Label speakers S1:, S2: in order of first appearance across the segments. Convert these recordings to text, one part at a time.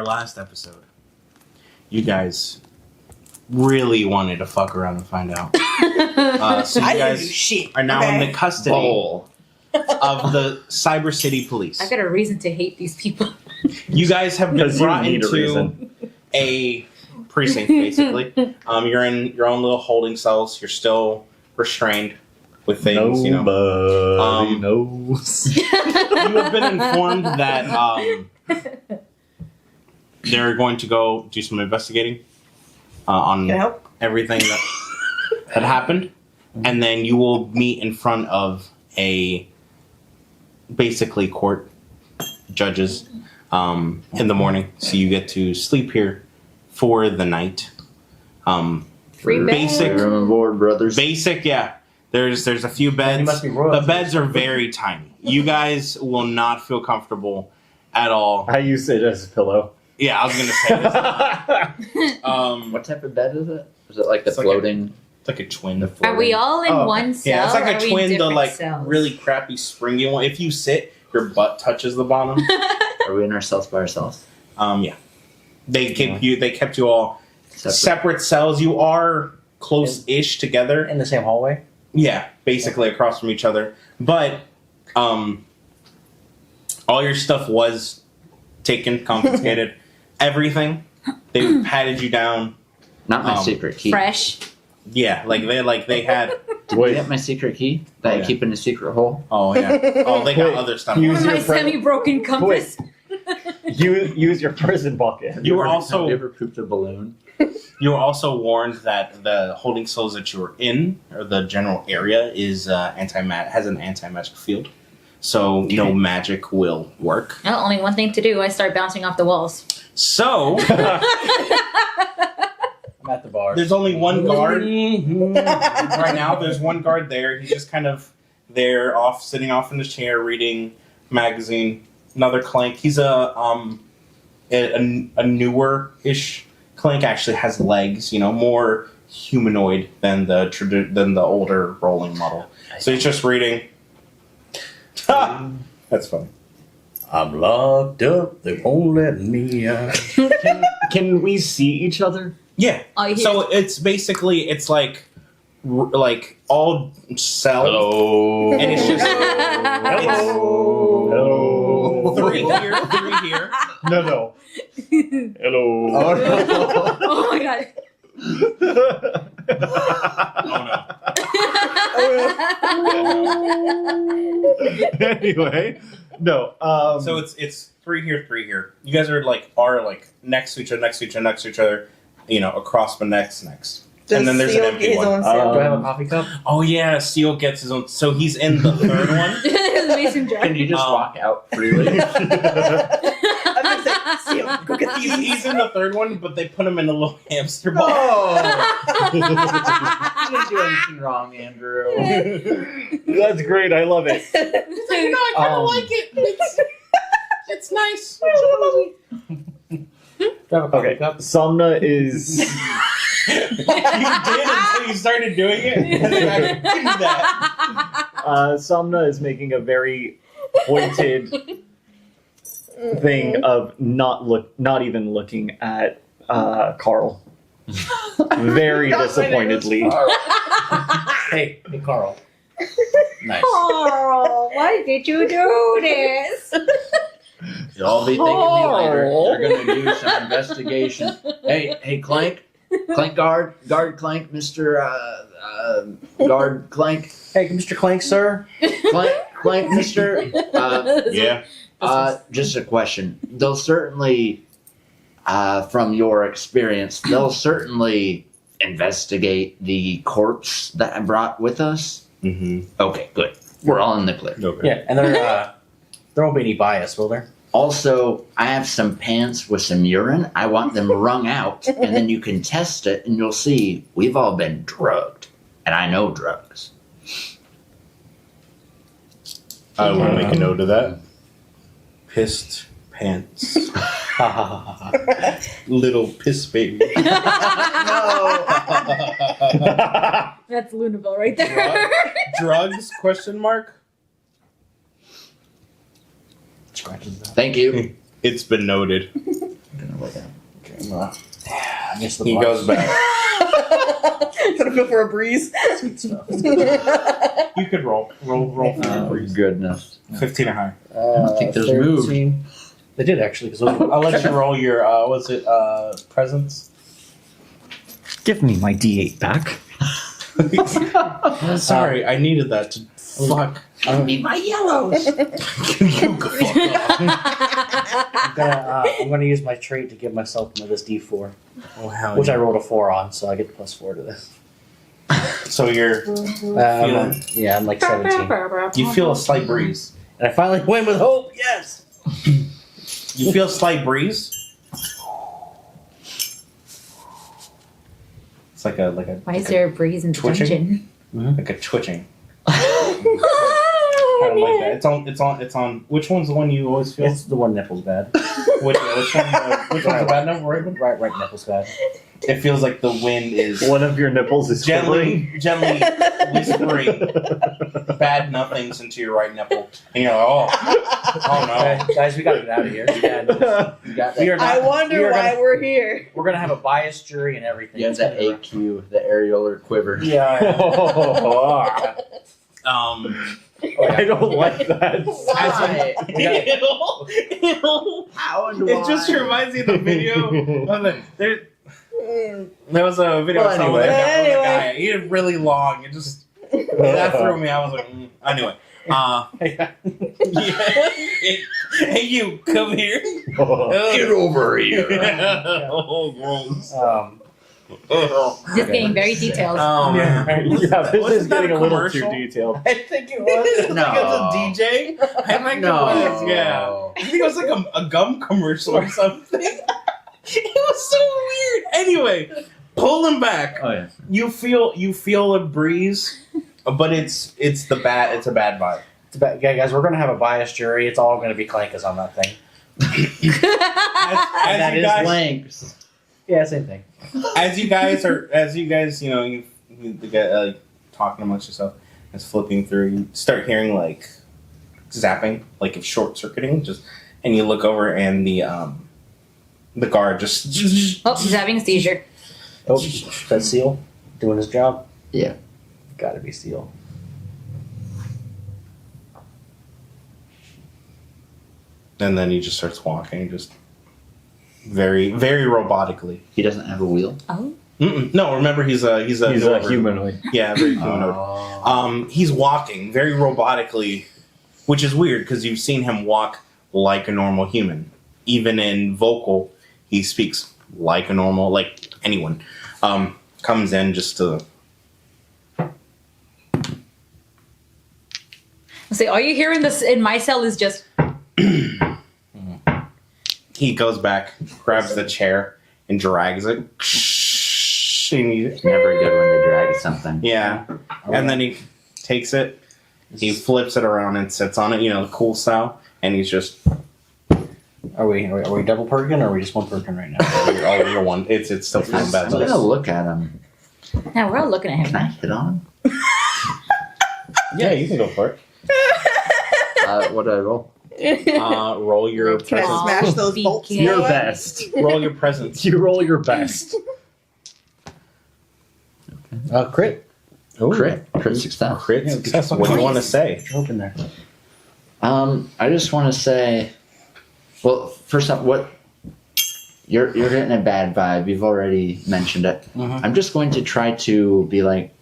S1: last episode, you guys really wanted to fuck around and find out. So you guys are now in the custody of the Cyber City Police.
S2: I got a reason to hate these people.
S1: You guys have been brought into a precinct, basically. You're in your own little holding cells. You're still restrained with things,
S3: Nobody knows.
S1: You have been informed that they're going to go do some investigating on everything that happened, and then you will meet in front of a basically court judges in the morning. So you get to sleep here for the night.
S2: Free
S1: basic
S3: room and board, brothers.
S1: Basic, yeah. There's a few beds. The beds are very tiny. You guys will not feel comfortable at all.
S3: I use it as a pillow.
S1: Yeah, I was gonna say this.
S4: What type of bed is it? Is it like the floating?
S1: It's like a twin.
S2: Are we all in one cell?
S1: Yeah, it's like a twin, the like
S2: cells?
S1: really crappy springy one. If you sit, your butt touches the bottom.
S4: Are we in our cells by ourselves?
S1: Yeah. They kept you all separate cells. You are close-ish together.
S5: In the same hallway?
S1: Yeah, basically across from each other. But all your stuff was taken, confiscated. Everything. They patted you down.
S4: Not my secret key.
S2: Fresh.
S1: Yeah, they had.
S4: Did you get my secret key that I keep in a secret hole?
S1: Oh yeah. Oh, they got other stuff.
S2: Use my semi-broken compass.
S3: Use your prison bucket.
S1: You were also.
S4: Have you ever pooped a balloon?
S1: You were also warned that the holding cells that you were in, or the general area, is has an anti-magic field. So no magic will work.
S2: Well, only one thing to do. I start bouncing off the walls.
S1: So
S5: I'm at the bar.
S1: there's only one guard right now. There's one guard there. He's just kind of there, sitting off in his chair, reading magazine. Another Clank. He's a newer-ish Clank. Actually has legs. More humanoid than the older rolling model. So he's just reading. That's funny.
S5: I'm locked up. They won't let me out.
S3: Can we see each other?
S1: Yeah. So it's basically like all cells.
S3: Hello.
S1: And it's just
S3: Hello.
S1: three here.
S3: No. Hello.
S2: Oh my god.
S3: Anyway, no.
S1: So it's three here. You guys are next to each other, across the next. And then there's an empty one.
S5: Do I have a coffee cup?
S1: Oh yeah, Seal gets his own. So he's in the third one.
S2: Mason jar.
S4: Can you just walk out freely?
S5: I'm gonna say, Seal, go get these.
S1: He's in the third one, but they put him in a little hamster ball.
S4: Oh! You didn't do anything wrong, Andrew.
S3: That's great. I love it.
S1: I kind of like it. It's nice.
S3: Okay, Somna is.
S1: You did until you started doing it. And then I didn't do that.
S3: Somna is making a very pointed thing of not even looking at Carl. Very disappointedly.
S5: Hey, Carl.
S1: Nice.
S2: Oh, why did you do this?
S4: You'll all be thanking me later. They're gonna do some investigation. Hey, Clank, guard, Clank, Mr. Guard Clank.
S5: Hey, Mr. Clank, sir.
S4: Clank, Mr.
S1: Yeah.
S4: Just a question. They'll certainly, from your experience, they'll certainly investigate the corpse that I brought with us.
S1: Mm-hmm.
S4: Okay, good. We're all in the clear.
S1: Okay.
S5: Yeah, and there won't be any bias, will there?
S4: Also, I have some pants with some urine. I want them wrung out, and then you can test it, and you'll see we've all been drugged. And I know drugs.
S1: I will make a note of that. Pissed pants. Little piss baby.
S2: That's Lunaville right there.
S1: Drugs? Question mark.
S5: Scratches that.
S4: Thank you.
S1: It's been noted.
S4: gonna lay down.
S3: Okay, I guess the
S1: He
S3: box-
S1: goes back.
S6: Gonna feel for a breeze.
S3: Sweet stuff.
S1: You could roll for
S4: Oh,
S1: breeze.
S4: goodness.
S1: 15 or higher.
S4: I don't think those moved.
S3: 13. They did actually. Because
S1: I'll let you roll your presence.
S3: Give me my D8 back.
S1: Sorry, I needed that to fuck.
S4: I need my yellows.
S1: You go fuck off.
S3: I'm gonna use my trait to give myself this D4,
S1: Oh hell
S3: which
S1: yeah.
S3: I rolled a 4 on, so I get +4 to this.
S1: So you're
S3: I'm like 17,
S1: you feel a slight breeze.
S3: and I finally win with hope. Yes.
S1: You feel a slight breeze. It's like a
S2: Why is there a breeze in the
S1: Twitching?
S2: dungeon?
S1: like a twitching. I don't like that. It's on. Which one's the one you always feel?
S3: It's the one nipple's bad.
S1: Which one's the bad number? Right one?
S3: Right nipple's bad.
S1: It feels like the wind is
S3: One of your nipples is
S1: gently whispering bad nothings into your right nipple, and you're like, oh no.
S3: Okay, guys, we gotta get out of here.
S4: You got
S3: We
S4: that?
S3: are not,
S6: I wonder
S3: we are
S6: why
S3: gonna,
S6: we're here.
S3: we're gonna have a biased jury and everything.
S4: You have that AQ, the areolar quiver.
S3: Yeah. I don't like that.
S4: Why? How and
S1: It just reminds me of the video. There was a video
S4: Well,
S1: of someone
S4: anyway.
S1: that got with a guy. He had really long. It just that threw me. I was like, anyway. Hey, you come here.
S4: Get over here.
S1: Oh, gross.
S2: Just getting very detailed.
S1: Oh man.
S3: Yeah, this
S1: Wasn't
S3: is
S1: that
S3: getting a little too
S1: commercial?
S3: detailed.
S1: I think it was.
S4: No.
S1: I think it was a DJ. I think it was. Yeah. I think it was like a gum commercial or something. It was so weird. Anyway, pull him back.
S4: Oh yeah.
S1: You feel a breeze, but it's a bad vibe.
S3: It's about, yeah, guys, we're gonna have a biased jury. It's all gonna be Clankas on that thing.
S1: As
S4: That
S1: you
S4: is
S1: guys,
S4: Lanks.
S3: Yeah, same thing.
S1: as you guys, you get talking amongst yourself, as flipping through, you start hearing like zapping, like if short circuiting, and you look over and the guard just
S2: Oh, he's having a seizure.
S3: Oh, that's Seal doing his job.
S4: Yeah.
S3: Gotta be Seal.
S1: and then he just starts walking, just very, very robotically.
S4: He doesn't have a wheel.
S2: Oh.
S1: No, remember he's a
S3: humanoid.
S1: Yeah, very humanoid. He's walking very robotically, which is weird because you've seen him walk like a normal human. Even in vocal, he speaks like a normal, like anyone. Comes in just to.
S2: See, all you hear in my cell is just.
S1: He goes back, grabs the chair, and drags it. And
S4: It's never good when they drag something.
S1: yeah, and then he takes it, he flips it around and sits on it, the cool style, and he's just.
S3: Are we double perking or are we just one perking right now?
S1: You're one. It's still feeling bad.
S4: I'm gonna look at him.
S2: Now we're all looking at
S4: Can I
S2: him.
S4: hit on?
S1: Yeah, you can go for it.
S4: What do I roll?
S1: Roll your
S6: Can I
S1: presence.
S6: smash those bolts?
S2: Your
S3: Your
S6: boy?
S3: best.
S1: Roll your presence.
S3: You roll your best. Crit.
S4: Crit success.
S1: Crit success. What do you want to say?
S3: Open there.
S4: I just want to say, well, first off, what you're getting a bad vibe. You've already mentioned it.
S1: Mhm.
S4: I'm just going to try to be like,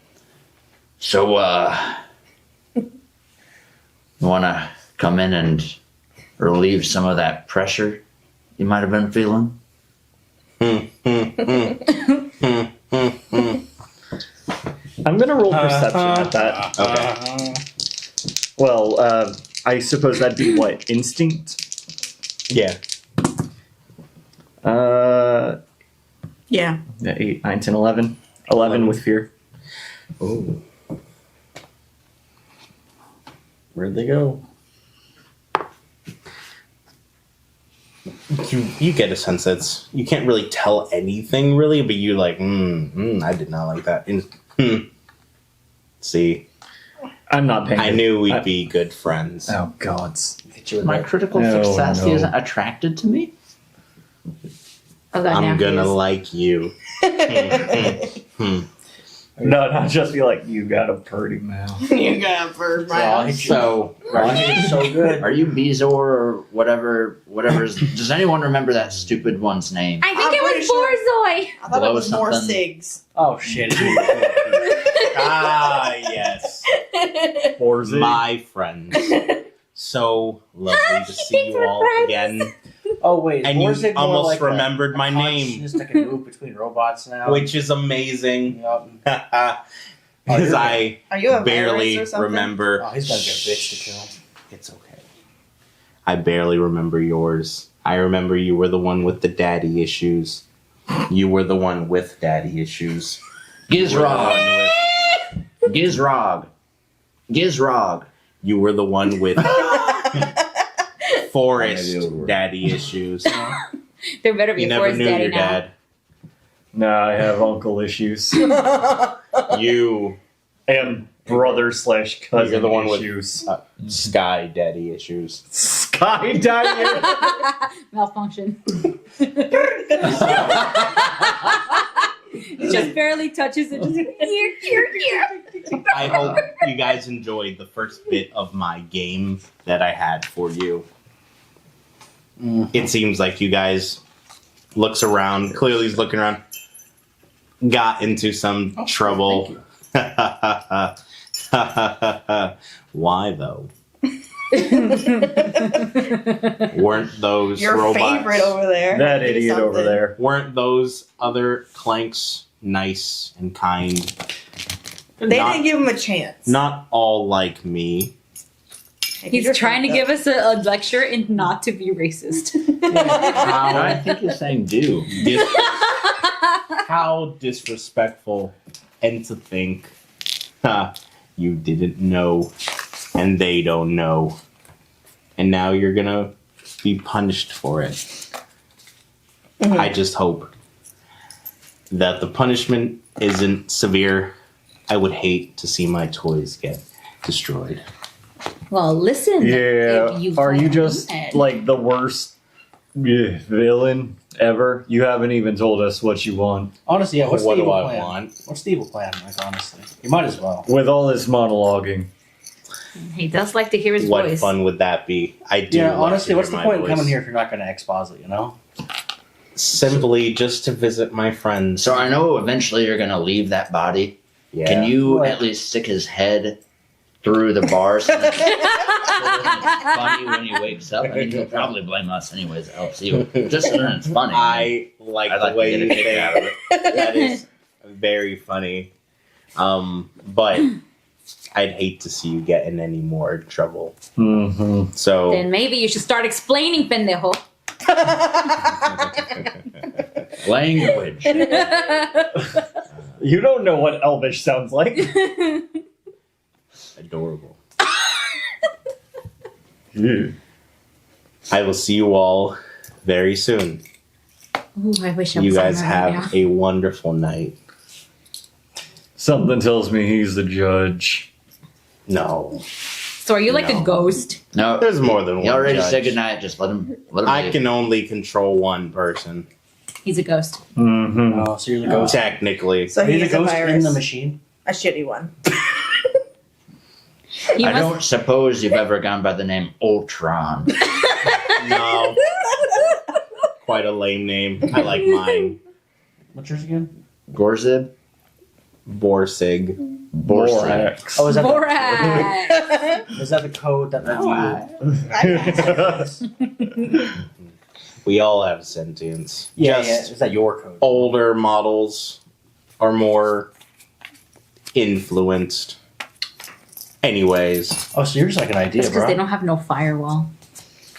S4: so, you want to come in and relieve some of that pressure you might have been feeling?
S3: I'm gonna roll perception at that.
S1: Okay.
S3: Well, I suppose that'd be what? Instinct?
S1: Yeah.
S6: Yeah.
S3: 8, 9, 10, 11. 11 with fear.
S1: Ooh.
S3: Where'd they go?
S1: You get a sense that you can't really tell anything really, but you're like, I did not like that. See,
S3: I'm not paying.
S1: I knew we'd be good friends.
S3: Oh, gods. Hit you with
S4: My
S3: that.
S4: critical
S3: No,
S4: success
S3: no.
S4: isn't attracted to me?
S1: I'm gonna like you.
S3: No, not just be like, you got a pretty mouth.
S6: You got a bird mouth.
S1: So,
S5: It's so good.
S4: Are you Bezor or whatever? Does anyone remember that stupid one's name?
S2: I think
S6: I'm
S2: it
S6: pretty
S2: was
S6: sure-
S2: Borzoi.
S6: I thought it
S4: Blow
S6: was more
S4: something.
S6: SIGs.
S5: Oh shit.
S1: yes.
S3: Borzig.
S1: My friends. So lovely to see you all again.
S5: Oh wait,
S1: And you
S5: Borzig more
S1: almost
S5: like
S1: remembered my name,
S5: Just like a move between robots now.
S1: which is amazing.
S5: Yup.
S1: Because I
S6: Are you a
S1: barely
S6: virus or something?
S1: remember.
S5: Oh, he's gonna get a bitch to kill.
S1: It's okay. I barely remember yours. I remember you were the one with the daddy issues. You were the one with daddy issues.
S4: Gizrog. Gizrog.
S1: You were the one with forest daddy issues.
S2: There better be
S1: You
S2: a
S1: never
S2: forest
S1: knew
S2: daddy
S1: your
S2: now.
S1: dad.
S3: Nah, I have uncle issues.
S1: You
S3: And brother/cousin
S1: You're the one with-
S3: issues.
S1: sky daddy issues.
S3: Skydiving!
S2: Malfunction. It just barely touches it. Just here.
S1: I hope you guys enjoyed the first bit of my game that I had for you. It seems like you guys looks around, clearly he's looking around, got into some trouble. Why though? Weren't those
S6: Your
S1: robots?
S6: favorite over there.
S3: That
S6: Do
S3: idiot over
S6: something.
S3: there.
S1: Weren't those other clanks nice and kind?
S6: They
S1: Not-
S6: didn't give him a chance.
S1: Not all like me.
S6: Maybe
S2: He's
S6: you're
S2: trying to
S6: fucked
S2: give us a lecture and not to be racist.
S4: I
S1: How,
S4: think he's saying do.
S1: how disrespectful, and to think you didn't know and they don't know, and now you're gonna be punished for it.
S6: Mhm.
S1: I just hope that the punishment isn't severe. I would hate to see my toys get destroyed.
S2: Well, listen.
S3: Yeah.
S2: if
S3: Are you
S2: find
S3: just
S2: it.
S3: like the worst villain ever? You haven't even told us what you want.
S5: Honestly, yeah. What's
S1: what
S5: the
S1: do
S5: evil
S1: I
S5: plan?
S1: want?
S5: What's the evil plan? Like honestly, you might as well.
S3: With all this monologuing.
S2: He does like to hear his
S1: What
S2: voice.
S1: fun would that be? I do.
S5: Yeah,
S1: like
S5: honestly,
S1: to
S5: what's
S1: hear
S5: the
S1: my
S5: point in coming
S1: voice.
S5: here if you're not going to exposit? You know.
S1: Simply just to visit my friends.
S4: So I know eventually you're gonna leave that body.
S1: Yeah.
S4: Can you
S5: What?
S4: at least stick his head through the bars? So that it's funny when he wakes up. I mean, he'll probably blame us anyways. It helps you. Just so that it's funny.
S1: I like
S4: I'd
S1: the
S4: like to
S1: way
S4: get a
S1: you
S4: kick
S1: think.
S4: out of it.
S1: That is very funny. But I'd hate to see you get in any more trouble.
S3: Mm-hmm.
S1: So
S2: Then maybe you should start explaining, pendejo.
S4: Language.
S3: You don't know what Elvish sounds like.
S1: adorable.
S3: Yeah.
S1: I will see you all very soon.
S2: Ooh, I wish I was
S1: You guys
S2: on right
S1: have a wonderful night.
S3: Something tells me he's the judge.
S1: No,
S2: now. So are you like
S1: No.
S2: a ghost?
S4: No,
S1: there's more than
S4: he
S1: one.
S4: already
S1: judge.
S4: said goodnight. Just let him
S1: I
S4: leave.
S1: can only control one person,
S2: He's a ghost.
S3: Mm-hmm.
S5: Oh, so you're the ghost.
S1: technically.
S6: So
S5: Are you the
S6: he's a
S5: ghost in
S6: virus.
S5: the machine?
S6: A shitty one.
S2: He
S4: I
S2: must-
S4: don't suppose you've ever gone by the name Ultron.
S1: No, quite a lame name. I like mine.
S5: What's yours again?
S4: Gorzib?
S1: Borsig.
S3: Borax.
S5: Oh, is that
S2: Borat.
S5: is that the code that lets you?
S1: We all have sentience.
S5: Yeah,
S1: Just
S5: yeah. Is that your code?
S1: older models are more influenced. Anyways,
S5: Oh, so you're just like an idea,
S2: That's because
S5: bro.
S2: they don't have no firewall.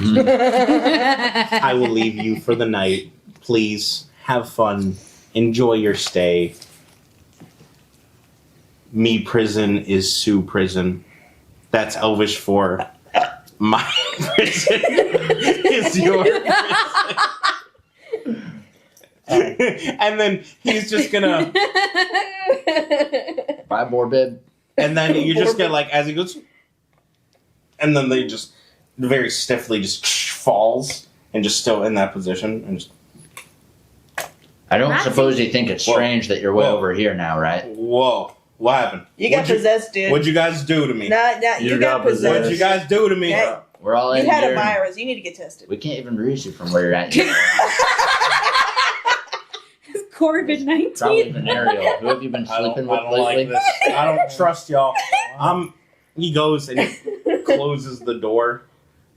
S1: I will leave you for the night. Please have fun. Enjoy your stay. Me prison is Sue prison. That's Elvish for my prison is your prison. And then he's just gonna,
S4: Bye, Borbib.
S1: and then you just get like, as he goes, and then they just very stiffly just falls and just still in that position and just
S4: I don't
S2: Nazi.
S4: suppose you think it's strange that you're way
S1: Whoa.
S4: over here now, right?
S1: Whoa. What happened?
S6: You got possessed, dude.
S1: What'd you guys do to me?
S6: Nah, you got
S1: What'd
S6: possessed.
S1: you guys do to me?
S6: Yeah.
S4: We're all
S6: You
S4: in
S6: had
S4: here.
S6: a virus. You need to get tested.
S4: We can't even reach you from where you're at.
S2: COVID-19.
S4: Probably venereal. Who have you been
S1: I
S4: sleeping
S1: don't
S4: with
S1: like
S4: lately?
S1: this. I don't trust y'all. He goes and he closes the door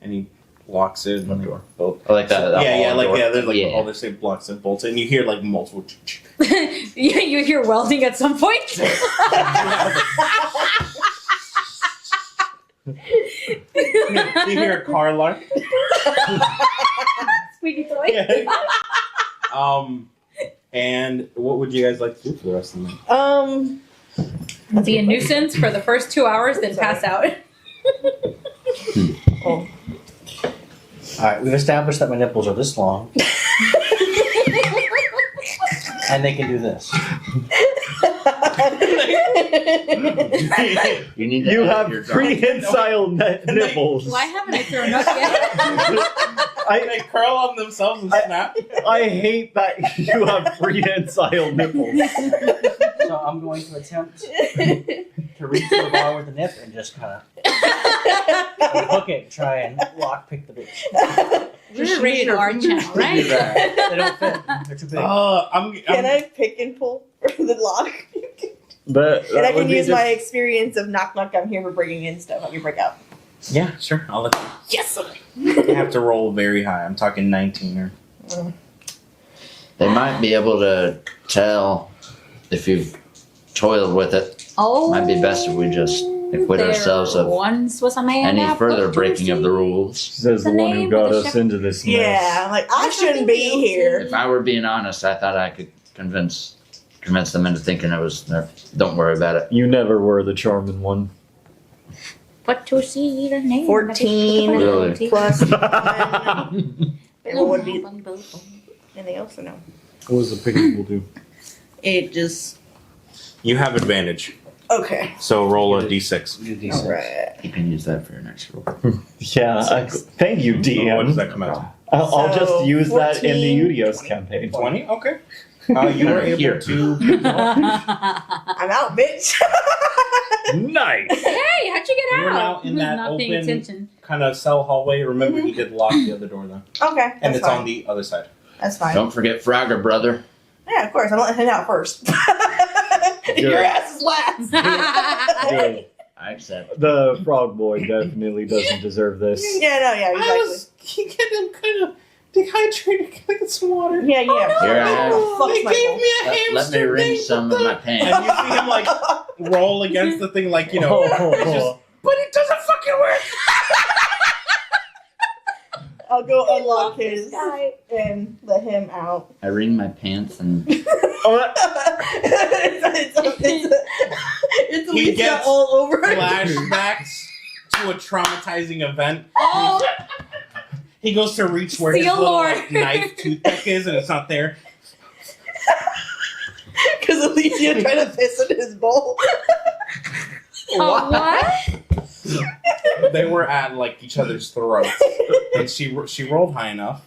S1: and he locks it.
S4: What door? Both. I like that.
S1: There's like all this blocks and bolts, and you hear like multiple.
S2: you hear welding at some point.
S1: You hear a car alarm.
S2: Squeaky toy.
S1: And what would you guys like to do for the rest of the night?
S2: Be a nuisance for the first 2 hours, then pass out.
S6: Oh.
S5: Alright, we've established that my nipples are this long. And they can do this.
S4: You need to
S3: You
S4: edit
S3: have
S4: your
S3: prehensile nipples.
S2: Why haven't I thrown up yet?
S1: They curl on themselves and snap.
S3: I hate that you have prehensile nipples.
S5: So I'm going to attempt to reach for the bar with the nip and just kind of hook it and try and lock pick the bitch.
S2: We're a rated R channel, right?
S5: They don't fit. They're too big.
S6: Can I pick and pull for the lock?
S3: But
S6: And I can use my experience of knock knock. I'm here for bringing in stuff. I can break out.
S1: Yeah, sure. I'll let you.
S6: Yes.
S1: You have to roll very high. I'm talking 19 or.
S4: They might be able to tell if you've toiled with it.
S2: Oh,
S4: Might be best if we just acquit
S2: there
S4: ourselves of
S2: once was a man
S4: any
S2: that
S4: further
S2: put
S4: breaking of the
S2: sea.
S4: rules.
S3: Says the
S2: The
S3: one who
S2: name
S3: got
S2: of the
S3: us
S2: ship-
S3: into this mess.
S6: Yeah, like I shouldn't be here.
S4: If I were being honest, I thought I could convince them into thinking it was their. Don't worry about it.
S3: You never were the charming one.
S2: Put to see the name.
S6: 14
S4: Really?
S6: plus 1. And what would be anything else or no?
S3: What does the picking will do?
S6: It just
S1: You have advantage,
S6: okay.
S1: so roll a d6.
S5: Do these
S6: All right.
S4: You can use that for your next roll.
S3: Yeah, thank you, DM.
S1: What does that come out to?
S3: I'll
S6: So,
S3: just use that in the
S6: 14,
S3: Udios
S6: 20.
S3: campaign.
S1: 20? Okay. You were able
S4: Here.
S1: to.
S6: I'm out, bitch.
S3: Nice!
S2: Hey, how'd you get
S1: You were
S2: out?
S1: now in that
S2: Not paying
S1: open-
S2: attention.
S1: kind of cell hallway. Remember, you did lock the other door though,
S6: Okay,
S1: and
S6: that's
S1: it's
S6: fine.
S1: on the other side.
S6: That's fine.
S4: Don't forget Frogger, brother.
S6: Yeah, of course. I'm letting him out first. Your ass is last.
S3: Good.
S4: I accept.
S3: The frog boy definitely doesn't deserve this.
S6: Yeah, no, yeah, exactly.
S1: getting kind of dehydrated. Can I get some water?
S6: Yeah, yeah.
S4: Here I am.
S6: Fuck's my fault.
S4: Let me rinse some of my pants.
S1: And you see him like roll against the thing, like it's just, but it doesn't fucking work.
S6: I'll go unlock his and let him out.
S4: I wring my pants and
S6: It's
S1: He
S6: Lisa
S1: gets
S6: all over.
S1: Flashbacks to a traumatizing event.
S2: Oh,
S1: He goes to reach where his
S2: Seal
S1: little
S2: Lord.
S1: knife toothpick is, and it's not there.
S6: Because Alicia tried to piss in his bowl.
S2: what?
S1: They were at like each other's throats, and she rolled high enough,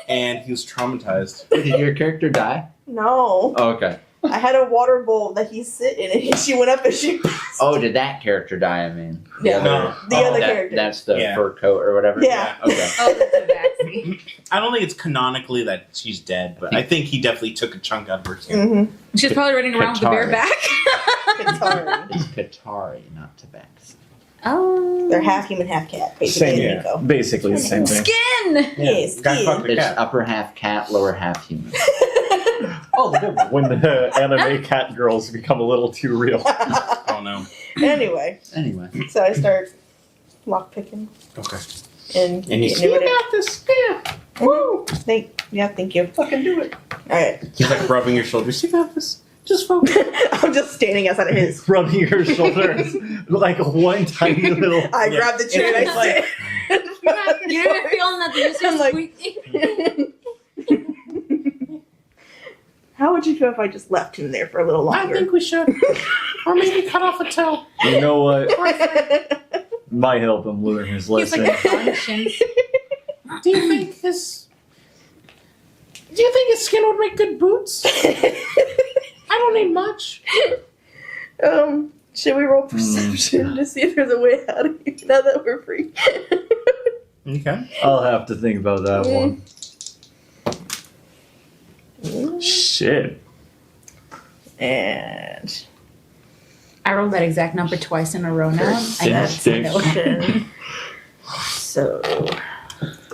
S1: and he was traumatized.
S4: did your character die?
S6: No.
S4: Oh, okay.
S6: I had a water bowl that he sit in, and she went up and she pissed.
S4: Oh, did that character die? I mean,
S6: Yeah.
S1: No.
S6: The other character.
S4: That's the
S1: Yeah.
S4: fur coat or whatever.
S6: Yeah.
S4: Okay.
S2: Oh, that's a vaccine.
S1: I don't think it's canonically that she's dead, but I think he definitely took a chunk out of her skin.
S6: Mm-hmm.
S2: She's probably running around with a bare
S4: Katari.
S2: back.
S6: Katari.
S4: It's Katari, not tabaxi.
S2: Oh.
S6: They're half human, half cat, basically.
S3: Same,
S6: in
S3: yeah.
S6: Nico.
S3: Basically the same thing.
S2: Skin!
S6: Yes,
S1: Guy
S6: yeah.
S1: fucked a
S4: It's
S1: cat.
S4: upper half cat, lower half human.
S5: Oh, the good one.
S3: When the anime cat girls become a little too real.
S1: Oh no.
S6: Anyway,
S4: Anyway,
S6: so I start lockpicking
S1: Okay.
S6: and
S1: And he's
S6: getting rid of it.
S1: this. Yeah.
S6: Woo! Thank you.
S1: Fucking do it.
S6: Alright.
S1: He's like rubbing your shoulders. You got this. Just focus.
S6: I'm just standing outside of his.
S3: Rubbing your shoulders like one tiny little.
S6: I
S1: Yeah.
S6: grab the chair and
S1: It's
S6: I
S1: like-
S6: sit.
S2: You're not feeling nothing. You're
S6: I'm
S2: just
S6: like-
S2: squeaking.
S6: How would you feel if I just left him there for a little
S1: I
S6: longer?
S1: think we should. Or maybe cut off a toe.
S3: You know what? Might help him learn his
S2: He's
S3: lesson.
S2: like a conscience.
S1: Do you think this Do you think his skin would make good boots? I don't need much.
S6: Should we roll perception to see if there's a way out of here now that we're free?
S1: Okay.
S3: I'll have to think about that one. Shit.
S6: And
S7: I rolled that exact number twice in a row now. I have
S3: Sick.
S7: no.
S6: so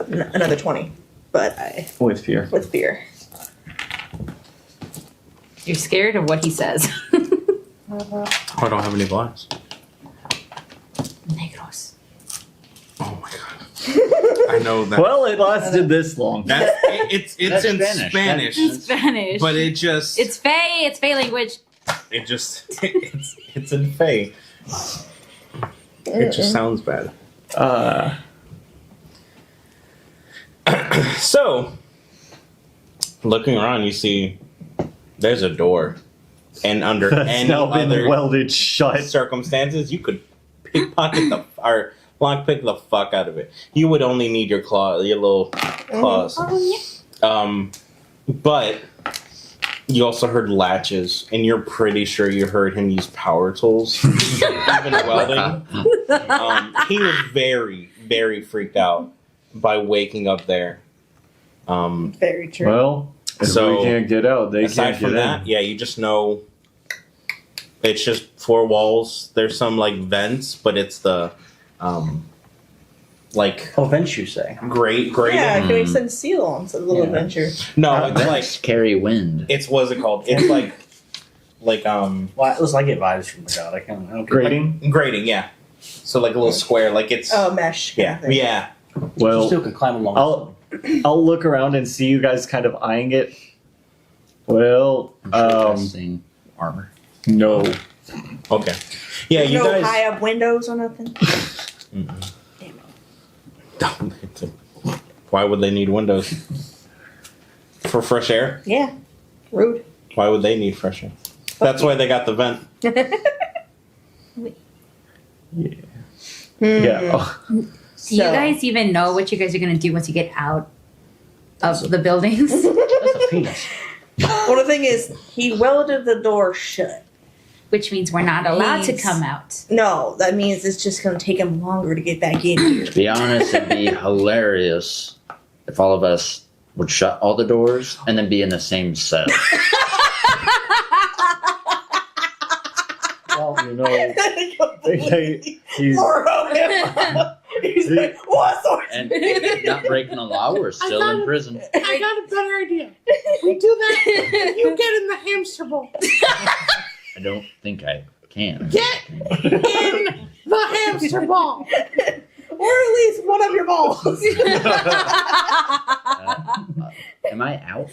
S6: another 20, but
S3: With fear.
S6: with fear.
S7: You're scared of what he says.
S1: Oh, I don't have any blinds.
S7: Negros.
S1: Oh my god. I know that.
S3: Well, it lasted this long.
S1: It's
S4: That's
S1: in
S4: Spanish.
S1: Spanish.
S7: It's Spanish.
S1: But it just
S7: It's Fey. It's Fey language.
S1: it's in Fey. It just sounds bad. So, looking around, you see there's a door, and under
S3: That's
S1: any
S3: now been
S1: other
S3: welded shut.
S1: circumstances, you could pickpocket or lockpick the fuck out of it. You would only need your little claws. But you also heard latches, and you're pretty sure you heard him use power tools, even welding. He was very, very freaked out by waking up there.
S6: Very true.
S3: Well, if
S1: So,
S3: we can't get out, they
S1: aside
S3: can't
S1: from
S3: get
S1: that,
S3: in.
S1: yeah, you just know it's just 4 walls. There's some like vents, but it's the like
S5: Oh, vents, you say?
S1: grating.
S6: Yeah, can we send Seal on to the little
S5: Yeah.
S6: adventure?
S1: No, it's
S4: Vents
S1: like
S4: carry wind.
S1: it's what's it called? It's like
S5: Well, listen, I get vibes from the god. I don't get
S3: Grading?
S1: grating, yeah. So like a little square, like it's
S6: Oh, mesh. kind
S1: yeah,
S6: of thing.
S1: yeah.
S5: You
S3: Well,
S5: still can climb along.
S3: I'll look around and see you guys kind of eyeing it. Well,
S4: I'm sure that's seeing armor.
S3: no.
S1: Okay, yeah.
S6: There's
S1: You
S6: no
S1: guys.
S6: high up windows or nothing.
S1: Mm-mm.
S6: Damn it.
S1: Why would they need windows? For fresh air?
S6: Yeah. Rude.
S1: Why would they need fresh air? That's why they got the vent.
S3: Yeah.
S7: Do you guys even know what you guys are going to do once you get out of the buildings?
S5: That's a penis.
S6: Well, the thing is, he welded the door shut.
S7: Which means we're not allowed to
S6: He's-
S7: come out.
S6: No, that means it's just going to take him longer to get back in here.
S4: To be honest, it'd be hilarious if all of us would shut all the doors and then be in the same cell.
S5: Well,
S3: You know, he's
S6: He's like, what's the
S4: And not breaking the law, we're still in prison.
S1: I got a better idea. We do that. You get in the hamster ball.
S4: I don't think I can.
S1: Get in the hamster ball.
S6: Or at least one of your balls.
S4: Am I out?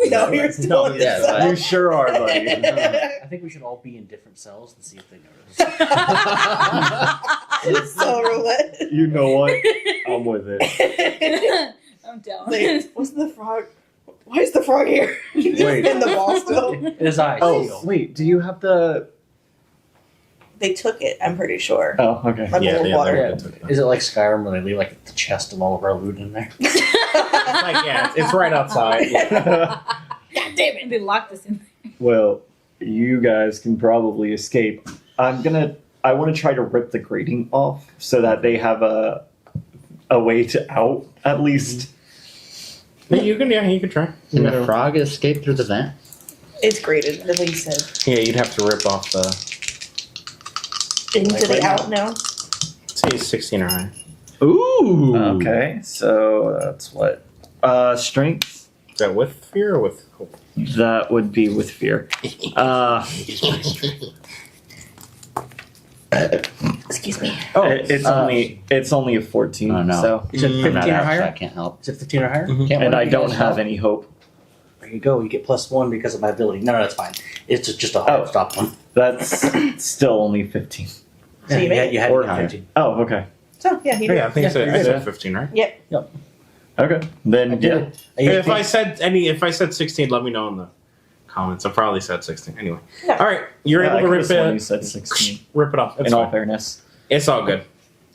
S6: No, you're still in
S4: yeah,
S6: the cell.
S3: you sure are, buddy.
S5: I think we should all be in different cells and see if they notice.
S6: It's so roulette.
S3: You know what? I'm with it.
S7: I'm down.
S6: Like, what's the frog? Why is the frog here?
S3: Wait.
S6: In the ball still.
S5: His eyes.
S3: Oh, wait. Do you have the?
S6: They took it, I'm pretty sure.
S3: Oh, okay.
S6: Like a little water.
S5: Is it like Skyrim where they leave like the chest of all of our loot in there?
S1: Like, yeah, it's right outside.
S7: God damn it. They locked us in there.
S3: Well, you guys can probably escape. I want to try to rip the grating off so that they have a way to out at least.
S1: You can try.
S4: Can the frog escape through the vent?
S6: It's graded, that's what he said.
S1: Yeah, you'd have to rip off the.
S6: Into the
S5: right
S6: out now.
S1: Say 16 or higher.
S3: Ooh. Okay, so that's what? Strength.
S1: Is that with fear or with hope?
S3: That would be with fear.
S6: Excuse me.
S5: Oh,
S3: it's only a 14.
S4: Oh, no.
S3: So
S5: you said
S1: Mm,
S5: 15
S4: I'm not
S5: or
S4: out, so I
S5: higher?
S4: can't help.
S5: Is it 15 or higher?
S1: Mhm.
S5: Can't
S3: and
S5: wait
S3: I
S5: for
S3: don't
S5: you guys
S3: have
S5: to
S3: any hope.
S5: There you go. You get +1 because of my ability. No, that's fine. It's just a hard stop one.
S3: That's still only 15.
S6: So you made it.
S5: you had
S3: Or
S5: to
S3: higher.
S5: 15.
S3: Oh, okay.
S6: So, yeah, he did.
S1: Yeah, I think
S5: Yeah,
S1: I said
S3: good.
S1: 15, right?
S3: Okay. Then
S5: I did
S3: yeah.
S5: it. I used
S1: If I said 16, let me know in the comments. I probably said 16. Anyway.
S6: No.
S1: All right, you're
S3: I
S1: able to
S3: could've
S1: rip
S3: sworn you
S1: it.
S3: said 16.
S1: Rip it off. It's
S3: In all
S1: fine.
S3: fairness.
S1: It's all good.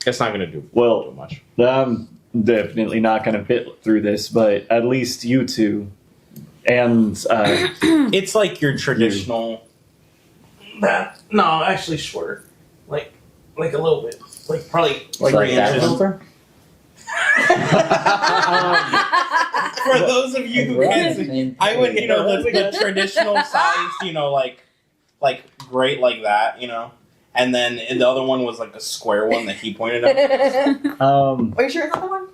S1: It's not gonna do
S3: Well,
S1: too much.
S3: I'm definitely not going to fit through this, but at least you two And
S1: It's like your traditional. That no, actually shorter, like a little bit, like probably
S4: Like
S1: 3
S4: that
S1: inches.
S4: one?
S1: For those of you who can't see, I would the traditional size, like great like that, and then the other one was like a square one that he pointed out.
S6: Are you sure it's not the one?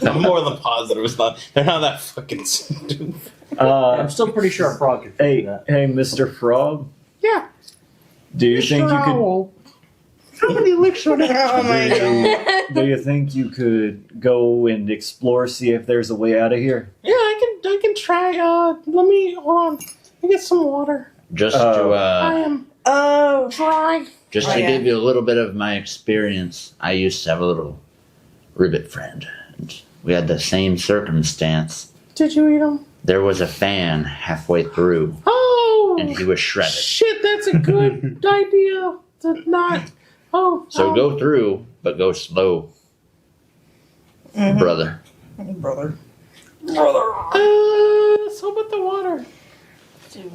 S1: I'm more than positive it's not. They're not that fucking stupid.
S5: I'm still pretty sure a frog could
S3: hey,
S5: do that.
S3: hey, Mr. Frog.
S1: Yeah.
S3: Do you think you could?
S1: How many licks on it? Oh my god.
S3: Do you think you could go and explore, see if there's a way out of here?
S1: Yeah, I can try. Let me hold on. Let me get some water.
S4: Just
S1: I
S4: to
S1: am dry.
S4: just to give you a little bit of my experience, I used to have a little ribbit friend. And we had the same circumstance.
S1: Did you eat them?
S4: There was a fan halfway through,
S1: Oh.
S4: and he was shredded.
S1: Shit, that's a good idea. To not. Oh.
S4: So go through, but go slow, brother.
S6: Brother.
S1: So about the water.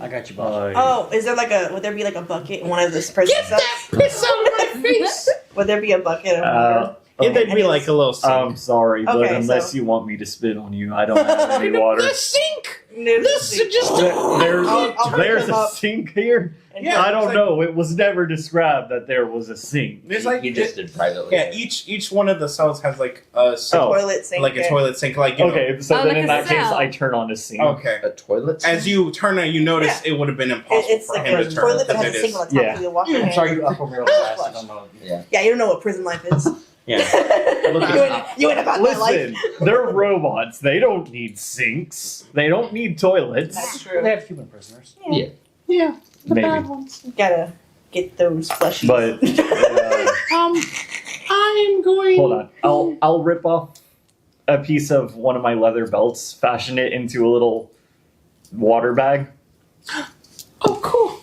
S5: I got you, boss.
S6: Oh, is there would there be like a bucket in one of the prison cells?
S1: Piss out of my face.
S6: Would there be a bucket of water?
S1: It'd be like a little sink.
S3: I'm sorry, but
S6: Okay,
S3: unless
S6: so-
S3: you want me to spit on you, I don't have any water.
S1: The sink.
S6: There's
S1: This is just.
S3: There's
S6: I'll pick
S3: there's
S6: them
S3: a
S6: up.
S3: sink here.
S1: Yeah,
S3: I don't
S1: it's like-
S3: know. It was never described that there was a sink.
S1: There's like
S4: He just did privately.
S1: yeah. Each one of the cells has like a sink,
S3: Oh.
S6: toilet sink.
S1: like a toilet sink, like you know.
S3: Okay, so
S7: Oh,
S3: then
S7: look
S3: in
S7: at
S3: that
S7: the
S3: case,
S7: cell.
S3: I turn on a sink.
S1: Okay.
S4: A toilet?
S1: As you turn it, you notice it would have been impossible
S6: It's
S1: for
S6: like
S1: him
S6: a
S1: to turn
S6: toilet that
S1: because
S6: has a
S1: it
S6: sink
S1: is.
S6: on the top
S3: Yeah.
S6: for you to wash your
S5: I'm
S6: hands.
S5: sorry, you up real fast. I don't know.
S6: Yeah, you don't know what prison life is.
S1: Yeah.
S6: you ain't about that life.
S3: Listen, they're robots. They don't need sinks. They don't need toilets.
S6: That's true.
S5: They have human prisoners.
S1: Yeah. The
S3: Maybe.
S1: bad ones.
S6: Gotta get those fleshies.
S3: But
S1: I am going.
S3: hold on, I'll rip off a piece of one of my leather belts, fashion it into a little water bag.
S1: Oh, cool.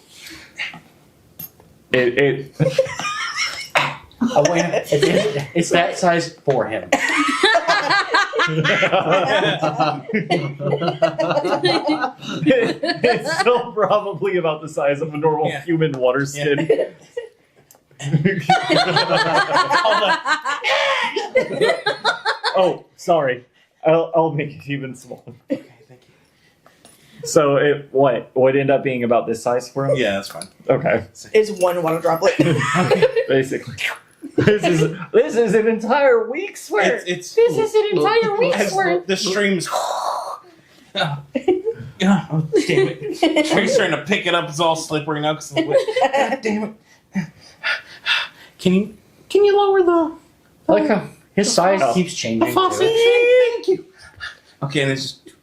S3: It
S5: Oh, wait, it's that size for him.
S3: it's still probably about the size of a normal
S1: Yeah.
S3: human water skin. Oh, sorry. I'll make it even smaller.
S1: Okay, thank you.
S3: So it would end up being about this size for him?
S1: Yeah, that's fine.
S3: Okay.
S6: It's one water droplet.
S3: Basically. This is an entire week's worth.
S1: It's
S7: This is an entire week's
S1: as
S7: worth.
S1: the streams. Oh, damn it! Are you starting to pick it up? It's all slippery now. God damn it! Can you lower the
S5: I like how his size keeps changing.
S1: faucet?
S5: Too.
S1: Thank you. Okay, and it's just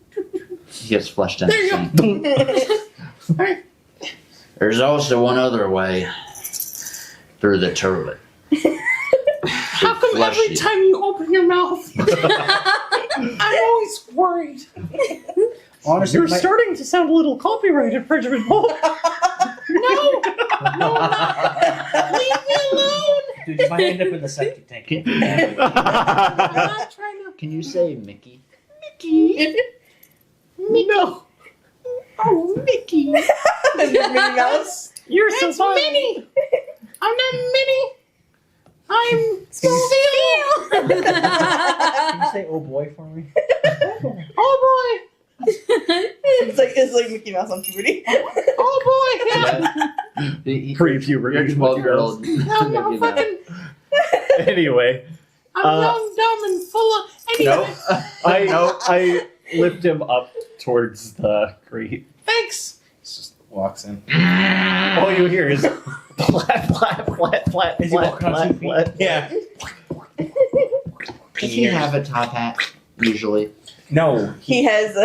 S4: He gets flushed in
S1: there
S4: the
S1: you
S4: sink.
S1: go.
S4: There's also one other way. Through the toilet.
S1: How come
S4: Flush
S1: every
S4: you.
S1: time you open your mouth, I'm always worried?
S5: Honestly,
S3: You're starting to sound a little copyrighted, Benjamin.
S1: No, no, leave me alone.
S5: dude, you might end up in the septic tank.
S1: I'm not trying to.
S4: Can you say Mickey?
S3: No.
S1: Oh, Mickey.
S6: Minnie Mouse.
S3: You're
S1: That's
S3: so
S1: Minnie. I'm not Minnie. I'm Seal.
S5: Can you say "oh boy" for me?
S1: Oh boy.
S6: It's like Mickey Mouse on puberty.
S1: Oh boy. Yeah.
S3: Pre-puberty.
S4: Your 12-year-old.
S1: I'm fucking.
S3: Anyway,
S1: I'm young, dumb, and full of. Anyway,
S3: I lift him up towards the grate.
S1: thanks. He just walks in.
S3: All you hear is flat, flat, flat, flat,
S5: Is he
S3: flat,
S5: walking on
S3: flat,
S5: 2 feet?
S3: flat.
S1: Yeah.
S4: Does he have a top hat? Usually.
S1: No.
S6: He has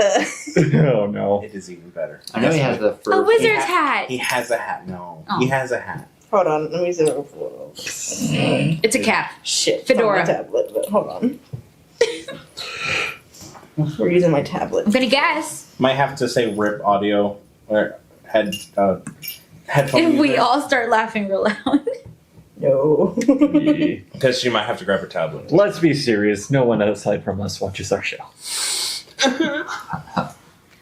S3: Oh no.
S1: It is even better.
S4: I know he has the fur.
S7: A wizard's hat.
S1: He has a hat. No.
S7: Oh.
S1: He has a hat.
S6: hold on, let me zoom over.
S7: It's a cap.
S6: Shit.
S7: Fedora.
S6: It's on my tablet, but hold on. We're using my tablet.
S7: I'm gonna guess.
S1: Might have to say rip audio or headphone.
S7: And we
S1: user,
S7: all start laughing real loud.
S6: No.
S1: because she might have to grab her tablet.
S3: Let's be serious. No one aside from us watches our show.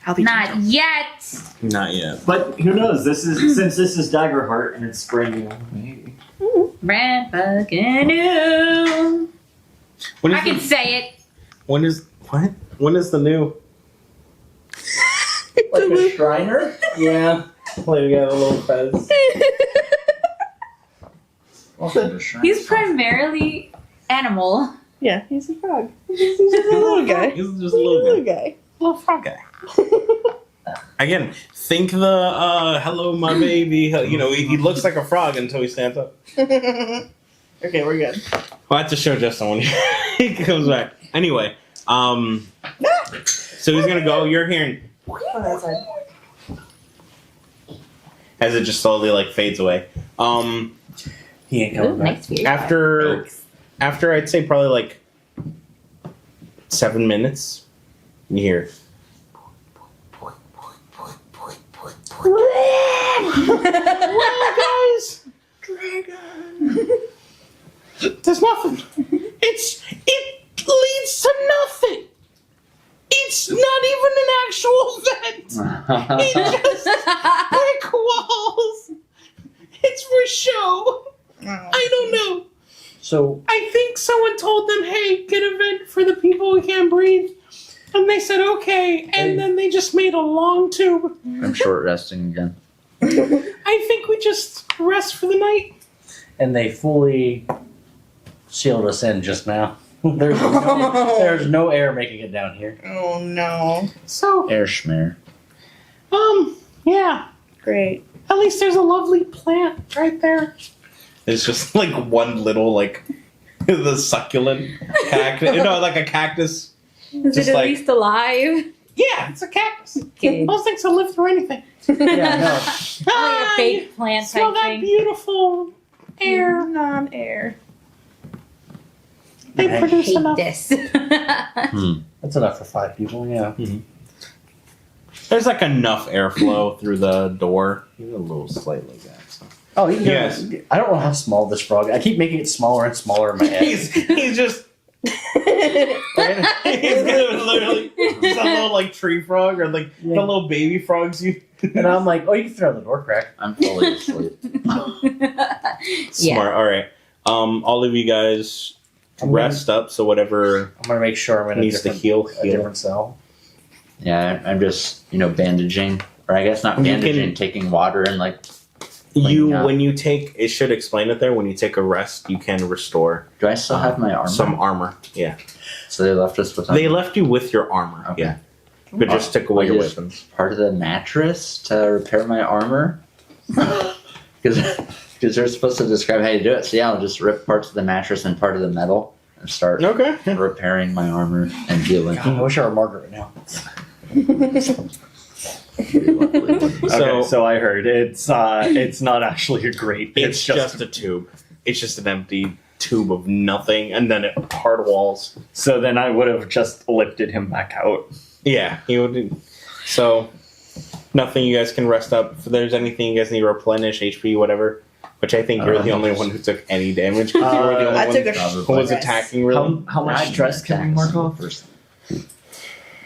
S6: I'll be
S7: Not
S6: gentle.
S7: yet.
S1: Not yet.
S3: But who knows? Since this is Daggerheart and it's brand new. Maybe.
S7: Brand fucking new.
S1: When
S7: I
S1: is
S7: can
S1: the,
S7: say it.
S1: when is what? When is the new?
S5: Like a Shriner?
S1: Yeah. Like we got a little fez.
S7: He's primarily animal.
S6: Yeah, he's a frog. He's just a little guy.
S1: He's just a little guy.
S6: guy.
S1: Little frog guy. Again, think the hello my baby. You know, he looks like a frog until he stands up.
S6: Okay, we're good.
S1: We'll have to show Justin when he comes back. Anyway, so he's gonna go. You're hearing
S6: On that side.
S1: as it just slowly like fades away.
S5: He ain't
S7: Ooh,
S5: coming back.
S7: nice view.
S1: After I'd say probably like 7 minutes, you hear. Well, guys, there's nothing. It leads to nothing. It's not even an actual vent. It's just brick walls. It's for show. I don't know.
S5: So,
S1: I think someone told them, "Hey, get a vent for the people who can't breathe," and they said, "Okay," and then they just made a long tube.
S4: I'm short resting again.
S1: I think we just rest for the night.
S5: and they fully sealed us in just now. There's no air making it down here.
S6: Oh no.
S1: So,
S4: Air schmear.
S1: yeah.
S6: Great.
S1: At least there's a lovely plant right there. It's just like one little like the succulent cactus. Like a cactus.
S7: Is
S1: Just
S7: it at
S1: like-
S7: least alive?
S1: Yeah, it's a cactus.
S7: Okay.
S1: Those things will live through anything.
S5: Yeah, no.
S7: Like a
S1: Hi,
S7: fake plant
S1: smell
S7: type
S1: that
S7: thing.
S1: beautiful air.
S6: Non-air.
S1: They
S5: I
S1: produce
S7: Hate
S1: enough.
S7: this.
S5: That's enough for 5 people, yeah.
S1: There's like enough airflow through the door. Even a little slight like that. So.
S5: Oh, you can
S1: Yes.
S5: I don't know how small this frog is. I keep making it smaller and smaller in my head.
S1: He's just he's literally just a little like tree frog or like the little baby frogs you.
S5: And I'm like, oh, you can throw the door crack.
S4: I'm fully asleep.
S1: Smart. All right. All of you guys rest up. So whatever
S5: I'm gonna make sure I'm in
S1: needs
S5: a different,
S1: to heal.
S5: a different cell.
S4: Yeah, I'm just, bandaging. Or I guess not
S1: You
S4: bandaging,
S1: can-
S4: taking water and like,
S1: You
S4: out.
S1: when you take it should explain it there. When you take a rest, you can restore
S4: do I still have my armor?
S1: some armor. Yeah,
S4: So they left us with
S1: they left you with your armor.
S4: Okay.
S1: Yeah, but just took away
S4: I
S1: your
S4: just-
S1: weapons.
S4: part of the mattress to repair my armor. Because they're supposed to describe how you do it. So yeah, I'll just rip parts of the mattress and part of the metal and start
S1: Okay.
S4: repairing my armor and healing.
S5: God, I wish I were Margaret now.
S3: Okay, so I heard it's not actually a grate.
S1: It's just a tube. It's just an empty tube of nothing, and then hard walls.
S3: So then I would have just lifted him back out.
S1: Yeah, he would. So nothing. You guys can rest up. If there's anything you guys need to replenish, HP, whatever. Which I think you're the only one who took any damage. You were the only
S6: I
S1: one
S6: took a
S1: who was
S6: rest.
S1: attacking. Really?
S3: How much stress can we mark off?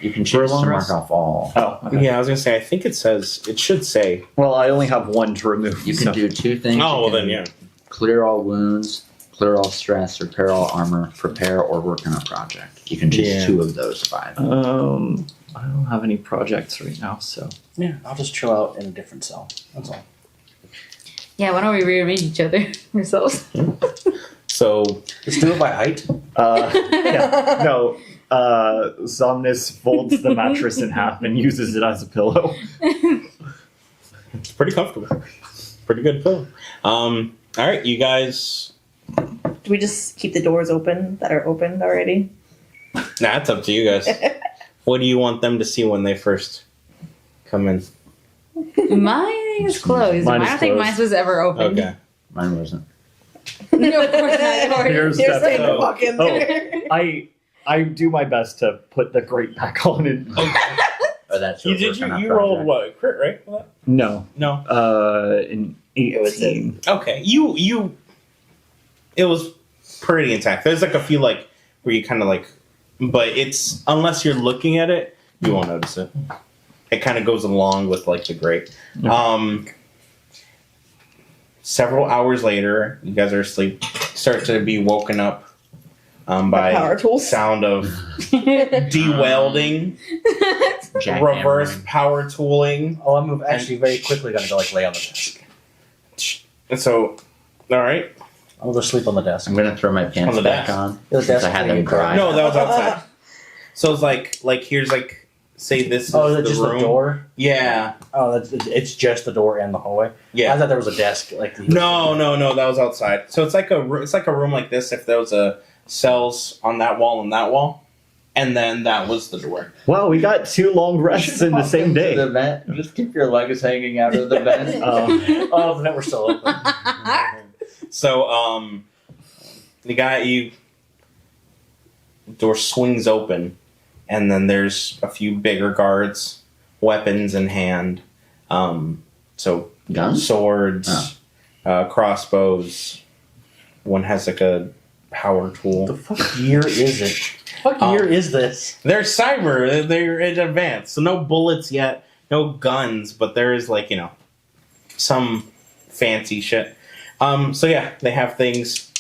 S4: You can choose
S3: long
S4: to mark
S3: rest?
S4: off all.
S3: Oh, okay.
S1: Yeah, I was gonna say. I think it says. It should say.
S3: Well, I only have one to remove.
S4: You can do 2 things.
S1: Oh,
S4: You
S1: well
S4: can
S1: then, yeah.
S4: Clear all wounds, clear all stress, repair all armor, prepare or work on a project. You can choose
S1: Yeah.
S4: 2 of those 5.
S3: I don't have any projects right now, so.
S5: Yeah, I'll just chill out in a different cell. That's all.
S7: Yeah, why don't we rearrange each other ourselves?
S1: So
S5: Let's do it by height.
S3: Yeah, no. Somnus folds the mattress in half and uses it as a pillow.
S1: it's pretty comfortable. Pretty good pillow. All right, you guys.
S6: Do we just keep the doors open that are opened already?
S1: Nah, it's up to you guys. What do you want them to see when they first come in?
S7: Mine is closed.
S3: Mine
S7: I
S3: is
S7: don't think
S3: closed.
S7: mine was ever open.
S1: Okay.
S4: Mine wasn't.
S7: No, of course not.
S3: Here's
S6: You're
S3: that-
S6: saying to
S1: oh.
S6: walk in
S3: Oh.
S6: there.
S3: I do my best to put the grate back on and
S4: Oh, that's
S1: You
S4: what
S1: did
S4: work on a
S1: you rolled
S4: project.
S1: what? A crit, right? What?
S3: no.
S1: No.
S3: An
S6: It was
S3: 18.
S1: Okay. You. It was pretty intact. There's like a few like where you kind of like, but it's unless you're looking at it, you won't notice it. it kind of goes along with like the grate. Several hours later, you guys are asleep. Start to be woken up by
S6: power tools.
S1: sound of de-welding, reverse power tooling.
S5: Oh, I'm actually very quickly gonna go like lay on the desk.
S1: And so, all right.
S5: I'll go sleep on the desk.
S4: I'm gonna throw my pants
S1: On the
S4: back
S1: desk.
S4: on
S5: The
S4: since
S5: desk
S4: I had
S5: where
S4: them
S5: you cry.
S4: dry.
S1: No, that was outside. So it's like here's like, say this is
S5: Oh,
S1: the
S5: is it just
S1: room.
S5: the door?
S1: Yeah,
S5: Oh, it's just the door and the hallway. I
S1: yeah.
S5: thought there was a desk. Like
S1: No, that was outside. So it's like a room like this. If there was a cells on that wall and that wall, and then that was the door.
S3: Wow, we got 2 long rests in the same day.
S4: The vent. Just keep your legs hanging out of the vent.
S5: Oh, the net was still open.
S1: So the door swings open, and then there's a few bigger guards, weapons in hand. So
S4: Guns?
S1: swords, crossbows. One has like a power tool.
S5: The fuck year is it? What year is this?
S1: They're cyber. They're in advance. So no bullets yet, no guns, but there is like, some fancy shit. So yeah, they have things.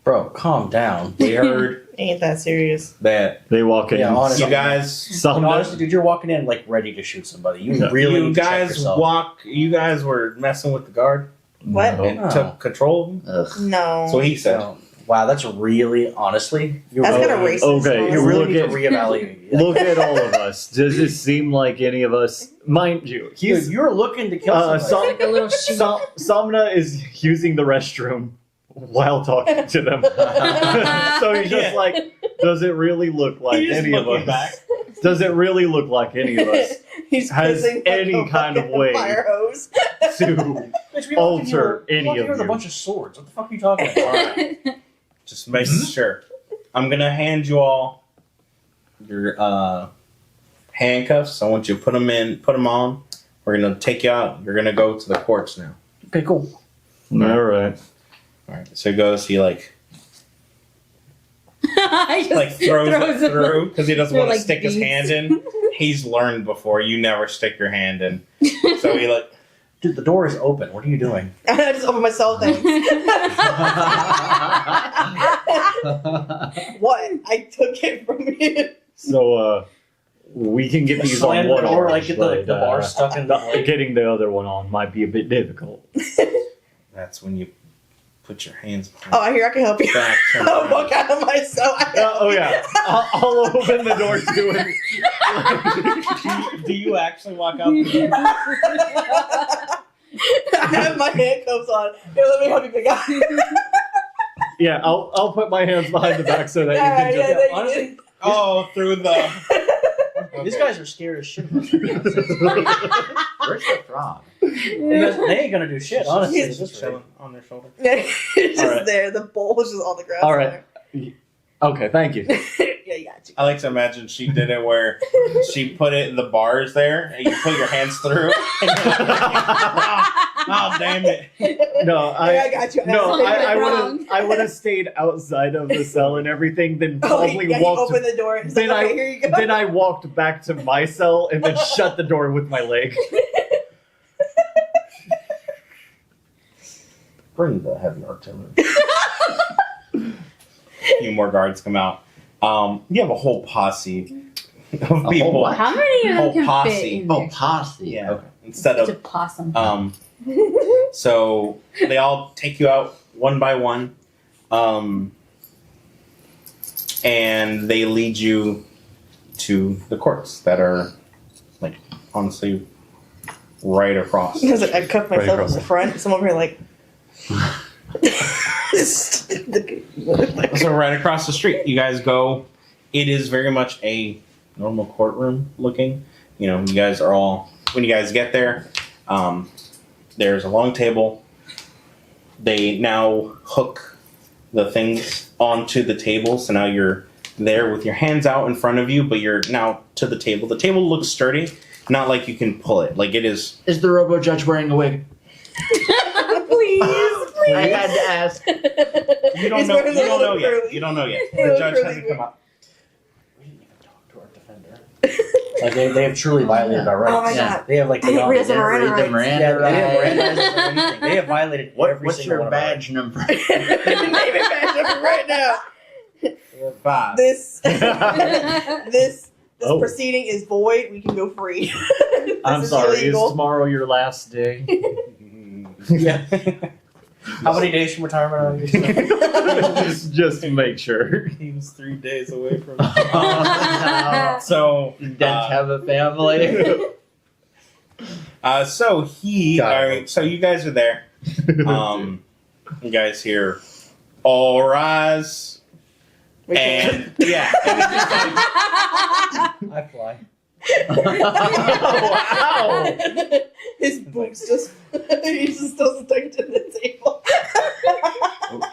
S5: Bro, calm down.
S1: We heard
S6: Ain't that serious.
S1: that
S3: They walk in.
S5: Yeah, honestly.
S1: you guys
S5: Honestly, dude, you're walking in like ready to shoot somebody. You really
S1: you
S5: need to check
S1: guys
S5: yourself.
S1: you guys were messing with the guard
S6: What?
S3: No.
S1: and
S5: Oh.
S1: took control of him.
S4: Ugh.
S6: No.
S1: That's what he said.
S5: So, wow, that's really, honestly, you're
S6: That's
S5: really,
S6: kind of racist.
S3: Okay,
S6: honestly.
S5: you really
S3: Look
S5: need
S3: at-
S5: to reevaluate.
S3: Look at all of us. Does it seem like any of us? Mind you,
S5: Dude,
S3: he's
S5: you're looking to kill somebody.
S7: Like a little sheep.
S3: Samna is using the restroom while talking to them. So he's just
S1: Yeah.
S3: like, does it really look like
S1: He's
S3: any of
S1: looking
S3: us?
S1: back.
S3: Does it really look like any of us
S6: He's
S3: has
S6: pissing like
S3: any
S6: a
S3: kind of
S6: fucking
S3: way
S6: fire hose.
S3: to?
S5: Bitch, we
S3: alter
S5: walked in here-
S3: any
S5: we walked in
S3: of
S5: here with a
S3: you.
S5: bunch of swords. What the fuck are you talking about?
S1: Alright. Just making sure. I'm gonna hand you all your handcuffs. I want you to put them on. We're gonna take you out. You're gonna go to the courts now.
S5: Okay, cool.
S3: All right.
S1: All right. So he goes. He like
S7: I just
S1: throws it
S7: them.
S1: through because he doesn't
S7: They're
S1: want to
S7: like
S1: stick his
S7: beads.
S1: hand in. He's learned before. You never stick your hand in. So he like.
S5: Dude, the door is open. What are you doing?
S6: I just opened my cell thing. What? I took it from you.
S3: So we can get these on
S5: Slam the
S3: one
S5: door,
S3: arm,
S5: like get the
S3: but,
S5: bar stuck in the like,
S3: getting the other one on might be a bit difficult.
S1: That's when you put your hands behind
S6: Oh, here, I can help you.
S1: your back. turn
S6: I'll
S1: around.
S6: walk out of my cell.
S3: Oh yeah, I'll open the door too.
S1: Do you actually walk out? The
S6: I have my handcuffs on. Here, let me help you, big guy.
S3: Yeah, I'll put my hands behind the back so that you
S6: Yeah,
S3: can just.
S6: yeah, they-
S5: honestly,
S1: oh, through the.
S5: these guys are scared as shit.
S4: Where's the frog?
S5: They ain't gonna do shit, honestly.
S6: He's
S5: This
S1: Chilling on their shoulder.
S6: It's just
S3: All right.
S6: there. The bowl is just on the ground.
S3: All right. Okay, thank you.
S6: Yeah, you got you.
S1: I like to imagine she did it where she put it in the bars there, and you put your hands through. And you're like, oh, damn it!
S3: No,
S6: I got you.
S3: No, I
S7: Wrong.
S3: would have. I would have stayed outside of the cell and everything. Then
S6: Oh,
S3: probably
S6: yeah, you
S3: walked.
S6: open the door. And
S3: Then
S6: like, okay,
S3: I
S6: here you go.
S3: then I walked back to my cell and then shut the door with my leg.
S1: Bring the heavy artillery. A few more guards come out. You have a whole posse of
S4: whole
S1: people.
S4: what?
S7: How many of
S1: Oh,
S7: them can
S1: posse.
S7: fit in
S4: Oh,
S7: there?
S4: posse.
S1: Yeah.
S4: Okay.
S1: Instead
S7: It's a
S1: of
S7: possum.
S1: so they all take you out one by one, and they lead you to the courts that are, like, honestly, right across.
S6: Because I cuffed
S3: Right
S6: myself
S3: across.
S6: in the front. Some over here like.
S1: So right across the street, you guys go. It is very much a normal courtroom looking. You know, you guys are all, when you guys get there, there's a long table. They now hook the things onto the table, so now you're there with your hands out in front of you, but you're now to the table. The table looks sturdy, not like you can pull it. Like it is.
S4: Is the robo judge wearing a wig?
S6: Please,
S4: I had to ask.
S1: You don't
S6: He's
S1: know.
S6: wearing
S1: You
S6: a
S1: don't
S6: little
S1: know yet.
S6: curly-
S1: You don't know yet.
S6: a
S1: The
S6: little
S1: judge
S6: curly
S1: hasn't
S6: wig.
S1: come up.
S5: We didn't even talk to our defender. Like they have truly violated our rights.
S6: Oh my
S4: Yeah.
S6: god.
S5: They have like
S6: I didn't realize
S5: beyond.
S6: there were
S4: Read the
S6: rights.
S4: Miranda
S5: Yeah, they didn't
S4: rights.
S5: Mirandize us or anything. They have violated every
S4: What's
S5: single
S4: your
S5: one of our
S4: badge number?
S6: Name it back right now.
S1: 5.
S8: This this
S3: Oh.
S8: proceeding is void. We can go free.
S3: I'm
S8: This is
S3: sorry.
S8: illegal.
S3: Is tomorrow your last day?
S5: Yeah. How many days from retirement are you?
S3: just to make sure.
S1: He was 3 days away from.
S4: No.
S1: So,
S4: Didn't have a family.
S1: so he.
S3: Got it.
S1: All right, so you guys are there. You guys hear, "All rise," and yeah, and it's just like,
S5: I fly.
S3: Wow.
S8: His boobs just he's just still stuck to the table.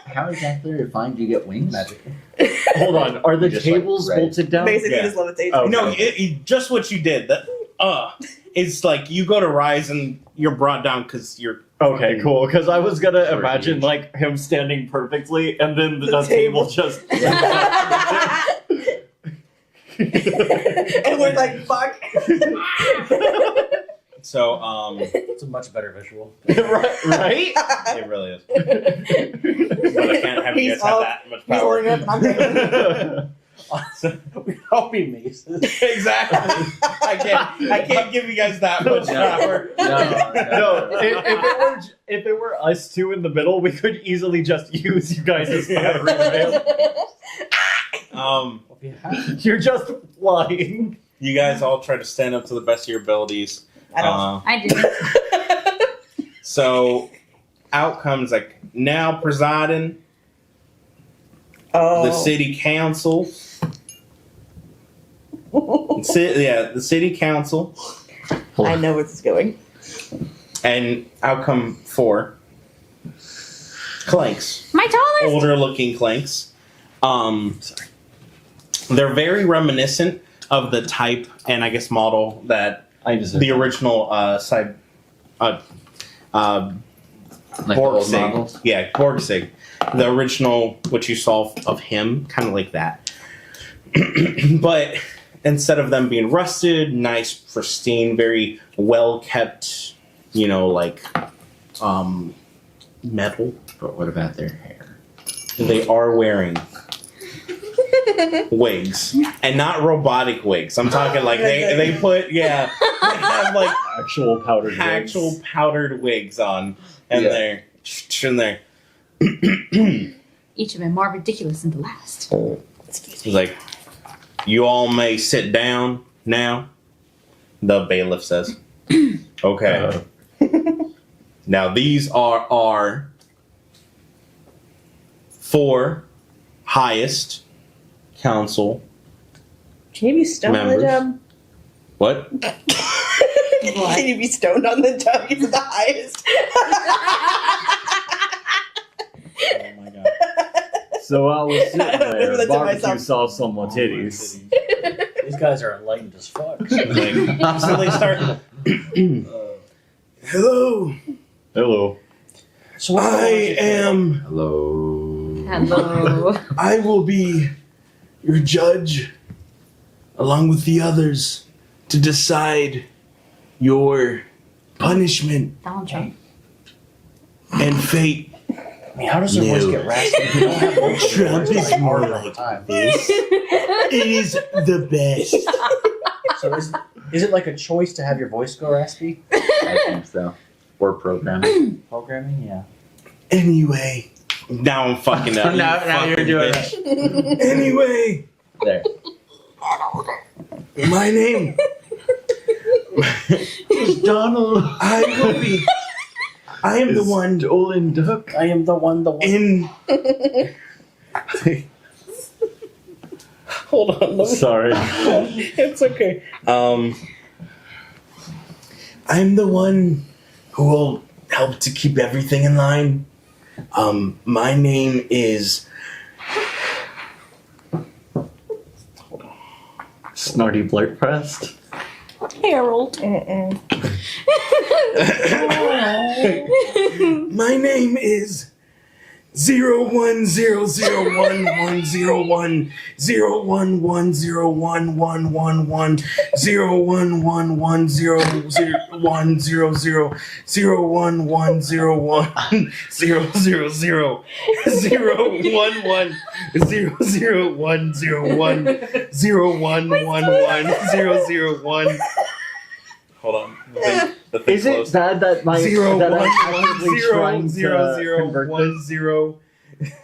S4: How exactly refined do you get wings?
S5: Magic.
S3: Hold on. Are the
S4: Just like
S3: tables
S4: red.
S3: bolted down?
S8: Basically,
S1: Yeah.
S8: just levitate.
S3: Oh.
S1: no,
S3: Okay.
S1: just what you did. That it's like you go to rise and you're brought down because you're
S3: Okay, cool. Because I was gonna
S4: Sort of
S3: imagine
S4: huge.
S3: like him standing perfectly, and then the
S8: The
S3: table
S8: table.
S3: just.
S8: And we're like, fuck.
S1: so
S5: It's a much better visual.
S3: right?
S1: it really is. But I can't have you
S8: He's
S1: guys have
S8: all-
S1: that much
S8: He's
S1: power.
S8: holding up, and I'm down.
S5: We'd all be maces.
S1: Exactly. I can't give you guys that much power.
S3: No, if it were us two in the middle, we could easily just use you guys as battery rail. You're just flying.
S1: You guys all try to stand up to the best of your abilities.
S8: I don't.
S7: I didn't.
S1: So out comes like now presiding
S8: Oh.
S1: the city council. The city council,
S8: I know where this is going.
S1: and out come 4 clanks,
S7: My tallest.
S1: older looking clanks. They're very reminiscent of the type and I guess model that
S3: I just
S1: the original side
S4: Like the old
S1: Borgsig.
S4: models?
S1: Yeah, Borgsig. The original, what you saw of him, kind of like that. But instead of them being rusted, nice, pristine, very well kept, like metal,
S4: But what about their hair?
S1: they are wearing wigs. And not robotic wigs. I'm talking like they put, they have like
S3: actual powdered
S1: actual
S3: wigs.
S1: powdered wigs on. And
S4: Yeah.
S1: they're in there.
S7: Each of them more ridiculous than the last.
S1: He's like, you all may sit down now, the bailiff says. Okay. Now these are our 4 highest council.
S8: Can you be stoned on the
S1: Members.
S8: job?
S1: What?
S8: Can you be stoned on the job? He's the highest.
S1: Oh my god.
S3: So I was sitting
S8: I
S3: there,
S8: remember that to
S3: barbecue
S8: myself.
S3: sauce on my titties.
S5: These guys are enlightened as fuck.
S1: Like, so they start. Hello,
S3: Hello.
S5: So what's the
S1: I
S5: logic there?
S1: am.
S4: Hello.
S7: Hello.
S1: I will be your judge, along with the others, to decide your punishment
S7: Donald Trump.
S1: and fate.
S5: I mean, how does their voice get raspy? You don't have voice.
S1: Trump
S5: It's
S1: is
S5: like
S1: more
S5: hard all the
S1: like
S5: time.
S1: this. It is the best.
S5: So is it like a choice to have your voice go raspy?
S4: I think so. Or programming.
S5: Programming, yeah.
S1: Anyway, now I'm fucking up.
S4: Now you're doing
S1: it. Anyway,
S4: There.
S1: my name.
S3: It's Donald.
S1: I am the one
S3: Dolan Duck.
S5: I am the one.
S1: in. Hold on.
S3: Sorry.
S1: It's okay. I'm the one who will help to keep everything in line. My name is.
S3: Snarty Blurt Pressed.
S6: Harold.
S1: My name is Hold on. The thing
S3: Is it
S1: closed.
S3: bad that my
S1: Zero
S3: that
S1: one
S3: I'm
S1: one
S3: actively
S1: zero
S3: trying
S1: zero
S3: to
S1: zero
S3: convert
S1: one zero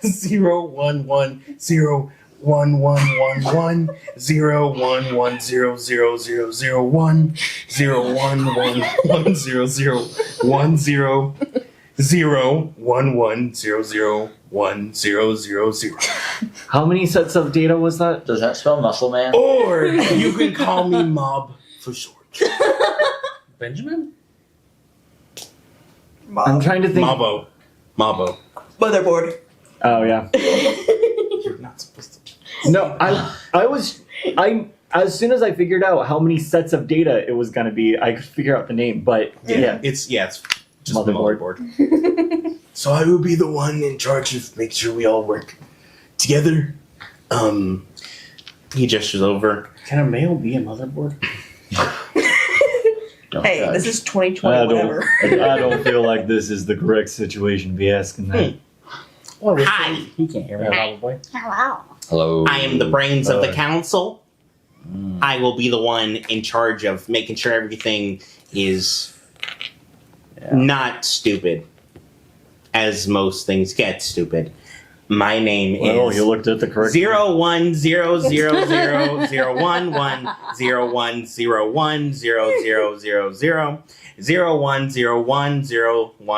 S1: 0110111 011000001 011001001001000.
S3: How many sets of data was that?
S4: Does that spell muscle man?
S1: Or you can call me Mob for short.
S5: Benjamin?
S3: I'm trying to think.
S1: Mabo.
S8: Motherboard.
S3: Oh yeah.
S1: You're not supposed to.
S3: No, I as soon as I figured out how many sets of data it was gonna be, I could figure out the name. But yeah,
S1: It's just
S3: Motherboard.
S1: motherboard. So I will be the one in charge of make sure we all work together. He gestures over.
S5: Can a male be a motherboard?
S4: Don't
S8: Hey,
S4: judge.
S8: this is 2020, whatever.
S3: I don't feel like this is the correct situation to be asking that.
S5: Well,
S1: Hi.
S5: He can't hear me, probably.
S6: Wow.
S4: Hello.
S1: I am the brains of the
S3: Alright.
S1: council. I will be the one in charge of making sure everything is not stupid, as most things get stupid. My name
S3: Well,
S1: is
S3: you looked at the correct.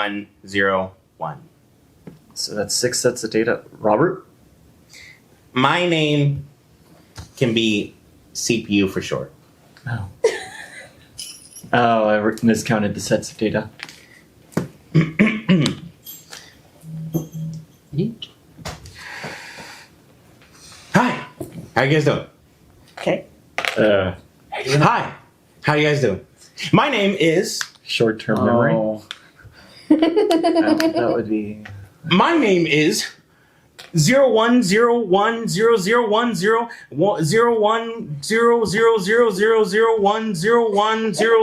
S1: 0101001010000010101.
S3: So that's 6 sets of data. Robert.
S1: My name can be CPU for short.
S3: Oh, I miscounted the sets of data.
S1: Hi, how you guys doing?
S8: Okay.
S1: Hi, how you guys doing? My name is.
S3: Short-term memory.
S5: Oh,
S3: That would be.
S1: My name is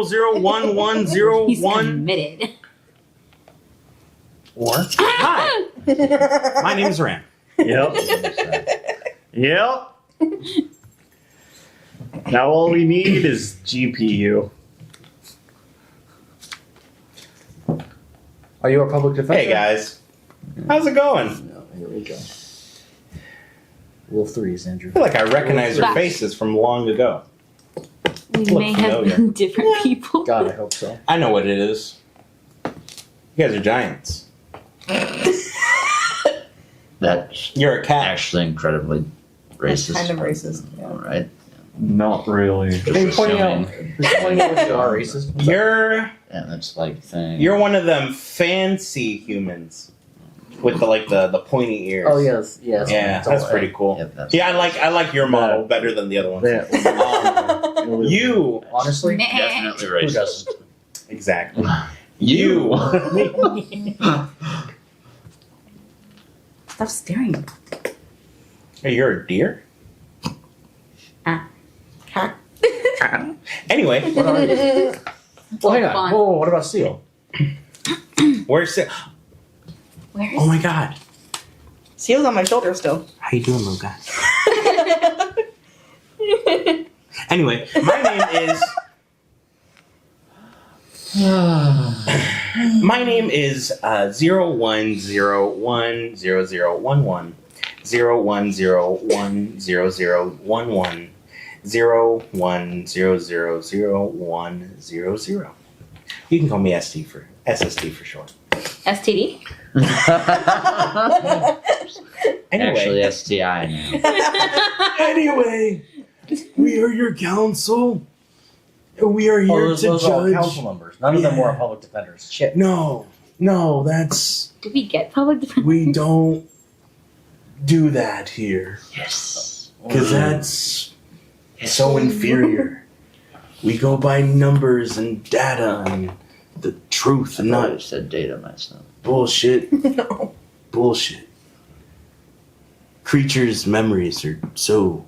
S1: 0101000010100000101001101.
S7: He's committed.
S5: or?
S1: Hi, my name is Ram.
S3: Yep. Yep. Now all we need is GPU.
S5: Are you a public defender?
S1: Hey guys, how's it going?
S5: No, here we go. Rule 3s, Andrew.
S1: I feel like I recognize your faces from long ago.
S7: We
S1: Look
S7: may have
S1: familiar.
S7: been different people.
S5: God, I hope so.
S1: I know what it is. You guys are giants.
S4: That's
S1: You're a cat.
S4: actually incredibly racist.
S8: Kind of racist. Yeah.
S4: All right.
S3: Not really.
S4: Just
S5: Hey, pointing out,
S4: assuming.
S5: pointing out what you are racist.
S1: You're
S4: That's like thing.
S1: You're one of them fancy humans with the pointy ears.
S5: Oh yes, yes.
S1: Yeah, that's pretty cool.
S4: Yep, that's
S1: Yeah, I like your model better than the other ones.
S3: Yeah.
S1: You
S5: Honestly,
S7: Nah.
S4: definitely
S5: who
S4: racist.
S5: doesn't?
S1: exactly. You.
S7: Stop staring.
S1: Hey, you're a deer.
S8: Cat.
S1: Anyway,
S5: What are you? Well, hang on.
S7: Fun.
S5: Whoa, what about Seal?
S1: where's it?
S7: Where is
S1: Oh my God.
S8: Seal's on my shoulder still.
S1: How you doing, little guy? Anyway, my name is. My name is 01010011 01010011 01000100. You can call me SST for short.
S7: STD?
S1: Anyway,
S4: Actually, STI now.
S1: anyway, we are your council. We are here
S5: Oh, those
S1: to
S5: are all
S1: judge.
S5: council members. None of them were
S1: Yeah.
S5: public defenders. Shit.
S1: No, that's
S7: Did we get public defense?
S1: we don't do that here
S4: Yes.
S1: because that's so inferior. We go by numbers and data and the truth and
S4: I
S1: not
S4: said data myself.
S1: bullshit.
S8: No.
S1: Bullshit. creatures' memories are so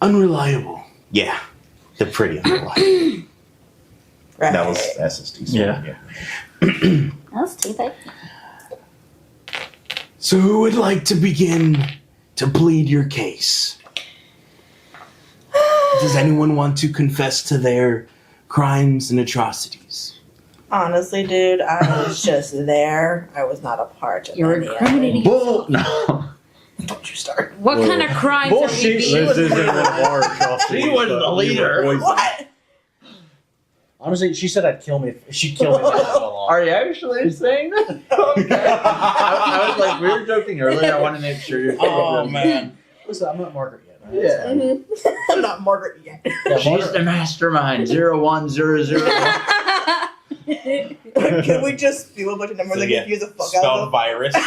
S1: unreliable. Yeah, they're pretty unreliable.
S8: Right.
S1: That was SSD.
S3: Yeah.
S6: Let's take that.
S1: So who would like to begin to plead your case? Does anyone want to confess to their crimes and atrocities?
S8: Honestly, dude, I was just there. I was not a part of
S7: You're
S8: any of it.
S7: incriminating.
S4: Bull. No.
S8: Don't you start.
S7: What kind of crimes
S3: Bullshit.
S7: are we being?
S3: This isn't one of our atrocities.
S4: She was the
S3: but we were
S4: leader.
S3: poisoned.
S8: What?
S5: Honestly, she said I'd kill me. She'd kill me if I didn't go along.
S4: Are you actually saying that? Okay. I was like, we were joking earlier. I want to make sure you're.
S1: Oh man.
S5: Listen, I'm not Margaret yet. Right?
S4: Yeah.
S5: It's fine.
S8: I'm not Margaret yet.
S5: Yeah,
S4: She's
S5: Margaret-
S4: the mastermind. 01001.
S8: Can we just steal a bunch of numbers
S1: So,
S8: and
S1: yeah,
S8: confuse the fuck
S1: spelled
S8: out of
S1: virus.
S8: them?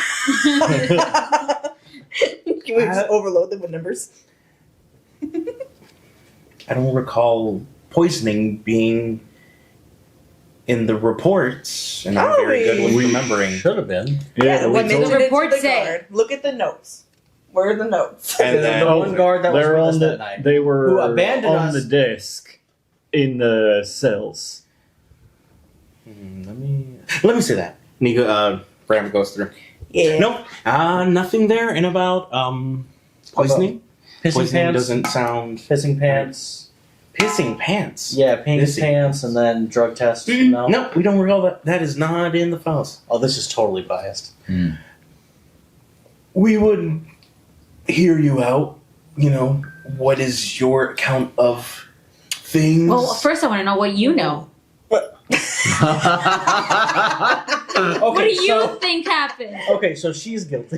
S8: Can we just overload them with numbers?
S1: I don't recall poisoning being in the reports, and I'm very good with
S3: We-
S1: remembering.
S5: Should have been.
S3: Yeah,
S8: what
S3: we
S8: they
S3: told
S8: did
S7: The
S8: to
S7: report
S8: the
S7: say.
S8: guard. Look at the notes. Where are the notes?
S1: And
S5: the
S1: then
S5: one guard that was
S3: they're
S5: with
S3: on
S5: us
S3: the.
S5: that night.
S3: They were
S5: Who abandoned
S3: on
S5: us.
S3: the desk in the cells.
S1: let me say that. Nico, Bram goes through.
S8: Yeah.
S1: Nope. Nothing there. And about poisoning.
S5: Pissing
S1: Poisoning
S5: pants.
S1: doesn't sound
S5: Pissing pants.
S1: pissing pants.
S5: Yeah, peeing
S1: Pissing
S5: pants and then drug test.
S1: Mm,
S5: No.
S1: no, we don't recall that. That is not in the files.
S5: Oh, this is totally biased.
S1: We would hear you out. You know, what is your account of things?
S7: Well, first I want to know what you know.
S5: Okay,
S7: What do you
S5: so,
S7: think happened?
S5: okay, so she's guilty.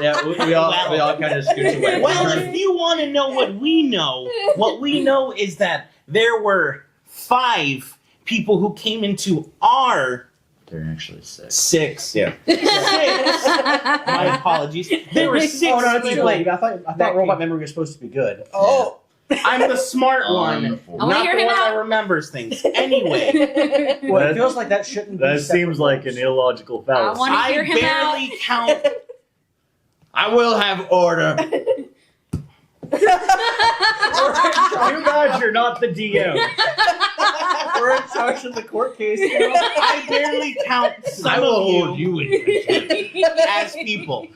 S4: Yeah, we all kind of scooch away.
S1: Well, if you want to know what we know is that there were 5 people who came into our
S4: They're actually 6.
S1: 6. Yeah. 6. My apologies. There were 6
S5: Oh no, it's too
S1: people.
S5: late. I thought
S1: that
S5: robot
S1: came-
S5: memory was supposed to be good.
S8: Oh.
S1: I'm the smart one,
S7: I wanna
S1: not
S7: hear
S1: the
S7: him
S1: one that
S7: out.
S1: remembers things. Anyway,
S5: Well,
S3: That-
S5: it feels like that shouldn't be.
S3: That
S5: separate
S3: seems like an
S5: roles.
S3: illogical fallacy.
S7: wanna
S1: I
S7: hear him
S1: barely count.
S4: I will have order.
S3: Too bad you're not the DM.
S5: We're in charge of the court case now.
S1: I barely count
S4: I
S1: some
S4: will
S1: of
S4: hold
S1: you
S4: you in.
S1: as people.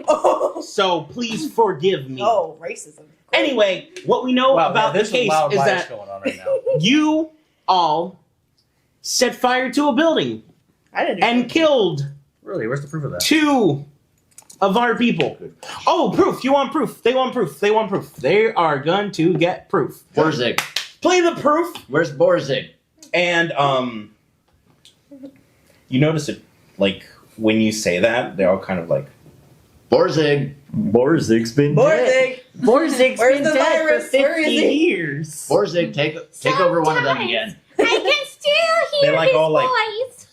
S8: Oh.
S1: So please forgive me.
S8: Oh, racism.
S1: Anyway, what we know
S5: Wow,
S1: about the
S5: there's some
S1: case
S5: loud
S1: is
S5: bias
S1: that
S5: going on right now.
S1: you all set fire to a building
S8: I didn't do
S1: and killed
S5: Really, where's the proof of that?
S1: 2 of our people. Oh, proof! You want proof? They want proof. They want proof. They are going to get proof.
S4: Borzig.
S1: Play the proof,
S4: Where's Borzig?
S1: and you notice it like when you say that they're all kind of like.
S4: Borzig.
S3: Borzig's been dead.
S8: Borzig.
S7: Borzig's
S8: Where's
S7: been
S8: the
S7: dead
S8: virus?
S7: for 50
S8: Where is he?
S7: years.
S4: Borzig, take over one of them again.
S7: I can still hear
S1: They like
S7: his
S1: all like-
S7: voice.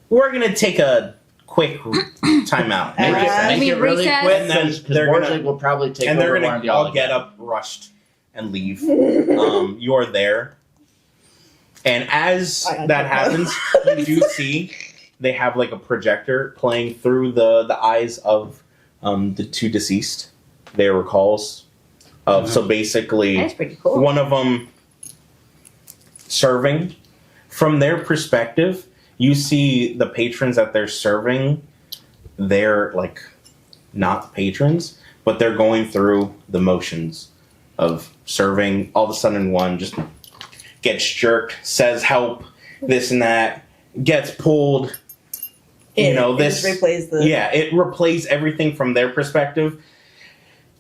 S1: We're gonna take a quick timeout.
S4: Make
S7: You mean
S4: it really
S7: recess?
S4: quick,
S1: And then
S4: because
S1: they're
S4: Borzig
S1: gonna-
S4: will probably take
S1: and
S4: over
S1: they're
S4: one of
S1: gonna
S4: y'all
S1: all get
S4: again.
S1: up, rushed, and leave. You're there, and as
S8: I
S1: that happens, you do see they have like a projector playing through the eyes of the 2 deceased. They are recalls of so basically
S7: That's pretty cool.
S1: one of them serving. From their perspective, you see the patrons that they're serving. They're like not patrons, but they're going through the motions of serving. All of a sudden, one just gets jerked, says help, this and that, gets pulled. You know, this
S8: just replays the.
S1: yeah, it replays everything from their perspective.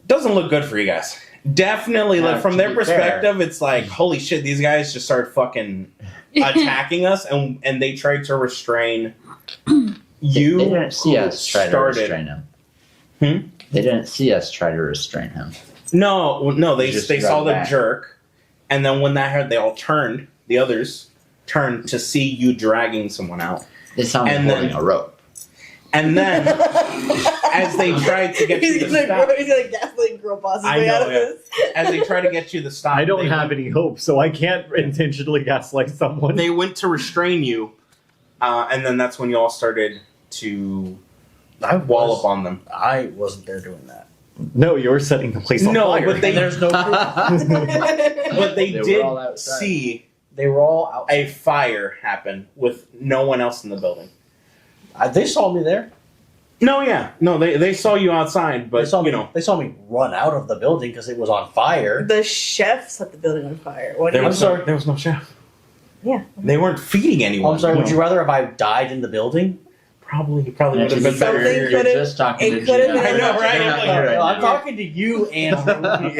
S1: Doesn't look good for you guys. Definitely,
S4: Now,
S1: like from
S4: to
S1: their
S4: be fair-
S1: perspective, it's like, holy shit, these guys just started fucking attacking us, and they tried to restrain you.
S4: They didn't see us try to
S1: started-
S4: restrain him.
S1: Hmm?
S4: They didn't see us try to restrain him.
S1: No, they
S4: They just
S1: saw
S4: drug
S1: the
S4: back.
S1: jerk, and then when that happened, they all turned. The others turned to see you dragging someone out.
S4: They saw me
S1: And
S4: holding
S1: then-
S4: a rope.
S1: And then, as they tried to get you to stop,
S8: he's gonna gaslight girl boss his
S1: I
S8: way
S1: know,
S8: out of
S1: yeah.
S8: this.
S1: as they try to get you to stop,
S3: I don't
S1: they
S3: have
S1: went,
S3: any hope, so I can't intentionally gaslight someone.
S1: They went to restrain you, and then that's when you all started to wallop on them.
S5: I wasn't there doing that.
S3: No, you're setting the place on
S1: No,
S3: fire.
S1: but they-
S5: There's no proof.
S1: But they
S4: They were
S1: did
S4: all outside.
S1: see
S5: They were all out.
S1: a fire happen with no one else in the building.
S5: They saw me there.
S1: No, yeah, no, they saw you outside, but
S5: They saw me.
S1: you know,
S5: They saw me run out of the building because it was on fire.
S8: The chef set the building on fire. What do
S1: there
S8: you
S1: was
S5: sorry.
S1: there was no chef.
S8: Yeah.
S1: They weren't feeding anyone.
S5: I'm sorry.
S1: No.
S5: Would you rather if I died in the building?
S1: Probably
S4: Yeah,
S1: would have been
S4: because
S1: better.
S8: Something
S4: you're
S8: could've-
S4: just talking
S8: it
S4: to
S8: could've
S4: Gina.
S8: been-
S1: I know, right?
S4: You're not
S1: Like,
S4: here right
S5: No, I'm
S4: now.
S5: talking to you, animal.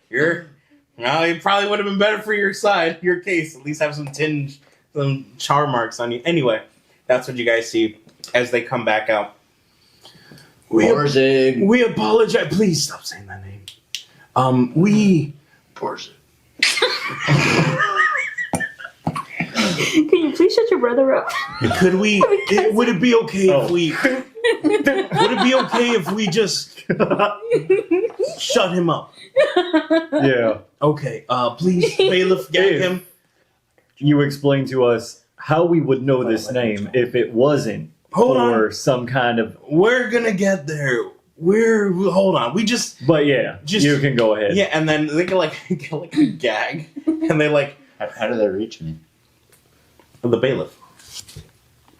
S1: Yeah, well, it probably would have been better for your side, your case. At least have some tinge, some char marks on you. Anyway, that's what you guys see as they come back out.
S4: Borzig.
S1: We apologize. Please stop saying that name. We.
S4: Borzig.
S6: Can you please shut your brother up?
S1: Could we? Would it be okay
S3: Oh.
S1: if we? Would it be okay if we just shut him up?
S3: Yeah.
S1: Okay. Please, bailiff, gag
S3: If-
S1: him.
S3: You explain to us how we would know this name if it wasn't
S1: Hold on.
S3: for some kind of.
S1: We're gonna get there. Hold on. We just.
S3: But yeah,
S1: Just-
S3: you can go ahead.
S1: Yeah, and then they get like a gag, and they like
S4: How do they reach me?
S1: the bailiff.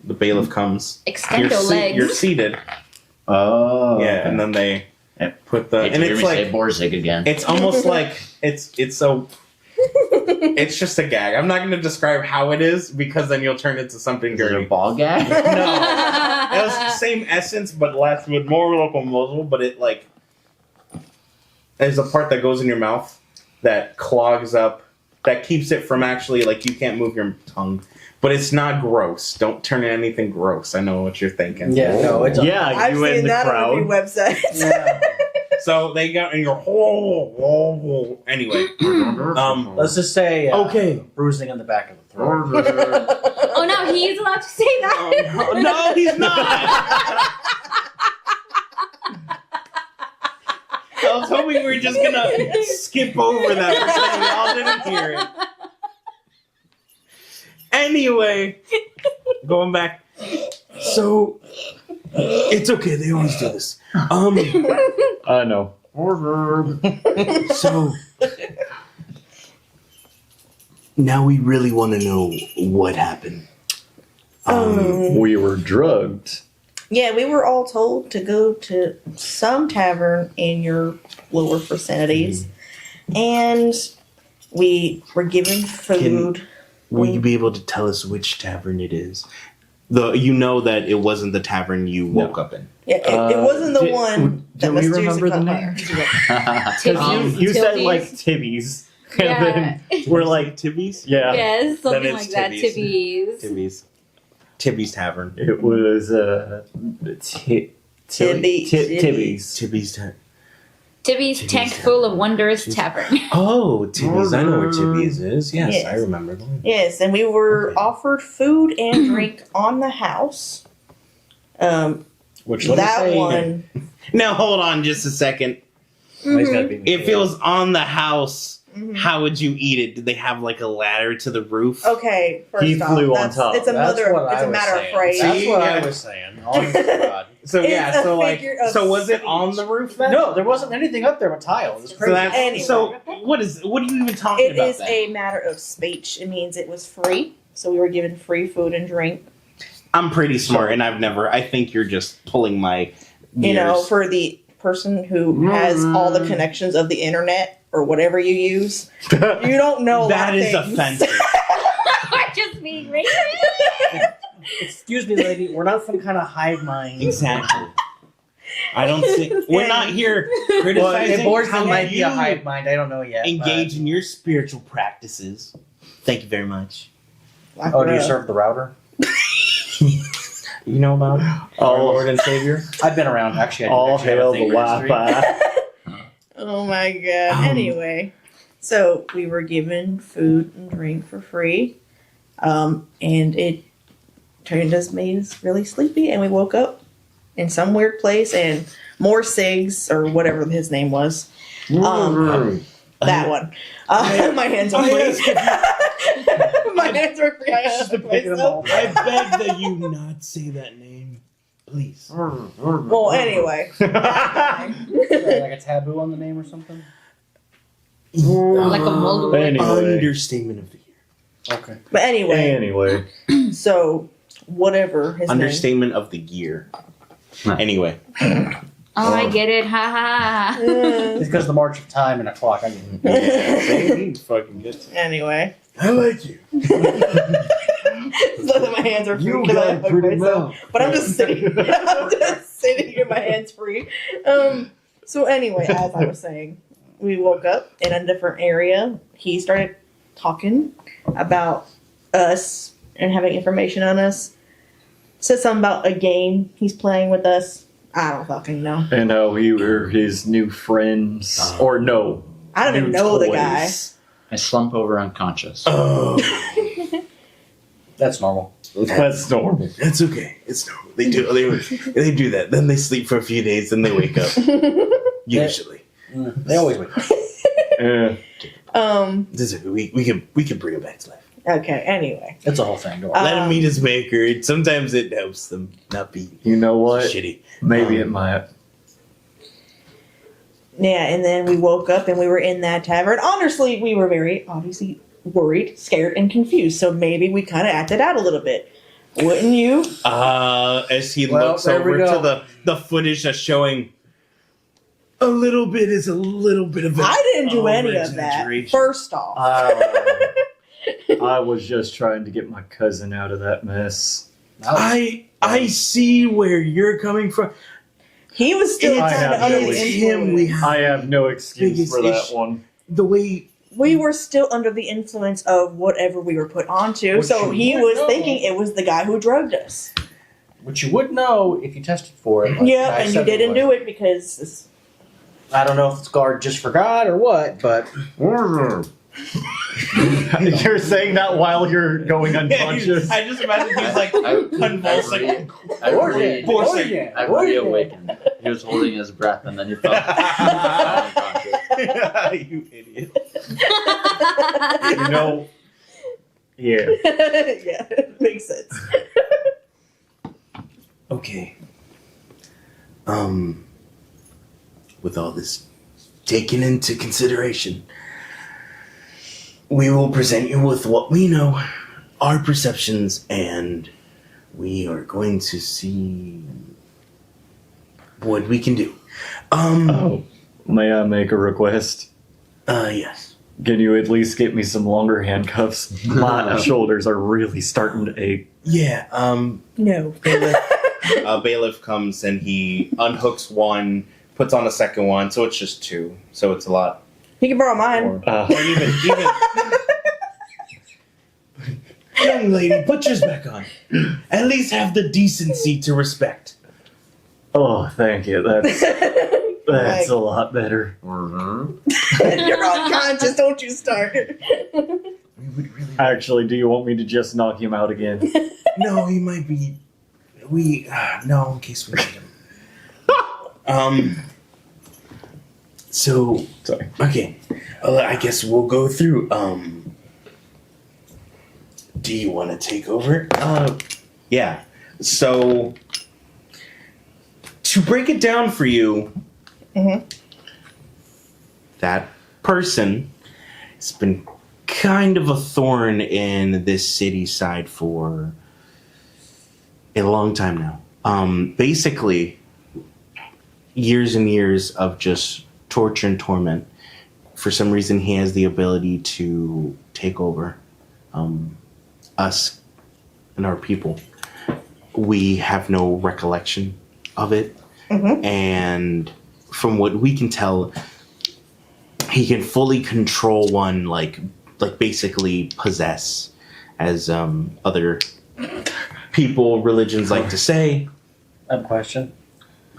S1: The bailiff comes.
S7: Extend your legs.
S1: You're seated.
S4: Oh.
S1: Yeah, and then they
S4: Yep.
S1: put the
S4: Hey,
S1: and
S4: hear
S1: it's
S4: me say
S1: like
S4: Borzig again.
S1: it's almost like it's so. It's just a gag. I'm not going to describe how it is because then you'll turn into something
S4: Is it a
S1: dirty.
S4: ball gag?
S1: No, it was the same essence, but less with more like a muzzle. But it like there's a part that goes in your mouth that clogs up, that keeps it from actually like you can't move your tongue. But it's not gross. Don't turn in anything gross. I know what you're thinking.
S5: Yeah, no, it's
S3: Yeah,
S8: I've
S3: you
S8: seen
S3: and the
S8: that on a few
S3: crowd.
S8: websites.
S5: Yeah.
S1: So they got and you're anyway.
S5: Let's just say
S1: Okay.
S5: bruising on the back of the throat.
S7: Oh no, he's allowed to say that.
S1: No, he's not. I was hoping we were just gonna skip over that so we all didn't hear it. Anyway, going back. So it's okay. They always do this.
S3: No.
S1: So now we really want to know what happened.
S3: We were drugged.
S8: Yeah, we were all told to go to some tavern in your lower vicinities, and we were given food.
S1: Will you be able to tell us which tavern it is? You know that it wasn't the tavern you woke up in.
S8: Yeah, it wasn't the one that
S3: do we
S8: mysteriously
S3: remember the
S8: caught fire.
S7: Tibbies.
S3: You said
S7: Tilbies.
S3: like Tibbies. And
S7: Yeah.
S3: then we're like,
S1: Tibby's?
S3: yeah.
S7: Yes, something
S1: Then
S7: like
S1: it's
S7: that.
S1: Tibbies.
S7: Tibbies.
S1: Tibby's Tavern.
S3: It was
S8: Tibby-
S3: Tibby's.
S1: Tibby's Tavern.
S7: Tibby's
S1: Tibby's
S7: Tank
S1: Tavern.
S7: Full of Wondrous Tavern.
S1: Oh, Tibby's. I know where Tibby's is. Yes,
S8: Yes.
S1: I remember.
S8: Yes, and we were
S1: Okay.
S8: offered food and drink on the house.
S5: Which let me
S8: That
S5: say,
S8: one.
S1: Now, hold on just a second.
S5: Oh, he's gotta beat me
S1: If
S5: to
S1: it was on the house,
S8: Mhm.
S1: how would you eat it? Did they have like a ladder to the roof?
S8: Okay, first
S3: He
S8: off,
S3: flew on
S8: that's,
S3: top.
S8: it's a
S5: That's
S8: matter.
S5: what
S8: It's
S5: I
S8: a
S5: was
S8: matter
S5: saying.
S8: of phrase.
S5: That's what
S1: Yeah.
S5: I was saying. Honest to God.
S1: So yeah,
S8: It's a
S1: so like,
S8: figure of
S1: so was it
S8: speech.
S1: on the roof then?
S5: No, there wasn't anything up there but tile. It was
S1: So
S5: crazy.
S1: that's
S8: Anyway.
S1: so. What are you even talking
S8: It
S1: about?
S8: is
S1: then?
S8: a matter of speech. It means it was free, so we were given free food and drink.
S1: I'm pretty smart, and I've never. I think you're just pulling my.
S8: You know,
S1: ears.
S8: for the person who has all the connections of the internet or whatever you use, you don't know a lot
S1: that
S8: of
S1: is
S8: things.
S1: offensive.
S7: Just being racist.
S5: Excuse me, lady. We're not some kind of hive mind.
S1: Exactly. I don't think we're not here
S5: Well,
S1: criticizing
S5: it bores
S1: how
S5: might be a
S1: you
S5: hive mind. I don't know yet.
S1: engage in your spiritual practices. Thank you very much.
S8: Like,
S5: Oh, do you serve the router?
S1: You know about our Lord and Savior?
S5: I've been around. Actually, I do
S3: All
S5: actually have a
S3: hail the
S5: thing for history.
S3: Wi-Fi.
S8: Oh my god. Anyway, so we were given food and drink for free, and it made us really sleepy, and we woke up in some weird place, and more cigs or whatever his name was. That one. My hands are free. My hands are free. I have to play so.
S9: I beg that you not say that name, please.
S8: Well, anyway.
S5: Is there like a taboo on the name or something?
S7: Like a mold.
S3: Anyway.
S9: Understatement of the year.
S5: Okay.
S8: But anyway, so whatever his
S1: Understatement of the year. Anyway.
S7: Oh, I get it. Ha ha.
S8: name.
S5: It's because of the march of time and a clock. I mean,
S1: He fucking gets it.
S8: Anyway.
S9: I like you.
S8: So my hands are free
S9: You
S8: because I
S9: got
S8: hug
S9: pretty
S8: myself.
S9: mouth.
S8: But I'm just sitting. I'm just sitting here, my hands free. So anyway, as I was saying, we woke up in a different area. He started talking about us and having information on us. Said something about a game he's playing with us. I don't fucking know.
S3: And how we were his new friends. Or no.
S8: I don't even
S3: new
S8: know the
S3: toys.
S8: guy.
S4: I slump over unconscious.
S9: Oh,
S5: that's normal.
S3: That's normal.
S9: it's okay. It's normal. They do that. Then they sleep for a few days, then they wake up. Usually.
S5: They always wake up.
S3: Yeah.
S9: This is, we can bring him back to life.
S8: Okay, anyway.
S5: It's a whole thing. Don't worry.
S9: Let him meet his maker. Sometimes it helps them not be
S3: You know what?
S9: shitty.
S3: Maybe it might.
S8: Yeah, and then we woke up and we were in that tavern. Honestly, we were very obviously worried, scared, and confused. So maybe we kind of acted out a little bit. Wouldn't you?
S1: As he
S5: Well,
S1: looks
S5: there we
S1: over
S5: go.
S1: to the footage that's showing.
S9: A little bit is a little bit of.
S8: I didn't do any of that.
S9: over-exaggeration.
S8: First off.
S3: I was just trying to get my cousin out of that mess.
S9: I see where you're coming from.
S8: He was still
S3: I
S8: kind of
S3: have
S8: under
S3: no
S8: the
S3: excuse.
S8: influence.
S3: I have no excuse
S9: Biggest
S3: for that
S9: issue.
S3: one.
S9: The way
S8: We were still under the influence of whatever we were put onto.
S5: Which
S8: So
S5: you
S8: he
S5: would
S8: was
S5: know.
S8: thinking it was the guy who drugged us.
S5: Which you would know if you tested for it. like
S8: Yeah,
S5: I
S8: and you
S5: said
S8: didn't
S5: would.
S8: do it because
S5: I don't know if it's guard just forgot or what, but
S3: You're saying that while you're going unconscious.
S1: I just imagine he's like convulsing.
S4: I
S1: Bullshit.
S4: reawakened. He was holding his breath and then he fell unconscious.
S1: You idiot.
S3: You know. Yeah.
S8: yeah, makes sense.
S9: okay. With all this taken into consideration, we will present you with what we know, our perceptions, and we are going to see what we can do.
S3: Oh, may I make a request?
S9: Yes.
S3: Can you at least get me some longer handcuffs? My shoulders are really starting to ache.
S9: Yeah,
S8: No.
S1: Bailiff comes and he unhooks one, puts on a second one, so it's just two. So it's a lot.
S8: He can borrow mine.
S1: Or even
S9: young lady, put yours back on. At least have the decency to respect.
S3: Oh, thank you. That's
S8: Like,
S3: a lot better.
S8: you're unconscious, don't you start.
S3: Actually, do you want me to just knock him out again?
S9: No, he might be. No, in case we need him. So
S3: Sorry.
S9: okay, I guess we'll go through. Do you want to take over?
S1: yeah. So to break it down for you, that person has been kind of a thorn in this city side for a long time now. Basically, years and years of just torture and torment. For some reason, he has the ability to take over us and our people. We have no recollection of it. And from what we can tell, he can fully control one, like basically possess, as other people, religions like to say.
S5: I have a question.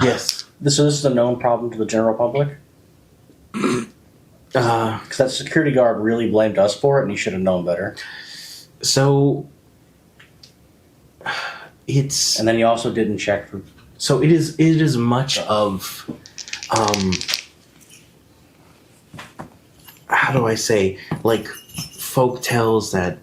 S9: Yes.
S5: This is a known problem to the general public? Because that security guard really blamed us for it, and he should have known better.
S9: So it's
S5: And then he also didn't check for
S1: So it is much of how do I say, like folk tales that,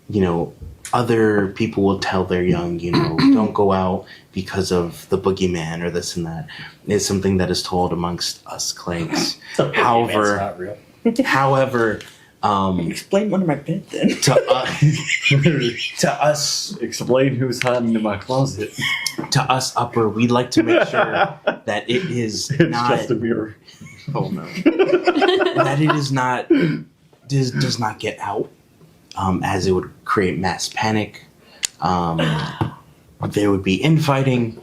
S1: you know, other people will tell their young, you know, don't go out because of the boogeyman or this and that. It's something that is told amongst us Clanks. However,
S5: not real.
S1: however,
S8: Explain one of my bed then.
S1: to us,
S3: Explain who's hiding in my closet.
S1: to us upper, we'd like to make sure that it is
S3: It's
S1: not.
S3: just a mirror.
S1: Oh no. That it is not does not get out, as it would create mass panic. There would be infighting.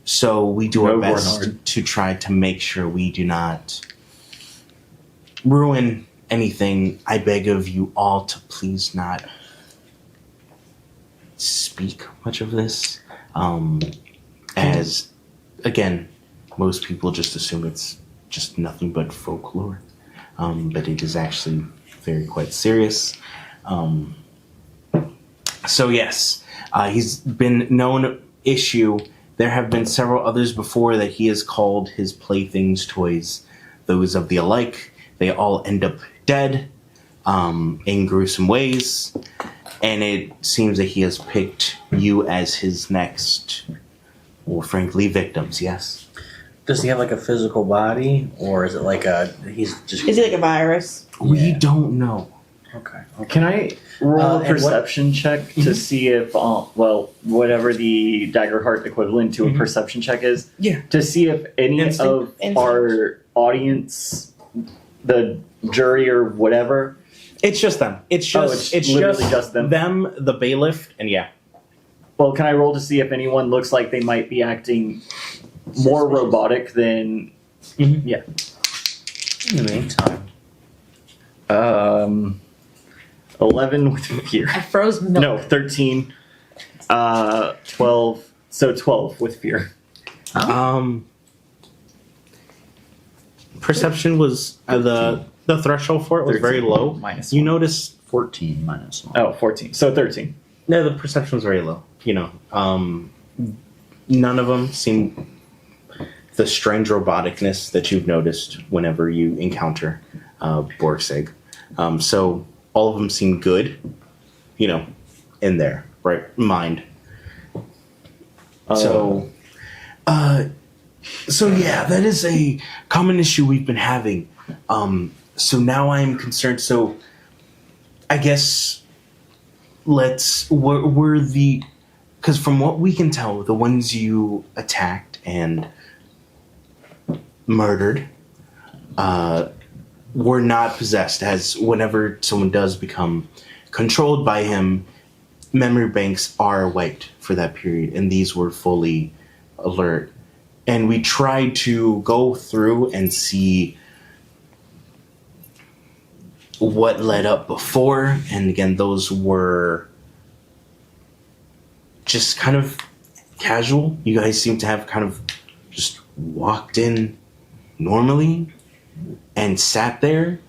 S1: So we do our
S3: No,
S1: best
S3: Bernard.
S1: to try to make sure we do not ruin anything. I beg of you all to please not speak much of this. As again, most people just assume it's just nothing but folklore, but it is actually very quite serious. So yes, he's been known issue. There have been several others before that he has called his playthings toys those of the alike. They all end up dead in gruesome ways, and it seems that he has picked you as his next, or frankly, victims. Yes.
S5: Does he have like a physical body, or is it like he's just?
S8: Is he like a virus?
S1: We don't know.
S5: Okay.
S3: Can I roll
S5: And
S3: a
S5: what-
S3: perception check to see if, whatever the Daggerheart equivalent to a perception check is?
S1: Yeah.
S3: To see if any of
S8: Instinct.
S3: our audience, the jury or whatever.
S1: It's just them. It's just
S3: it's literally just them.
S1: Them, the bailiff, and yeah.
S3: Well, can I roll to see if anyone looks like they might be acting more robotic than?
S1: Mhm.
S3: Yeah.
S5: In the meantime,
S3: 11 with fear.
S7: I froze milk.
S3: No, 13. 12. So 12 with fear.
S1: Perception was the threshold for it was very
S3: 13
S1: low.
S3: minus
S1: You
S3: one.
S1: notice
S4: 14 minus 1.
S3: Oh, 14. So 13.
S1: no, the perception was very low. You know, none of them seem the strange roboticness that you've noticed whenever you encounter Borgsig. So all of them seem good. You know, in their right mind. So yeah, that is a common issue we've been having. So now I am concerned. So I guess we're the, because from what we can tell, the ones you attacked and murdered were not possessed. As whenever someone does become controlled by him, memory banks are wiped for that period, and these were fully alert. And we tried to go through and see what led up before, and again, those were just kind of casual. You guys seem to have kind of just walked in normally and sat there,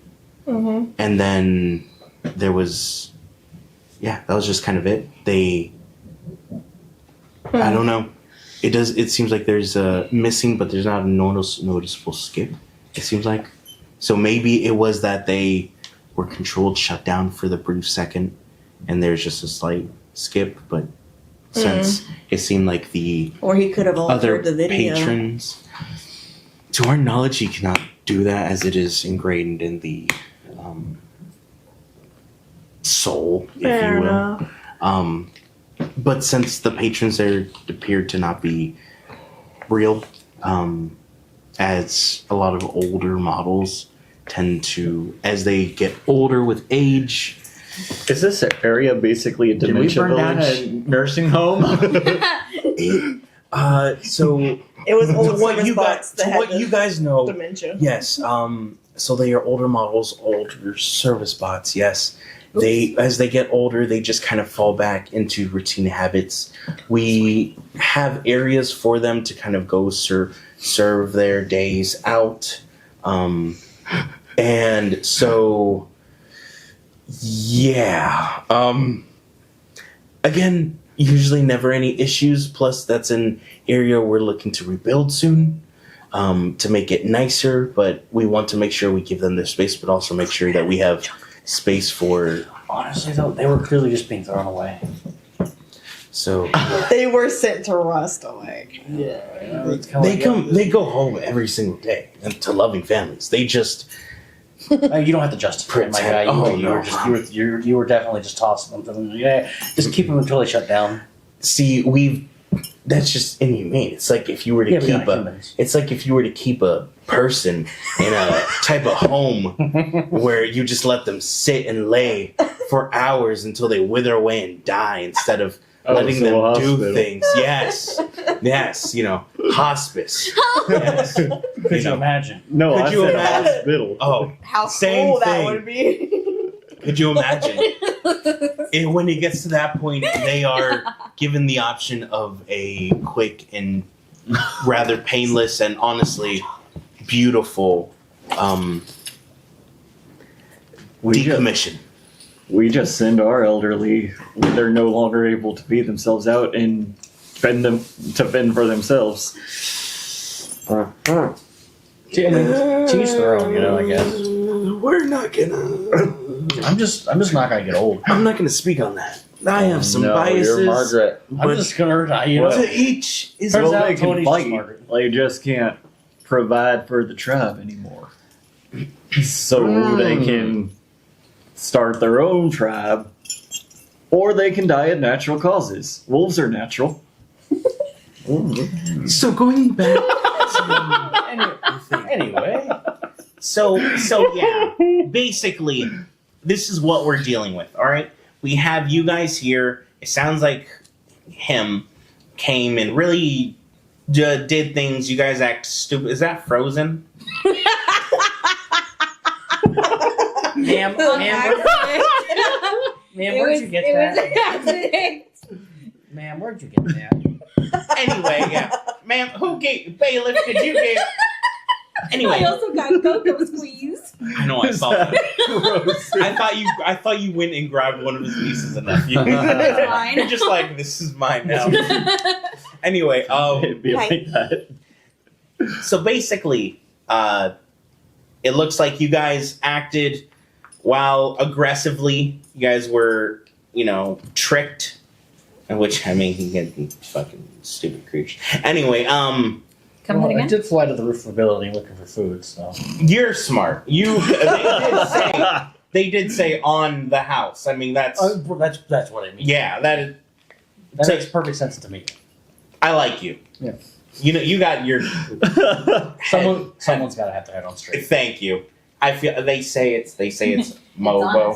S1: and then there was, yeah, that was just kind of it. I don't know. It seems like there's a missing, but there's not a noticeable skip. It seems like. So maybe it was that they were controlled, shut down for the brief second, and there's just a slight skip, but since it seemed like the
S8: Or he could have
S1: other
S8: altered the video.
S1: patrons, to our knowledge, he cannot do that as it is ingrained in the soul, if
S8: Fair
S1: you will.
S8: enough.
S1: But since the patrons there appeared to not be real, as a lot of older models tend to, as they get older with age.
S3: Is this area basically a
S4: Did we
S3: dementia
S4: burn down
S3: village?
S4: a nursing home?
S1: So
S8: It was old
S1: what
S8: service
S1: you
S8: bots
S1: guys,
S8: that
S1: to
S8: had
S1: what
S8: the
S1: you guys know,
S8: dementia.
S1: yes. So they are older models, older service bots. Yes, they as they get older, they just kind of fall back into routine habits. We have areas for them to kind of go serve their days out, and so yeah. Again,
S9: usually never any issues. Plus, that's an area we're looking to rebuild soon to make it nicer. But we want to make sure we give them their space, but also make sure that we have space for.
S5: Honestly, though, they were clearly just being thrown away.
S9: So
S8: They were sent to rust away.
S5: Yeah,
S9: they go home every single day and to loving families. They just
S5: You don't have to justify it, my guy. You were definitely just tossing them. Yeah, just keep them until they shut down.
S9: see that's just inhumane. It's like if you were to keep a person in a type of home where you just let them sit and lay for hours until they wither away and die instead of letting them do things. Yes, hospice. Yes.
S5: Could you imagine?
S3: No,
S9: Could
S3: I
S9: you
S3: said
S9: imagine?
S3: hospital.
S9: Oh,
S8: How
S9: Same
S8: cool that
S9: thing.
S8: would be.
S9: could you imagine? And when it gets to that point, they are given the option of a quick and rather painless and honestly beautiful decommission.
S3: We just send our elderly when they're no longer able to feed themselves out and fend for themselves.
S5: To each their own, I guess.
S9: We're not gonna.
S5: I'm just not gonna get old.
S9: I'm not gonna speak on that. I have some
S4: no,
S9: biases.
S4: You're Margaret.
S5: I'm just gonna,
S9: To each is
S5: Turns
S3: Well,
S5: out
S3: they can
S5: Tony's
S3: fight.
S5: just Margaret.
S3: They just can't provide for the tribe anymore. So they can start their own tribe, or they can die of natural causes. Wolves are natural.
S9: So going back.
S5: Anyway,
S1: So yeah, basically, this is what we're dealing with. All right, we have you guys here. It sounds like him came and really did things. You guys act stupid. Is that Frozen?
S5: ma'am, where'd you get that? Ma'am, where'd you get that?
S1: Anyway, yeah, ma'am. Who gave bailiff? Did you give? Anyway,
S2: I also got Coco squeeze.
S1: I know I saw that. I thought you went and grabbed one of his nieces and nephews.
S2: Mine.
S1: You're just like, this is mine now. Anyway,
S3: It'd be like that.
S1: so basically, it looks like you guys acted while aggressively. You guys were, tricked. Which, I mean, you get these fucking stupid creatures. Anyway,
S2: Come
S5: Well,
S2: again?
S5: I did fly to the roof of the building looking for food, so.
S1: you're smart. They did say on the house. I mean, that's
S5: That's what I mean.
S1: yeah.
S5: That makes perfect sense to me.
S1: I like you.
S5: Yeah.
S1: You got your.
S5: Someone's got to have their head on straight.
S1: Thank you. I feel they say it's Mobo,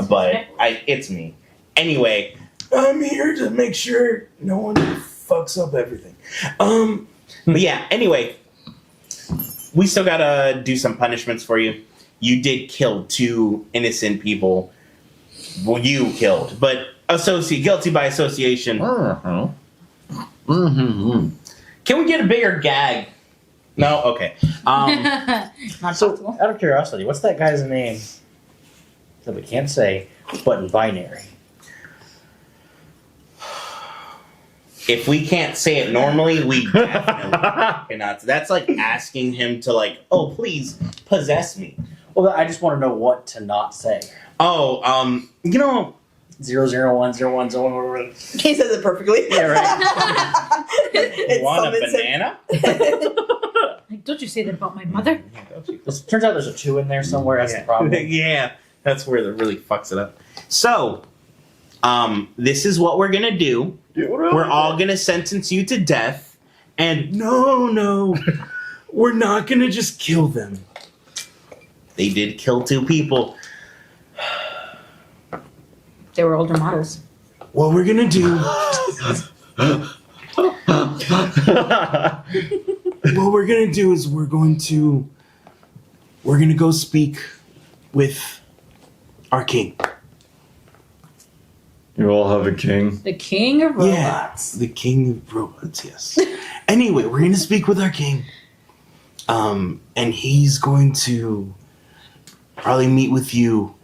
S1: but it's me. Anyway,
S9: I'm here to make sure no one fucks up everything.
S1: but yeah. Anyway, we still gotta do some punishments for you. You did kill 2 innocent people. Well, you killed, but guilty by association. Can we get a bigger gag? No? Okay.
S2: Not
S5: So,
S2: possible.
S5: out of curiosity, what's that guy's name that we can't say, but in binary?
S1: If we can't say it normally, we definitely cannot. That's like asking him to oh, please possess me.
S5: Well, I just want to know what to not say.
S1: Oh,
S5: 0010101, whatever it is.
S8: He says it perfectly.
S5: Yeah, right.
S8: It
S1: want a
S8: summons him.
S1: banana?
S2: Like, don't you say that about my mother?
S5: It turns out there's a 2 in there somewhere. That's the problem.
S1: Yeah, that's where it really fucks it up. So, this is what we're gonna do. We're all gonna sentence you to death, and
S9: No, we're not gonna just kill them.
S1: they did kill 2 people.
S2: They were older models.
S9: What we're gonna do? What we're gonna do is we're gonna go speak with our king.
S3: You all have a king.
S2: The king of robots.
S9: Yeah, the king of robots. Yes. Anyway, we're gonna speak with our king, and he's going to probably meet with you,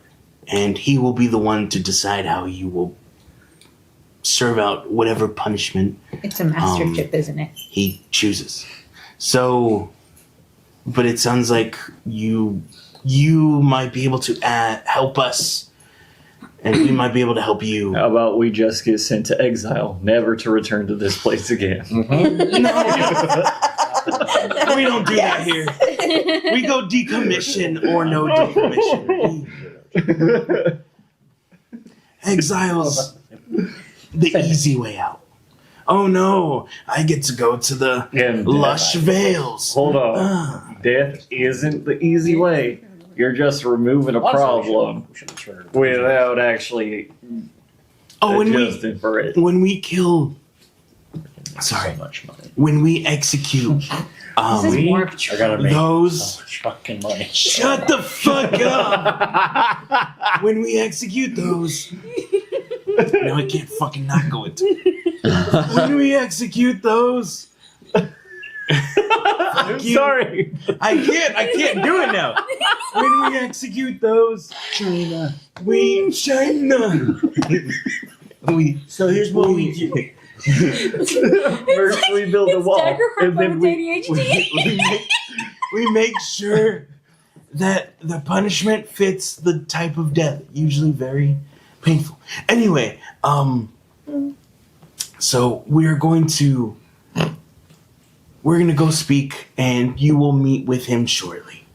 S9: and he will be the one to decide how you will serve out whatever punishment
S7: It's a master chip, isn't it?
S9: he chooses. So, but it sounds like you might be able to help us, and we might be able to help you.
S3: How about we just get sent to exile, never to return to this place again?
S9: No, we don't do that here. We go decommission or no decommission. Exile's the easy way out. Oh no, I get to go to the lush vales.
S3: Hold on. Death isn't the easy way. You're just removing a problem without actually adjusting for it.
S9: When we kill... Sorry.
S4: So much money.
S9: When we execute
S5: I gotta make
S9: those...
S5: fucking money.
S9: Shut the fuck up! When we execute those... No, I can't fucking not go into it. When we execute those...
S3: I'm sorry.
S9: I can't do it now. When we execute those... China.
S5: So here's what we do.
S3: First we build a wall, and then we
S9: make sure that the punishment fits the type of death, usually very painful. Anyway, so we're going to go speak, and you will meet with him shortly.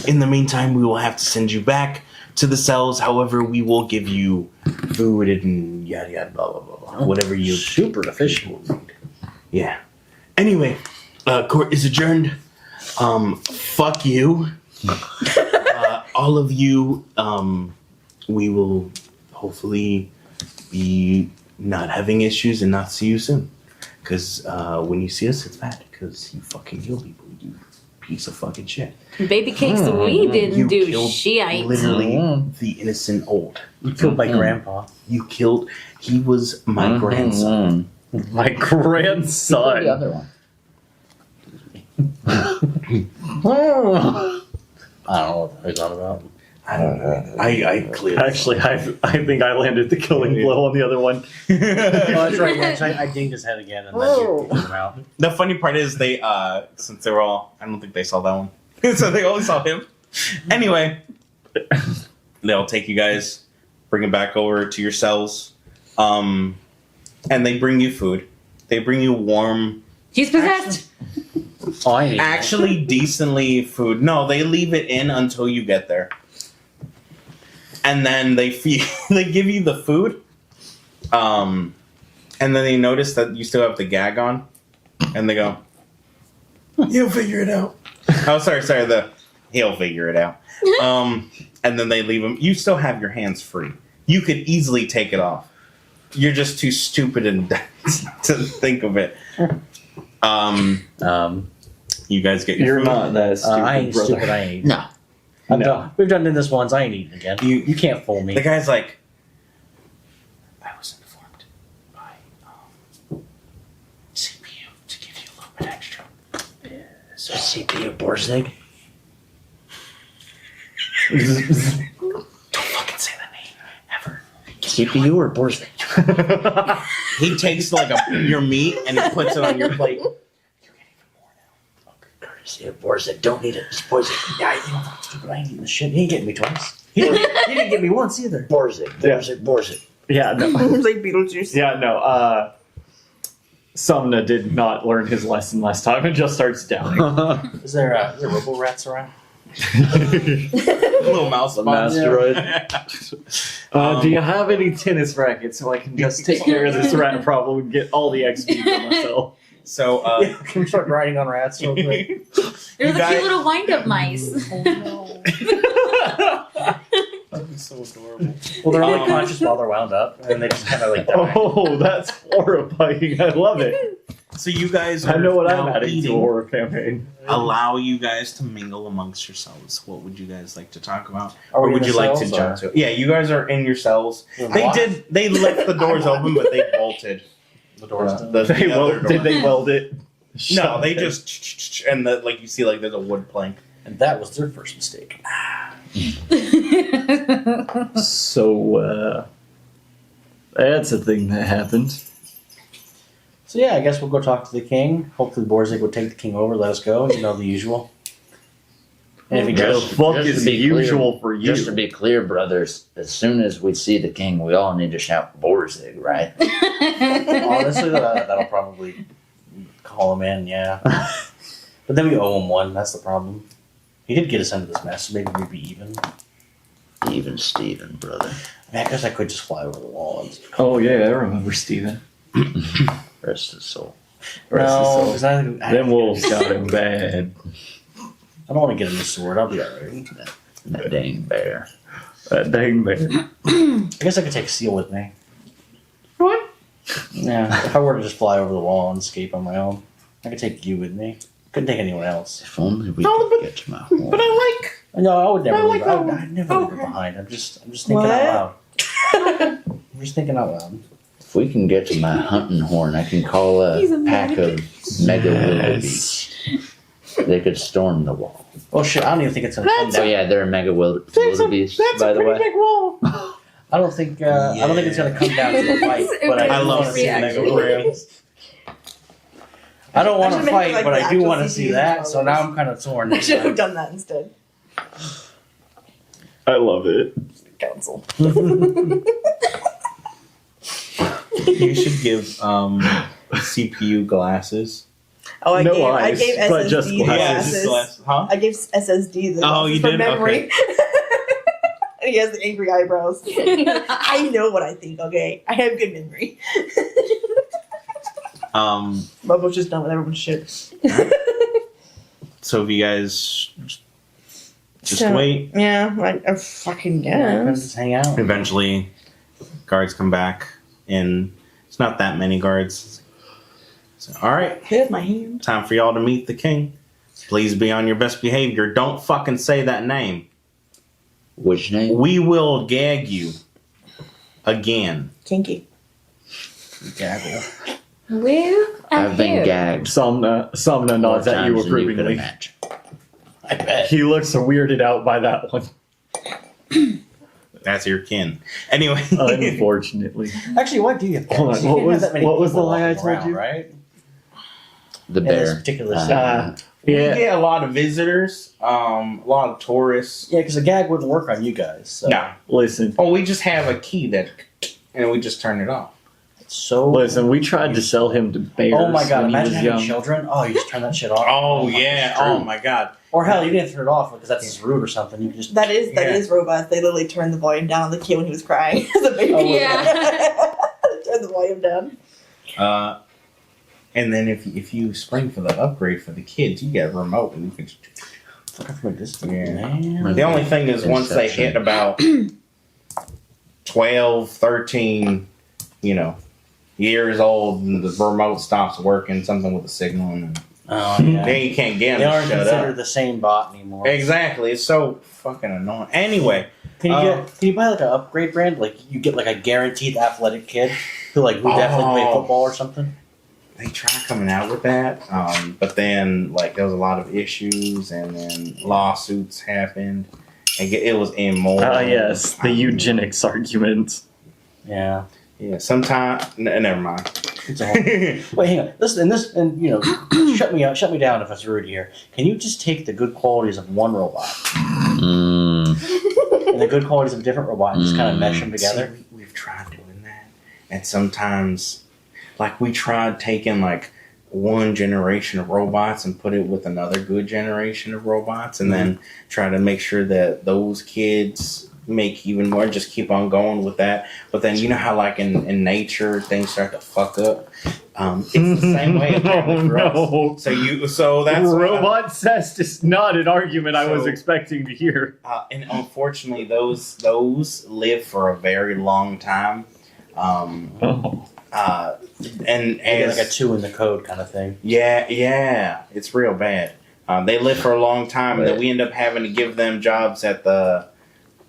S9: In the meantime, we will have to send you back to the cells. However, we will give you food and yada yada blah blah blah blah. Whatever you
S5: Super efficient.
S9: Yeah. Anyway, court is adjourned. Fuck you. All of you, we will hopefully be not having issues and not see you soon. Because when you see us, it's bad. Because you fucking kill people, you piece of fucking shit.
S7: Baby cakes we didn't
S9: You
S7: do
S9: killed
S7: shit.
S9: literally the innocent old.
S5: You killed my grandpa.
S9: You killed... He was my grandson.
S3: my grandson.
S4: The other one.
S5: I don't know what he's on about.
S9: I don't know. I clearly...
S3: Actually, I think I landed the killing blow on the other one.
S5: Oh, that's right. Yeah, I dinged his head again, and then you took him out.
S1: The funny part is they, since they were all, I don't think they saw that one. So they only saw him. Anyway, they'll take you guys, bring it back over to your cells, and they bring you food. They bring you warm,
S7: He's possessed.
S5: Oh, I hate
S1: actually decently food. No, they leave it in until you get there. And then they they give you the food, and then they notice that you still have the gag on, and they go, "You'll figure it out." Oh, sorry, he'll figure it out. And then they leave him. You still have your hands free. You could easily take it off. You're just too stupid and to think of it. You guys get your
S3: You're
S1: food.
S3: not that stupid,
S5: I ain't
S3: brother.
S5: stupid. I ain't.
S4: No.
S5: I'm done. We've done this once. I ain't eating again. You can't fool me.
S1: The guy's like, I was informed by CPU to give you a little bit extra.
S5: So CPU Borzig.
S1: Don't fucking say the name ever.
S5: CPU or Borzig?
S1: He takes like your meat and he puts it on your plate. You get even more now.
S5: Courtesy of Borzig. Don't eat it. It's poison. Yeah, you know what? Stupid. I ain't eating the shit. He ain't getting me twice. He didn't get me once either. Borzig. Borzig.
S3: Yeah, no.
S8: like Beetlejuice.
S3: Yeah, no. Sumna did not learn his lesson last time and just starts doubting.
S5: Is there robo rats around?
S1: Little mouse spots.
S3: Asteroid. Do you have any tennis rackets so I can just take care of this rat problem and get all the XP for myself?
S1: So,
S5: Yeah, can we start riding on rats real quick?
S7: They're the
S1: guys-
S7: cute little wind-up mice.
S1: that'd be so adorable.
S5: Well, they're only conscious while they're wound up, and they just kind of like die.
S3: Oh, that's horrifying. I love it.
S1: So you guys
S3: I
S1: are
S3: know what I'm
S1: now
S3: adding to a
S1: eating.
S3: horror campaign.
S1: Allow you guys to mingle amongst yourselves. What would you guys like to talk about?
S5: Are
S1: Or
S5: we
S1: would
S5: in
S1: you
S5: the
S1: like to
S5: cells,
S1: jump to? Yeah, you guys are in your cells.
S5: Locked?
S1: They left the doors open, but they bolted.
S5: The door's done.
S1: The
S3: They
S1: other door.
S3: did they weld it?
S1: No, they just and like you see, like there's a wood plank.
S5: And that was their first mistake.
S3: So, That's a thing that happened.
S5: So yeah, I guess we'll go talk to the king. Hopefully Borzig would take the king over, let us go, the usual. And if he
S3: The
S5: goes,
S3: fuck
S4: just to
S3: is
S4: be
S3: usual for you?
S4: Just to be clear, brothers, as soon as we see the king, we all need to shout Borzig, right?
S5: honestly, that'll probably call him in, yeah. But then we owe him one, that's the problem. He did get us into this mess, so maybe we'd be even.
S4: Even Steven, brother.
S5: I mean, I guess I could just fly over the wall. And
S3: Oh yeah, I remember Steven.
S4: Rest his soul.
S5: no, because
S3: Then Wolves got him bad.
S5: I don't want to get him the sword. I'll be alright.
S4: That dang bear.
S3: That dang bear.
S5: I guess I could take Seal with me.
S9: What?
S5: Yeah, if I were to just fly over the wall and escape on my own, I could take you with me. Couldn't take anyone else.
S4: If only we
S9: No,
S4: could get to my home.
S9: But I like.
S5: No, I would never.
S9: I like
S5: leave.
S9: that
S5: I'd never leave her behind. I'm just thinking
S8: What?
S5: out loud. I'm just thinking out loud.
S4: If we can get to my hunting horn, I can call a
S8: He's a
S4: pack of mega wildebeest. They could storm the wall.
S5: Oh shit! I don't even think it's gonna come
S4: So
S5: down.
S4: yeah, they're mega wildebeest, by the way.
S9: big wall.
S5: I don't think. I don't think it's gonna come down to the fight. But
S7: I
S5: I
S7: love
S5: want to see the
S7: reaction.
S5: mega wildebeest. I don't want
S8: I
S5: to
S8: should make
S5: fight,
S8: it like
S5: but
S8: the
S5: I do
S8: actual
S5: want to see
S8: CGs
S5: that. So now
S8: colors.
S5: I'm kind of torn.
S8: I should have done that instead.
S3: I love it.
S8: Council.
S9: You should give CPU glasses.
S8: Oh, I
S3: No
S8: gave
S3: eyes,
S8: SSD
S3: but just
S8: the
S3: glasses.
S8: glasses.
S9: glasses. Huh?
S8: I gave SSD the
S9: Oh,
S8: glasses
S9: you
S8: for
S9: did?
S8: memory. And he has the angry eyebrows. I know what I think. Okay, I have good memory. Bubba's just done with everyone's shit.
S9: So if you guys just
S8: So,
S9: wait.
S8: Yeah, I fucking
S5: Yeah,
S8: guess.
S5: just hang out.
S9: Eventually, guards come back, and it's not that many guards. So, all right,
S8: Here's my hand.
S9: time for y'all to meet the king. Please be on your best behavior. Don't fucking say that name.
S4: Which name?
S9: We will gag you again.
S8: Kinky.
S5: Gaggle.
S7: Well,
S4: I've been gagged.
S3: Somna nods
S4: more
S3: at you
S4: times than you could
S3: approvingly.
S4: imagine.
S5: I bet.
S3: He looks weirded out by that one.
S9: That's your kin. Anyway,
S3: Unfortunately.
S5: Actually, why do you have
S3: Hold on,
S5: gags? You
S3: what
S5: can't have
S3: was-
S5: that many
S3: what was the
S5: people
S3: lie I
S5: walking
S3: told
S5: around,
S3: you?
S5: Right?
S4: The
S5: In this
S4: bear.
S5: particular
S4: Uh,
S5: city.
S9: we
S3: Yeah.
S9: get a lot of visitors, a lot of tourists.
S5: Yeah, because a gag wouldn't work on you guys. So.
S9: No.
S3: Listen,
S9: Oh, we just have a key that, and we just turn it off.
S5: It's so.
S3: listen. We tried to sell him to bears
S5: Oh my god!
S3: when he
S5: Imagine
S3: was
S5: having
S3: young.
S5: children. Oh, you just turn that shit off.
S9: Oh
S5: my
S9: yeah!
S5: God,
S9: Oh
S5: it's
S9: my god!
S5: true. Or hell, you didn't turn it off because that's just rude or something. You can just.
S8: That is
S9: Yeah.
S8: robots. They literally turned the volume down on the kid when he was crying as a baby.
S5: Oh,
S7: yeah.
S8: Turn the volume down.
S9: And then if you spring for the upgrade for the kids, you get a remote, and you can.
S5: Fuck, I forgot this.
S9: Yeah.
S5: Man.
S9: The only thing is, once they
S4: Inception.
S9: hit about 12, 13, years old, and the remote stops working, something with the signal, and
S5: Oh yeah.
S9: then you can't get
S5: They
S9: them to
S5: aren't
S9: shut
S5: considered
S9: up.
S5: the same bot anymore.
S9: Exactly. It's so fucking annoying. Anyway,
S5: Can you buy like an upgrade brand? Like you get like a guaranteed athletic kid who definitely play
S9: Oh.
S5: football or something.
S9: they tried coming out with that, but then there was a lot of issues, and then lawsuits happened. And it was immoral.
S3: Ah, yes, the eugenics argument.
S5: Yeah.
S9: Yeah, sometimes. Never mind.
S5: It's a whole. Wait, hang on. Shut me out. Shut me down if it's rude here. Can you just take the good qualities of one robot
S4: Mm,
S5: and the good qualities of a different robot and just kind of mesh them together?
S9: See, we've tried doing that, and sometimes, we tried taking one generation of robots and put it with another good generation of robots, and then try to make sure that those kids make even more. Just keep on going with that. But then you know how in nature things start to fuck up. It's the same way apparently for
S3: no.
S9: us. So that's
S3: Robot cest is not an argument I was
S9: So-
S3: expecting to hear.
S9: and unfortunately, those live for a very long time.
S3: Oh.
S5: You
S9: And
S5: get
S9: as,
S5: like a 2 in the code kind of thing.
S9: yeah, it's real bad. They live for a long time, and then
S4: Right.
S9: we end up having to give them jobs at the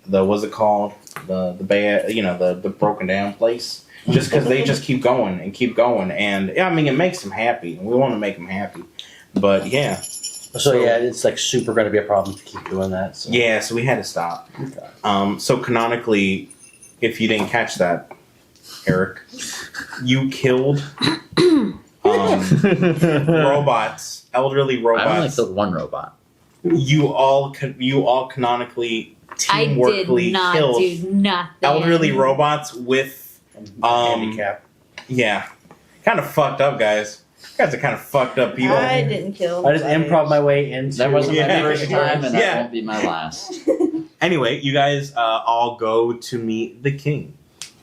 S9: what's it called, the bad, the broken down place, just because they just keep going, and I mean it makes them happy, and we want to make them happy, but yeah,
S5: So yeah, it's super going to be a problem to keep doing that. So.
S9: yeah, so we had to stop.
S5: Okay.
S9: So canonically, if you didn't catch that,
S1: Eric. You killed robots, elderly
S4: I only
S1: robots.
S4: killed one robot.
S1: You all canonically,
S7: I did
S1: teamworkly
S7: not
S1: killed
S7: do nothing.
S1: elderly robots with
S5: handicap.
S1: yeah, kind of fucked up, guys. You guys are kind of fucked up people.
S8: I didn't kill.
S5: I just improv my way into.
S4: That wasn't my
S1: Yeah.
S4: first time, and that
S1: Yeah.
S4: won't be my last.
S1: Anyway, you guys all go to meet the king.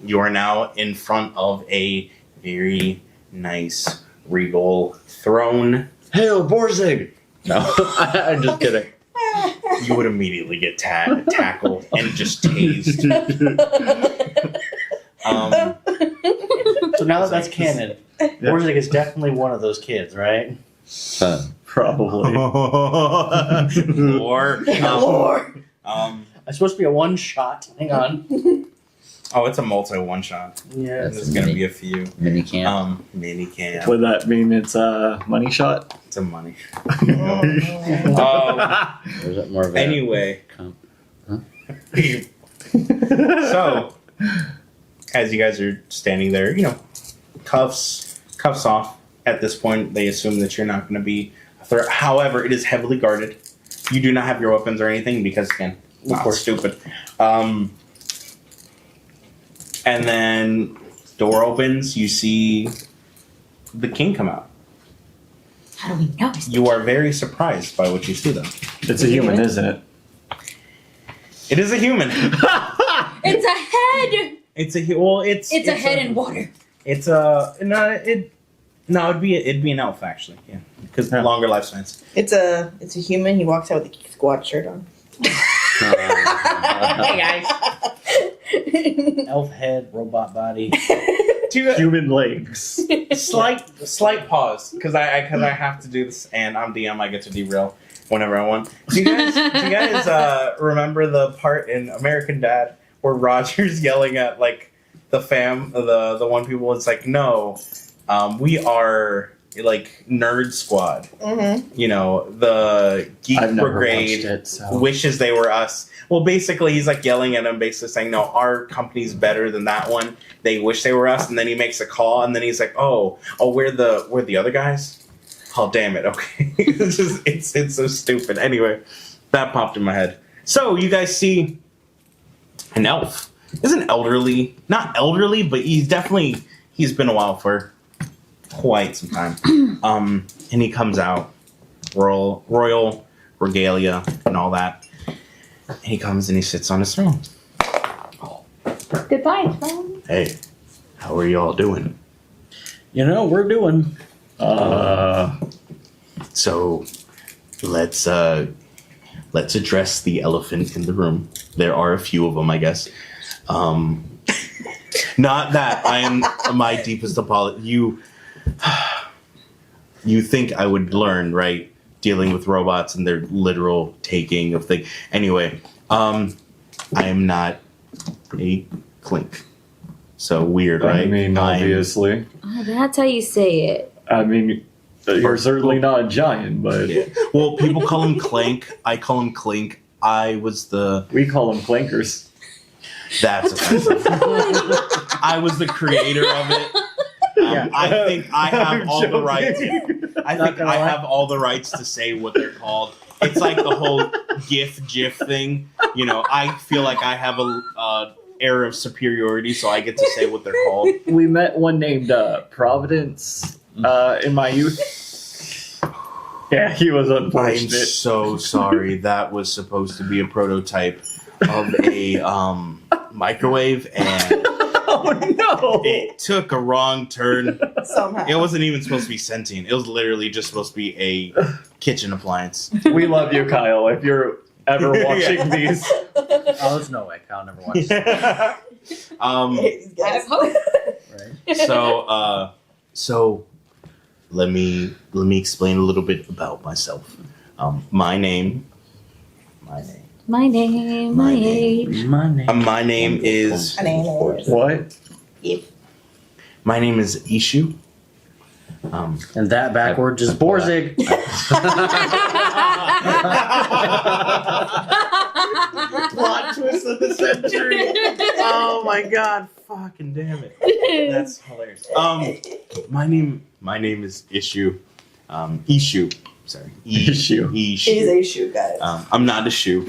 S1: You are now in front of a very nice regal throne.
S4: Hail, Borzig! No, I'm just kidding.
S1: You would immediately get tackled and just tased.
S5: So now that that's canon, Borzig is definitely one of those kids, right?
S3: Probably.
S1: Or
S8: Lord.
S1: um,
S5: It's supposed to be a one shot. Hang on.
S1: oh, it's a multi one shot.
S5: Yeah.
S1: There's gonna be a few.
S4: Mini camp.
S1: Mini camp.
S3: Would that mean it's a money shot?
S1: It's a money.
S4: Or is it more of a
S1: Anyway.
S4: comp?
S1: So, as you guys are standing there, cuffs off. At this point, they assume that you're not going to be a threat. However, it is heavily guarded. You do not have your weapons or anything because, again, of course, stupid. And then door opens. You see the king come out.
S7: How do we know?
S1: You are very surprised by what you see, though.
S3: It's a human, isn't it?
S1: It is a human.
S7: It's a head.
S1: It's a
S7: head in water.
S1: It's a it'd be an elf actually, yeah, because longer lifespans.
S8: It's a human. He walks out with a squad shirt on.
S7: Hey guys.
S5: Elf head, robot body.
S3: Human legs.
S1: Slight pause because I have to do this, and I'm DM. I get to derail whenever I want. Do you guys remember the part in American Dad where Roger's yelling at like the one people? It's like, no, we are like nerd squad.
S8: Mm-hmm.
S1: The geek
S3: I've never
S1: brigade
S3: watched it, so.
S1: wishes they were us. Well, basically, he's like yelling at them, basically saying, no, our company's better than that one. They wish they were us. And then he makes a call, and then he's like, oh, we're the other guys? Oh, damn it. Okay. it's so stupid. Anyway, that popped in my head. So you guys see an elf. He's an elderly, not elderly, but he's been a while for quite some time. And he comes out, royal regalia and all that. And he comes and he sits on his throne.
S7: Goodbye, phone.
S1: Hey, how are y'all doing?
S5: We're doing.
S1: So let's address the elephant in the room. There are a few of them, I guess. Not that I am my deepest apology. You think I would learn, right? Dealing with robots and their literal taking of things. Anyway, I am not a Clink. So weird, right?
S3: I mean, obviously.
S7: Oh, that's how you say it.
S3: I mean, you're certainly not a giant, but
S1: Yeah. Well, people call him Clank. I call him Clink.
S3: we call them clankers.
S1: That's offensive. I was the creator of it. I think I have all the rights. I think I have all the rights to say what they're called. It's like the whole GIF thing. I feel like I have a air of superiority, so I get to say what they're called.
S3: We met one named Providence in my youth. Yeah, he was
S1: I'm
S3: unfortunate.
S1: so sorry. That was supposed to be a prototype of a microwave, and
S3: Oh no!
S1: it took a wrong turn.
S8: Somehow.
S1: It wasn't even supposed to be sentient. It was literally just supposed to be a kitchen appliance.
S3: We love you, Kyle. If you're ever watching these,
S5: Oh, there's no way. Kyle never watched it.
S8: These guys.
S7: Right?
S1: So let me explain a little bit about myself. My name
S7: My name, my age.
S1: my name is
S3: what?
S1: my name is E.2.
S5: And that backwards is Borzig.
S3: Plot twist
S9: news of the century. Oh my god! Fucking damn it!
S5: That's hilarious.
S9: My name is Ishu. Ishu. Sorry.
S3: Ishu.
S8: He's
S9: Ishu.
S8: a shoe, guys.
S9: I'm not a shoe.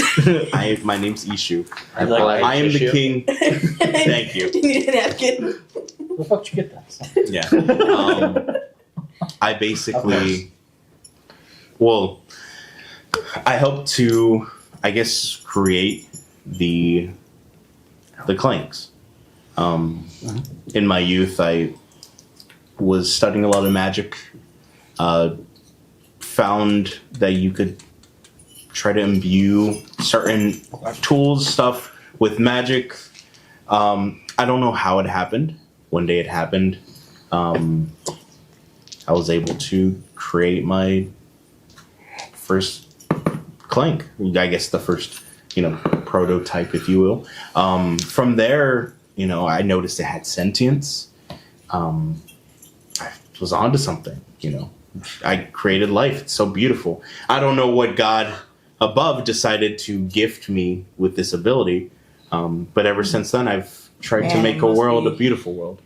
S9: My name's Ishu.
S5: I like
S9: I am the
S4: Ishu.
S9: king. Thank you.
S8: You need a napkin.
S5: Where the fuck did you get that?
S9: Yeah. I basically, well, I helped to, I guess, create the clanks. In my youth, I was studying a lot of magic. Found that you could try to imbue certain tools, stuff with magic. I don't know how it happened. One day it happened. I was able to create my first clank. I guess the first, prototype, if you will. From there, I noticed it had sentience. I was onto something, I created life. It's so beautiful. I don't know what God above decided to gift me with this ability. But ever since then, I've tried to make a world a beautiful world.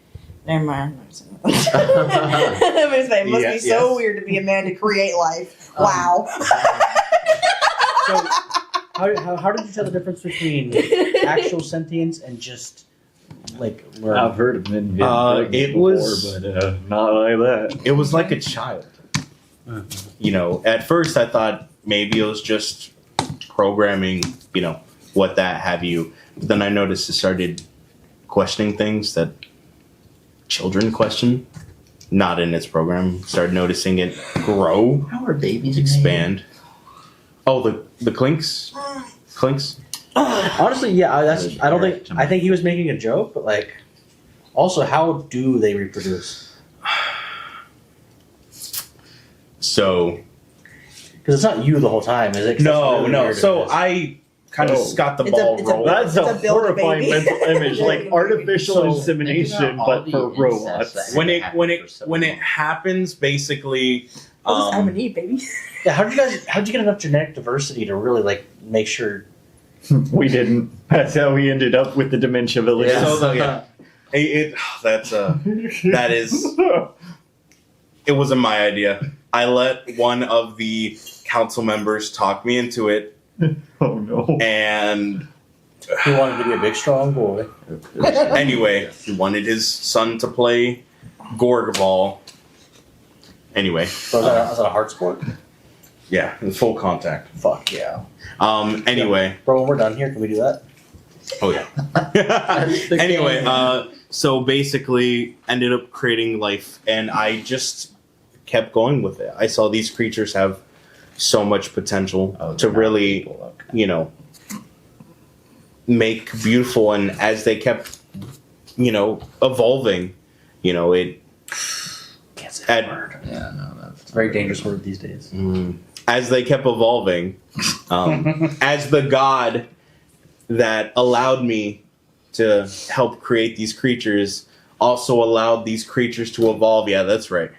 S8: Never mind. It must be so weird to be a man to create life. Wow.
S5: So, how did you tell the difference between actual sentience and just learn?
S3: I've heard of men getting pregnant
S9: it
S3: before,
S9: was-
S3: but not like that.
S9: It was like a child. At first I thought maybe it was just programming, what that have you. But then I noticed it started questioning things that children question. Not in its program. Started noticing it grow,
S4: How are babies
S9: expand. Oh, the clinks? Clinks?
S5: Honestly, yeah. I think he was making a joke, but also, how do they reproduce?
S9: So
S5: Because it's not you the whole time, is it? 'Cause that's
S9: no.
S5: really weird
S9: So
S5: if it is.
S9: I kind of got the
S8: It's a-
S9: ball
S8: it's a-
S9: rolling.
S3: That's
S8: It's
S3: a
S8: a build a
S3: horrifying
S8: baby.
S3: mental image, like artificial
S5: So,
S3: insemination, but for robots.
S9: When it happens, basically,
S8: What does Adam and Eve, baby?
S5: Yeah, how'd you get enough genetic diversity to really make sure?
S3: We didn't. That's how we ended up with the dementia village.
S9: Yeah. That is. It wasn't my idea. I let one of the council members talk me into it,
S3: Oh no.
S9: and
S5: He wanted to be a big, strong boy.
S9: anyway, he wanted his son to play Gorgball. Anyway,
S5: So is that a hard sport?
S9: yeah, in full contact.
S5: Fuck yeah.
S9: Anyway,
S5: Bro, when we're done here, can we do that?
S9: oh yeah. Anyway, so basically, ended up creating life, and I just kept going with it. I saw these creatures have so much potential to really, make beautiful, and as they kept, evolving, it.
S5: Can't say that
S9: At-
S5: word.
S4: Yeah, no, that's
S5: It's a very dangerous word these days.
S9: As they kept evolving, as the god that allowed me to help create these creatures also allowed these creatures to evolve. Yeah, that's right.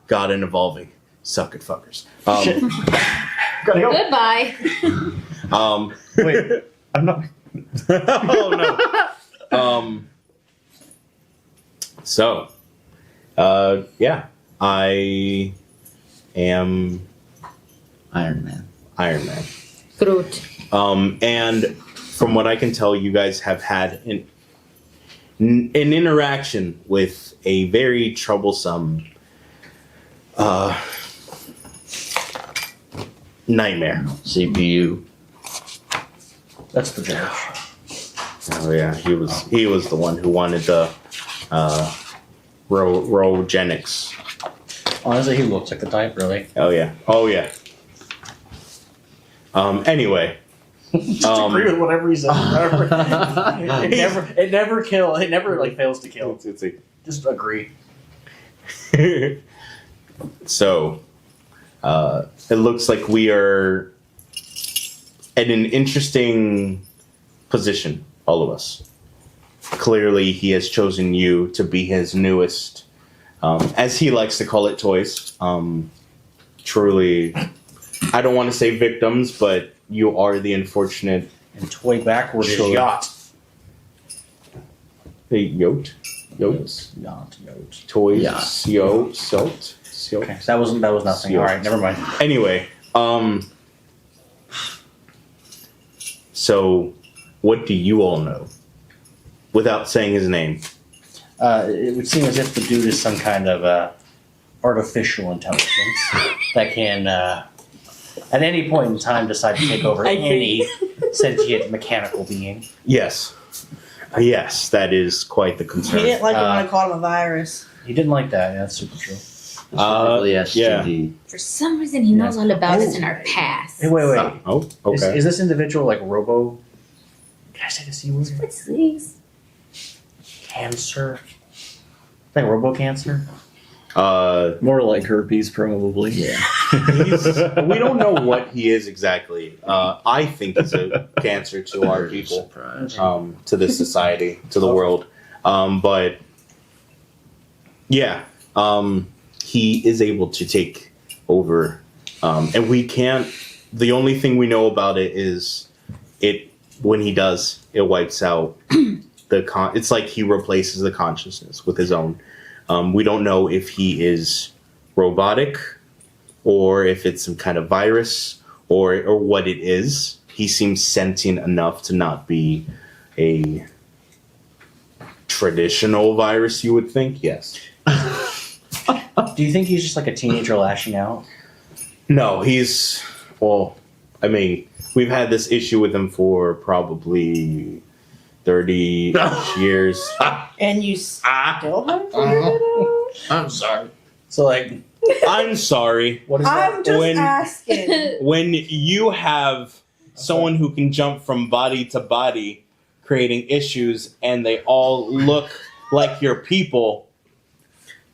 S9: God and evolving. Suck it, fuckers.
S3: Gotta go.
S7: Goodbye.
S3: Wait, I'm not.
S9: Oh no. So, yeah, I am
S4: Iron Man.
S9: Iron Man.
S7: Groot.
S9: And from what I can tell, you guys have had an interaction with a very troublesome nightmare.
S4: CPU.
S5: That's the judge.
S9: Oh yeah, he was the one who wanted the Rogenics.
S5: Honestly, he looks like the type, really.
S9: Oh yeah. Anyway.
S5: Just agree with whatever he says. It never fails to kill. Just agree.
S9: So, it looks like we are at an interesting position, all of us. Clearly, he has chosen you to be his newest, as he likes to call it, toys. Truly, I don't want to say victims, but you are the unfortunate
S5: And toy backward is
S9: Sure.
S5: yacht.
S9: Hey, yote. Yotes.
S5: Yacht.
S9: Toys.
S4: Yeah.
S9: Silt.
S5: Okay, so that was nothing. All right, never mind.
S9: Anyway, so what do you all know? Without saying his name.
S5: It would seem as if the dude is some kind of artificial intelligence that can, at any point in time, decide to take over any sentient mechanical being.
S9: Yes. Yes, that is quite the
S8: He
S9: concern.
S8: didn't like it when I called him a virus.
S5: He didn't like that. Yeah, that's super true.
S4: Specifically
S9: yeah.
S4: STD.
S7: For some reason, he knows all about us in our past.
S5: Hey, wait.
S9: Oh, okay.
S5: Is this individual like Robo? Can I say the C word?
S7: What's this?
S5: Cancer? Like Robo Cancer?
S3: More like herpes, probably.
S4: Yeah.
S9: We don't know what he is exactly. I think he's a cancer to our people,
S4: Surprise.
S9: to this society, to the world. But yeah, he is able to take over, and we can't. The only thing we know about it is it. When he does, it wipes out it's like he replaces the consciousness with his own. We don't know if he is robotic or if it's some kind of virus or what it is. He seems sentient enough to not be a traditional virus, you would think. Yes.
S5: Do you think he's just like a teenager lashing out?
S9: No, I mean, we've had this issue with him for probably 30 years.
S8: And you still haven't figured it out?
S4: I'm sorry.
S5: So like,
S9: I'm sorry.
S5: what is that?
S8: I'm just
S9: When-
S8: asking.
S9: When you have someone who can jump from body to body, creating issues, and they all look like your people,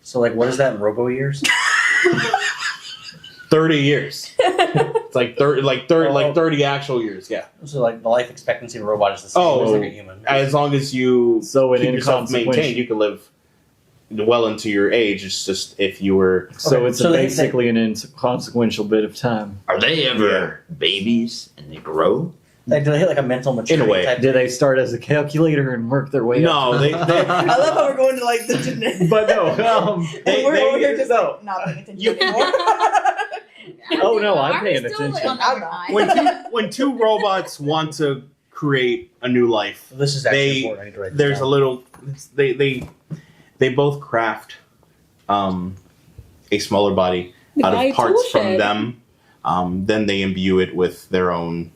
S5: So like, what is that in Robo years?
S9: 30 years. It's like 30 actual years. Yeah,
S5: So like, the life expectancy of a robot is the same as like a human.
S9: as long as you
S3: So an
S9: keep yourself
S3: inconsequential.
S9: maintained, you can live well into your age. It's just if you were
S3: So
S5: Okay,
S3: it's
S5: so they-
S3: basically an inconsequential bit of time.
S4: Are they ever babies and they grow?
S5: Like, do they hit like a mental maturity
S9: way.
S5: type?
S3: Do they start as a calculator and work their way up?
S9: no, they
S8: I love how we're going to like the genetic.
S3: But no,
S8: And we're over here just
S3: no.
S8: like not paying attention
S9: You-
S8: anymore.
S3: Oh, no, I'm
S7: Are we
S3: paying
S7: still
S3: attention.
S7: on our mind?
S9: when two robots want to create a new life,
S5: This is actually
S9: They-
S5: important. I need to write this
S9: there's a
S5: down.
S9: little they both craft a smaller body
S2: The
S9: out
S2: guy
S9: of parts from
S2: toolshed.
S9: them. Then they imbue it with their own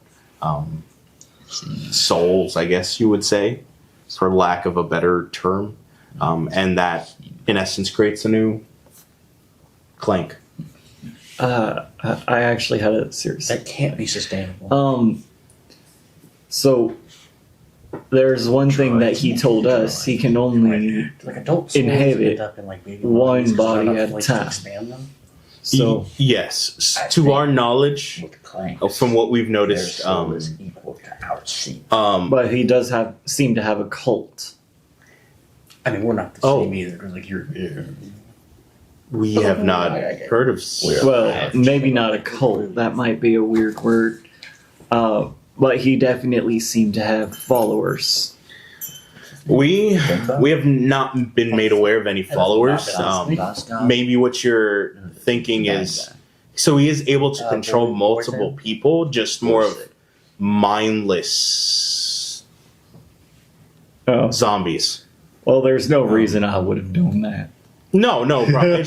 S9: souls, I guess you would say, for lack of a better term, and that in essence creates a new Clank.
S3: I actually had a serious.
S5: That can't be sustainable.
S3: So there's one thing that he told us: he can only
S5: Like adult souls
S3: inhabit
S5: end up in like baby
S3: one
S5: bodies 'cause
S3: body
S5: they're not
S3: at a
S5: like
S3: time.
S5: To expand them.
S3: so.
S9: Yes,
S4: I
S9: to
S4: think
S9: our knowledge,
S4: With clanks,
S9: from what we've
S4: their
S9: noticed,
S4: soul is equal to our seat.
S3: But he does seem to have a cult.
S5: I mean, we're not the
S9: Oh.
S5: same either. We're like you're.
S9: we have not heard of.
S3: Well, maybe not a cult. That might be a weird word. But he definitely seemed to have followers.
S9: We have not been made aware of any followers. Maybe what you're thinking is, so he is able to control multiple people, just more of mindless
S3: Oh.
S9: zombies.
S3: Well, there's no reason I would have done that.
S9: No, bro.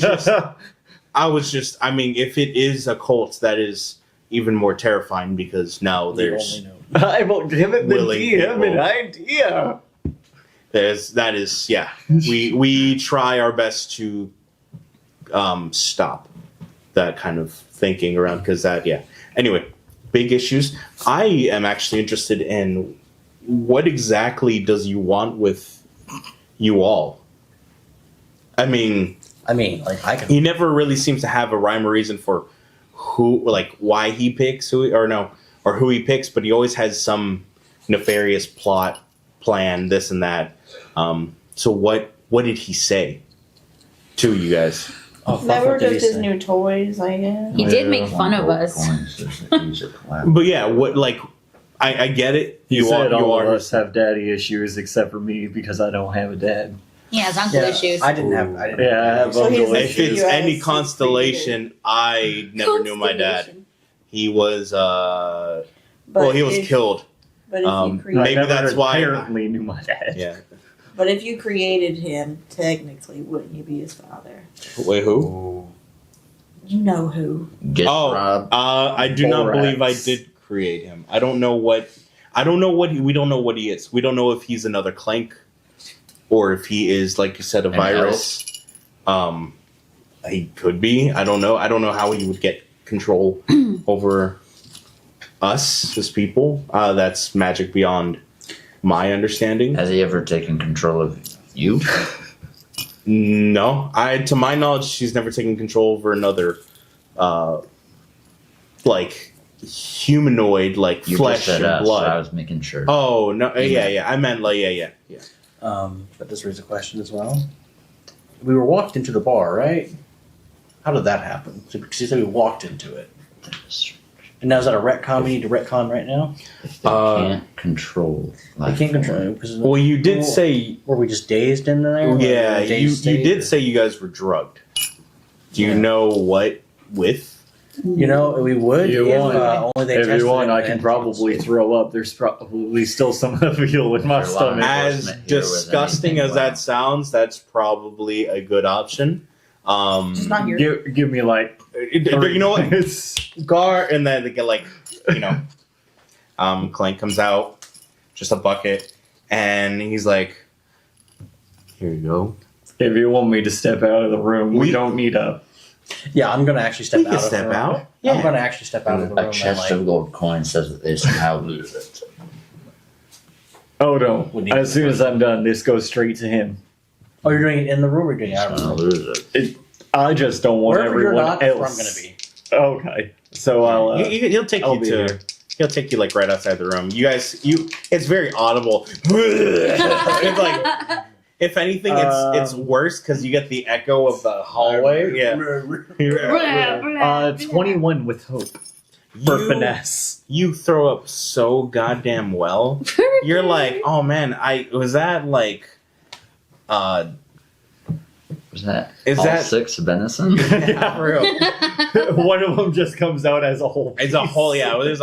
S9: It's just, I mean, if it is a cult, that is even more terrifying because now there's
S3: I will give it the
S9: Willing
S3: DM an
S9: people.
S3: idea.
S9: that is yeah. We try our best to stop that kind of thinking around because that yeah. Anyway, big issues. I am actually interested in what exactly does you want with you all. I mean,
S5: like I can.
S9: he never really seems to have a rhyme or reason for who, like, why he picks who, or who he picks, but he always has some nefarious plot, plan, this and that. So what did he say to you guys?
S5: Oh, fuck,
S8: That were
S5: what did he
S8: just his
S5: say?
S8: new toys, I guess.
S7: He did make fun of us.
S9: But yeah, what, like,
S1: I get it.
S3: You said
S1: you
S3: all
S1: are
S3: of us have daddy issues except for me because I don't have a dad.
S7: He has uncle issues.
S5: I didn't have. I didn't
S3: Yeah, I have
S8: So he's
S3: uncle
S8: like-
S1: If
S3: issues.
S1: it's
S8: You
S1: any
S8: guys
S1: constellation, I never knew my dad. He was
S8: But
S1: he was
S8: if-
S1: killed.
S8: But if you
S3: I
S8: created,
S1: maybe
S3: never
S1: that's why-
S3: apparently knew my dad.
S1: Yeah.
S8: but if you created him, technically, wouldn't you be his father?
S1: Wait, who?
S8: You know who?
S4: Get
S1: Oh,
S4: Rob.
S1: I do not
S3: Borax.
S1: believe I did create him. I don't know what. We don't know what he is. We don't know if he's another Clank, or if he is, like you said, a
S4: An
S1: virus. He could be. I don't know. I don't know how he would get control over us as people. That's magic beyond my understanding.
S4: Has he ever taken control of you?
S1: No, to my knowledge, she's never taken control over another, like humanoid, like
S4: You
S1: flesh
S4: just said
S1: and
S4: us,
S1: blood.
S4: so I was making sure.
S1: Oh no, yeah. I meant like yeah.
S5: But this raises a question as well. We were walked into the bar, right? How did that happen? So, because you said we walked into it. And now is that a retcon? We need to retcon right now.
S4: If they can't control.
S5: I can't control it. Because
S1: Well, you did say
S5: were we just dazed in there? Or
S1: yeah.
S5: were we dazed
S1: You
S5: state,
S1: did
S5: or-
S1: say you guys were drugged. Do you
S5: Yeah.
S1: know what with?
S5: You know, we would.
S3: You
S5: if,
S3: want-
S5: only they
S3: If
S5: tested
S3: you want,
S5: it
S3: I can
S5: and-
S3: probably throw up. There's probably still some of the feel in my
S4: There's a lot of
S3: stomach.
S1: As
S4: enforcement here with
S1: disgusting
S4: anything,
S1: as that
S4: wow.
S1: sounds, that's probably a good option.
S8: Just not here.
S3: Give me like
S1: You know what?
S3: minutes.
S1: Gar, and then they get like, Clank comes out, just a bucket, and he's like, "Here you go."
S3: If you want me to step out of the room, we
S1: We-
S3: don't need a.
S5: Yeah, I'm gonna actually step
S1: We
S5: out.
S1: can
S5: of
S1: step
S5: the room.
S1: out.
S5: I'm
S1: Yeah.
S5: gonna actually step out of the room.
S4: A chest
S5: and,
S4: of gold coins says that they somehow lose it.
S3: Oh no!
S5: We need
S3: As soon as I'm done, this goes straight to him.
S5: oh, you're doing it in the room or you're doing it out of the
S4: Somehow
S5: room?
S4: lose it.
S3: I just don't want
S5: Wherever you're
S3: everyone
S5: not, that's where I'm
S3: else.
S5: gonna be.
S3: Okay, so I'll.
S1: He'll take
S3: I'll
S1: you
S3: be
S1: to.
S3: here.
S1: He'll take you like right outside the room. You guys, it's very audible. It's like, if anything, it's worse because you get the echo of the hallway. Yeah.
S3: 21 with hope for
S1: You-
S3: finesse.
S1: You throw up so goddamn well. You're like, oh man, was that like,
S4: Was that
S1: Is
S4: all
S1: that-
S4: 6 venison?
S1: yeah, for real.
S3: One of them just comes out as a whole.
S1: It's a
S3: piece.
S1: whole there's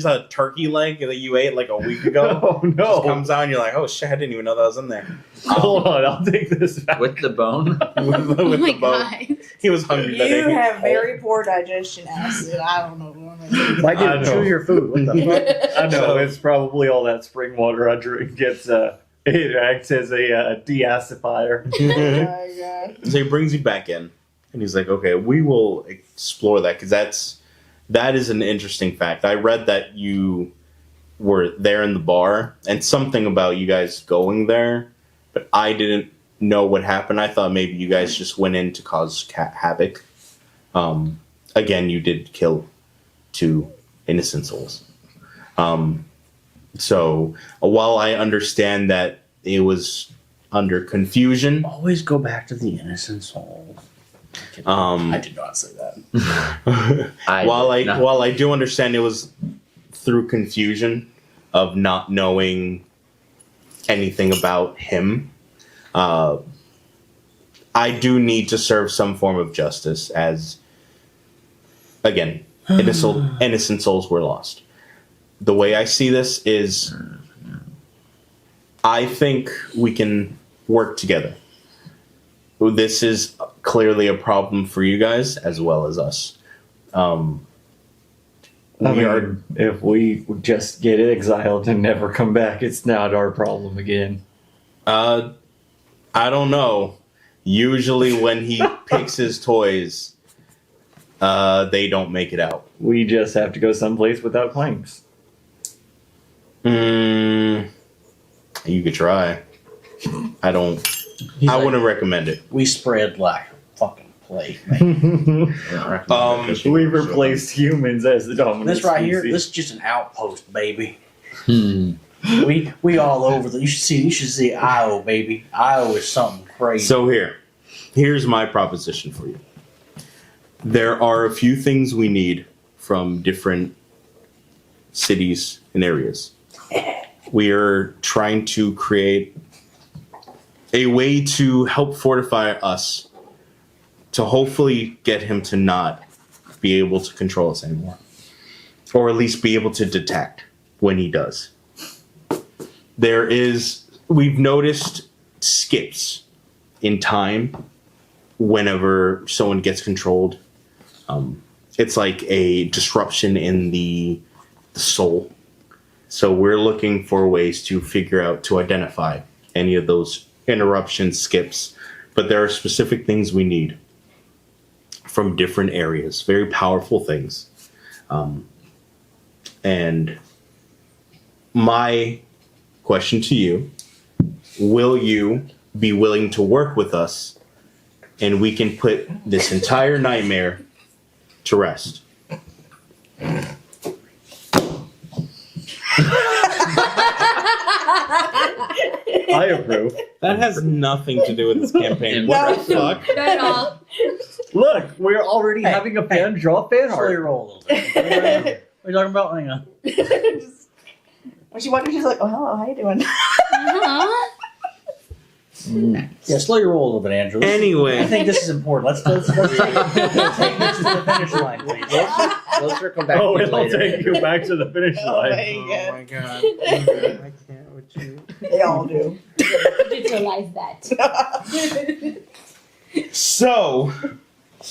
S1: a turkey leg that you ate like a week ago.
S3: Oh
S1: Just
S3: no!
S1: comes out and you're like, oh shit, I didn't even know that was in there.
S3: Hold on, I'll take this back.
S4: With the bone?
S1: with
S7: Oh my
S1: the bone.
S7: god.
S1: He was hungry that
S8: You
S1: day.
S8: have very poor digestion acid. I don't know.
S5: Why
S3: I
S5: didn't
S3: know.
S5: chew your food? What the fuck?
S3: I know
S1: So-
S3: it's probably all that spring water I drink. It acts as a deacidifier.
S8: Oh my god.
S1: So he brings you back in, and he's like, "Okay, we will explore that because that is an interesting fact. I read that you were there in the bar, and something about you guys going there, but I didn't know what happened. I thought maybe you guys just went in to cause havoc. Again, you did kill 2 innocent souls. So while I understand that it was under confusion."
S5: Always go back to the innocent soul.
S1: Um,
S5: I did not say that.
S1: While I do understand it was through confusion of not knowing anything about him, I do need to serve some form of justice as, again, innocent souls were lost. The way I see this is I think we can work together. This is clearly a problem for you guys as well as us.
S3: If we just get exiled and never come back, it's not our problem again.
S1: I don't know. Usually when he picks his toys, they don't make it out.
S3: We just have to go someplace without planks.
S1: You could try. I wouldn't recommend it.
S5: We spread like a fucking plague, man.
S3: We've replaced humans as the dominant
S5: This right here,
S3: species.
S5: this is just an outpost, baby. We all over the. You should see Io, baby. Io is something crazy.
S1: So here's my proposition for you. There are a few things we need from different cities in areas. We are trying to create a way to help fortify us to hopefully get him to not be able to control us anymore. Or at least be able to detect when he does. We've noticed skips in time whenever someone gets controlled. It's like a disruption in the soul. So we're looking for ways to identify any of those interruption skips. But there are specific things we need from different areas, very powerful things. And my question to you, will you be willing to work with us and we can put this entire nightmare to rest?
S3: I approve.
S1: That has nothing to do with this campaign. What the fuck?
S7: Not at all.
S3: Look, we're already having a fan draw fan
S5: Slowly
S3: art.
S5: roll a little bit. What are you talking about? Hang on.
S8: When she walked in, she's like, "Oh, hello, how you doing?"
S7: Uh-huh.
S5: Yeah, slow your roll a little bit, Andrew. I
S1: Anyway,
S5: think this is important. Let's take this to the finish line, please.
S4: We'll circle back
S3: Oh,
S4: to it
S3: it'll
S4: later.
S3: take you back to the finish
S8: Oh
S3: line.
S8: my god,
S1: god. I can't with you.
S8: they all do.
S7: Visualize that.
S1: So,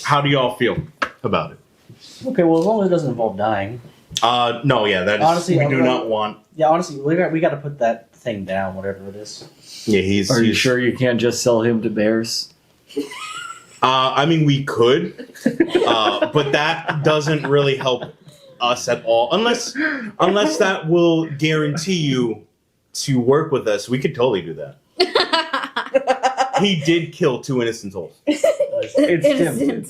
S1: how do y'all feel about it?
S5: Okay, well, as long as it doesn't involve dying.
S1: No, yeah, that is.
S5: Honestly,
S1: we
S5: I'm
S1: do
S5: like-
S1: not want.
S5: Yeah, honestly, we got to put that thing down, whatever it is.
S1: Yeah, he's.
S3: Are you sure you can't just sell him to bears?
S1: I mean, we could, but that doesn't really help us at all. Unless that will guarantee you to work with us, we could totally do that. He did kill 2 innocent souls.
S3: It's tempting.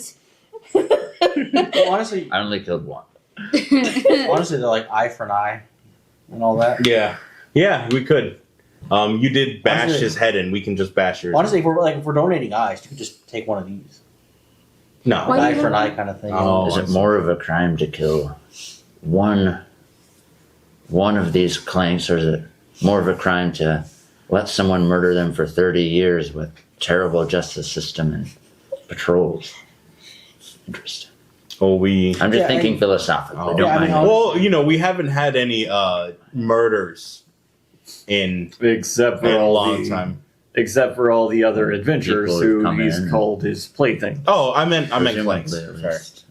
S5: Well, honestly,
S4: I only killed one.
S5: they're like eye for an eye and all that.
S1: Yeah, we could. You did bash
S5: Honestly-
S1: his head in. We can just bash yours.
S5: Honestly, if we're donating eyes, you could just take one of these.
S1: No.
S7: Why
S5: Eye
S7: you
S5: for an
S7: don't-
S5: eye kind of thing.
S1: Oh.
S4: Is it more of a crime to kill one of these clanks, or is it more of a crime to let someone murder them for 30 years with terrible justice system and patrols? Interesting.
S1: Oh, we.
S4: I'm just
S5: Yeah,
S4: thinking philosophically.
S1: Oh.
S4: Don't
S5: Yeah, I
S4: mind
S5: mean,
S4: me.
S1: Well, we haven't had any murders in
S3: Except for
S1: a
S3: all
S1: long
S3: the,
S1: time.
S3: Except for all the other adventurers
S4: People
S3: who
S4: come
S3: he's
S4: in.
S3: called his plaything.
S1: Oh, I meant
S4: Presumably,
S1: clanks.
S4: at
S1: Sorry.
S4: least.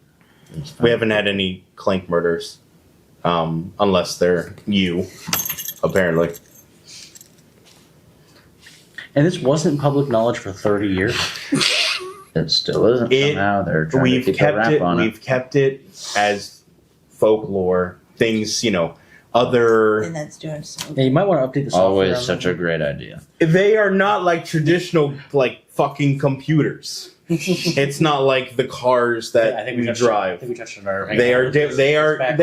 S4: It's fine.
S1: We haven't had any clank murders, unless they're you, apparently.
S5: And this wasn't public knowledge for 30 years.
S4: It still isn't. Somehow they're trying to
S1: We've
S4: keep a
S1: kept
S4: wrap
S1: it.
S4: on
S1: We've kept it as folklore things. Other.
S8: And that's doing something.
S5: Yeah, you might want to update the software.
S4: Always
S5: on
S4: such
S5: that.
S4: a great idea.
S1: They are not like traditional fucking computers. It's not like the cars that
S5: I think
S1: we
S5: I
S1: drive.
S5: think we touched on our.
S1: They are
S5: Back
S1: they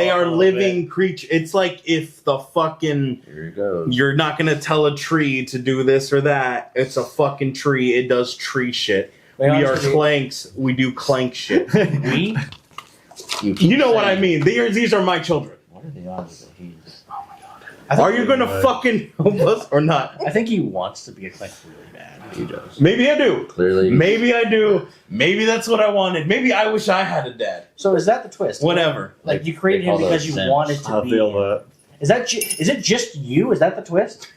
S5: off a
S1: are
S5: little
S1: living creatures. It's like if the fucking
S4: Here it goes.
S1: you're not gonna tell a tree to do this or that. It's a fucking tree. It does tree shit.
S5: Wait,
S1: We are
S5: honestly,
S1: clanks. We do clank shit.
S5: We?
S4: keep
S1: You know what I
S4: saying-
S1: mean. These are my children.
S4: What are the odds that he's...
S1: Are you gonna fucking help us or not?
S5: I think he wants to be a clank really bad.
S4: He does.
S1: Maybe I do.
S4: Clearly.
S1: Maybe I do. Maybe that's what I wanted. Maybe I wish I had a dad.
S5: So is that the twist?
S1: Whatever.
S5: Like you created
S4: They call
S5: him because
S4: those
S5: you
S4: Sims.
S5: wanted to
S3: I
S5: be.
S3: feel that.
S5: Is it just you? Is that the twist?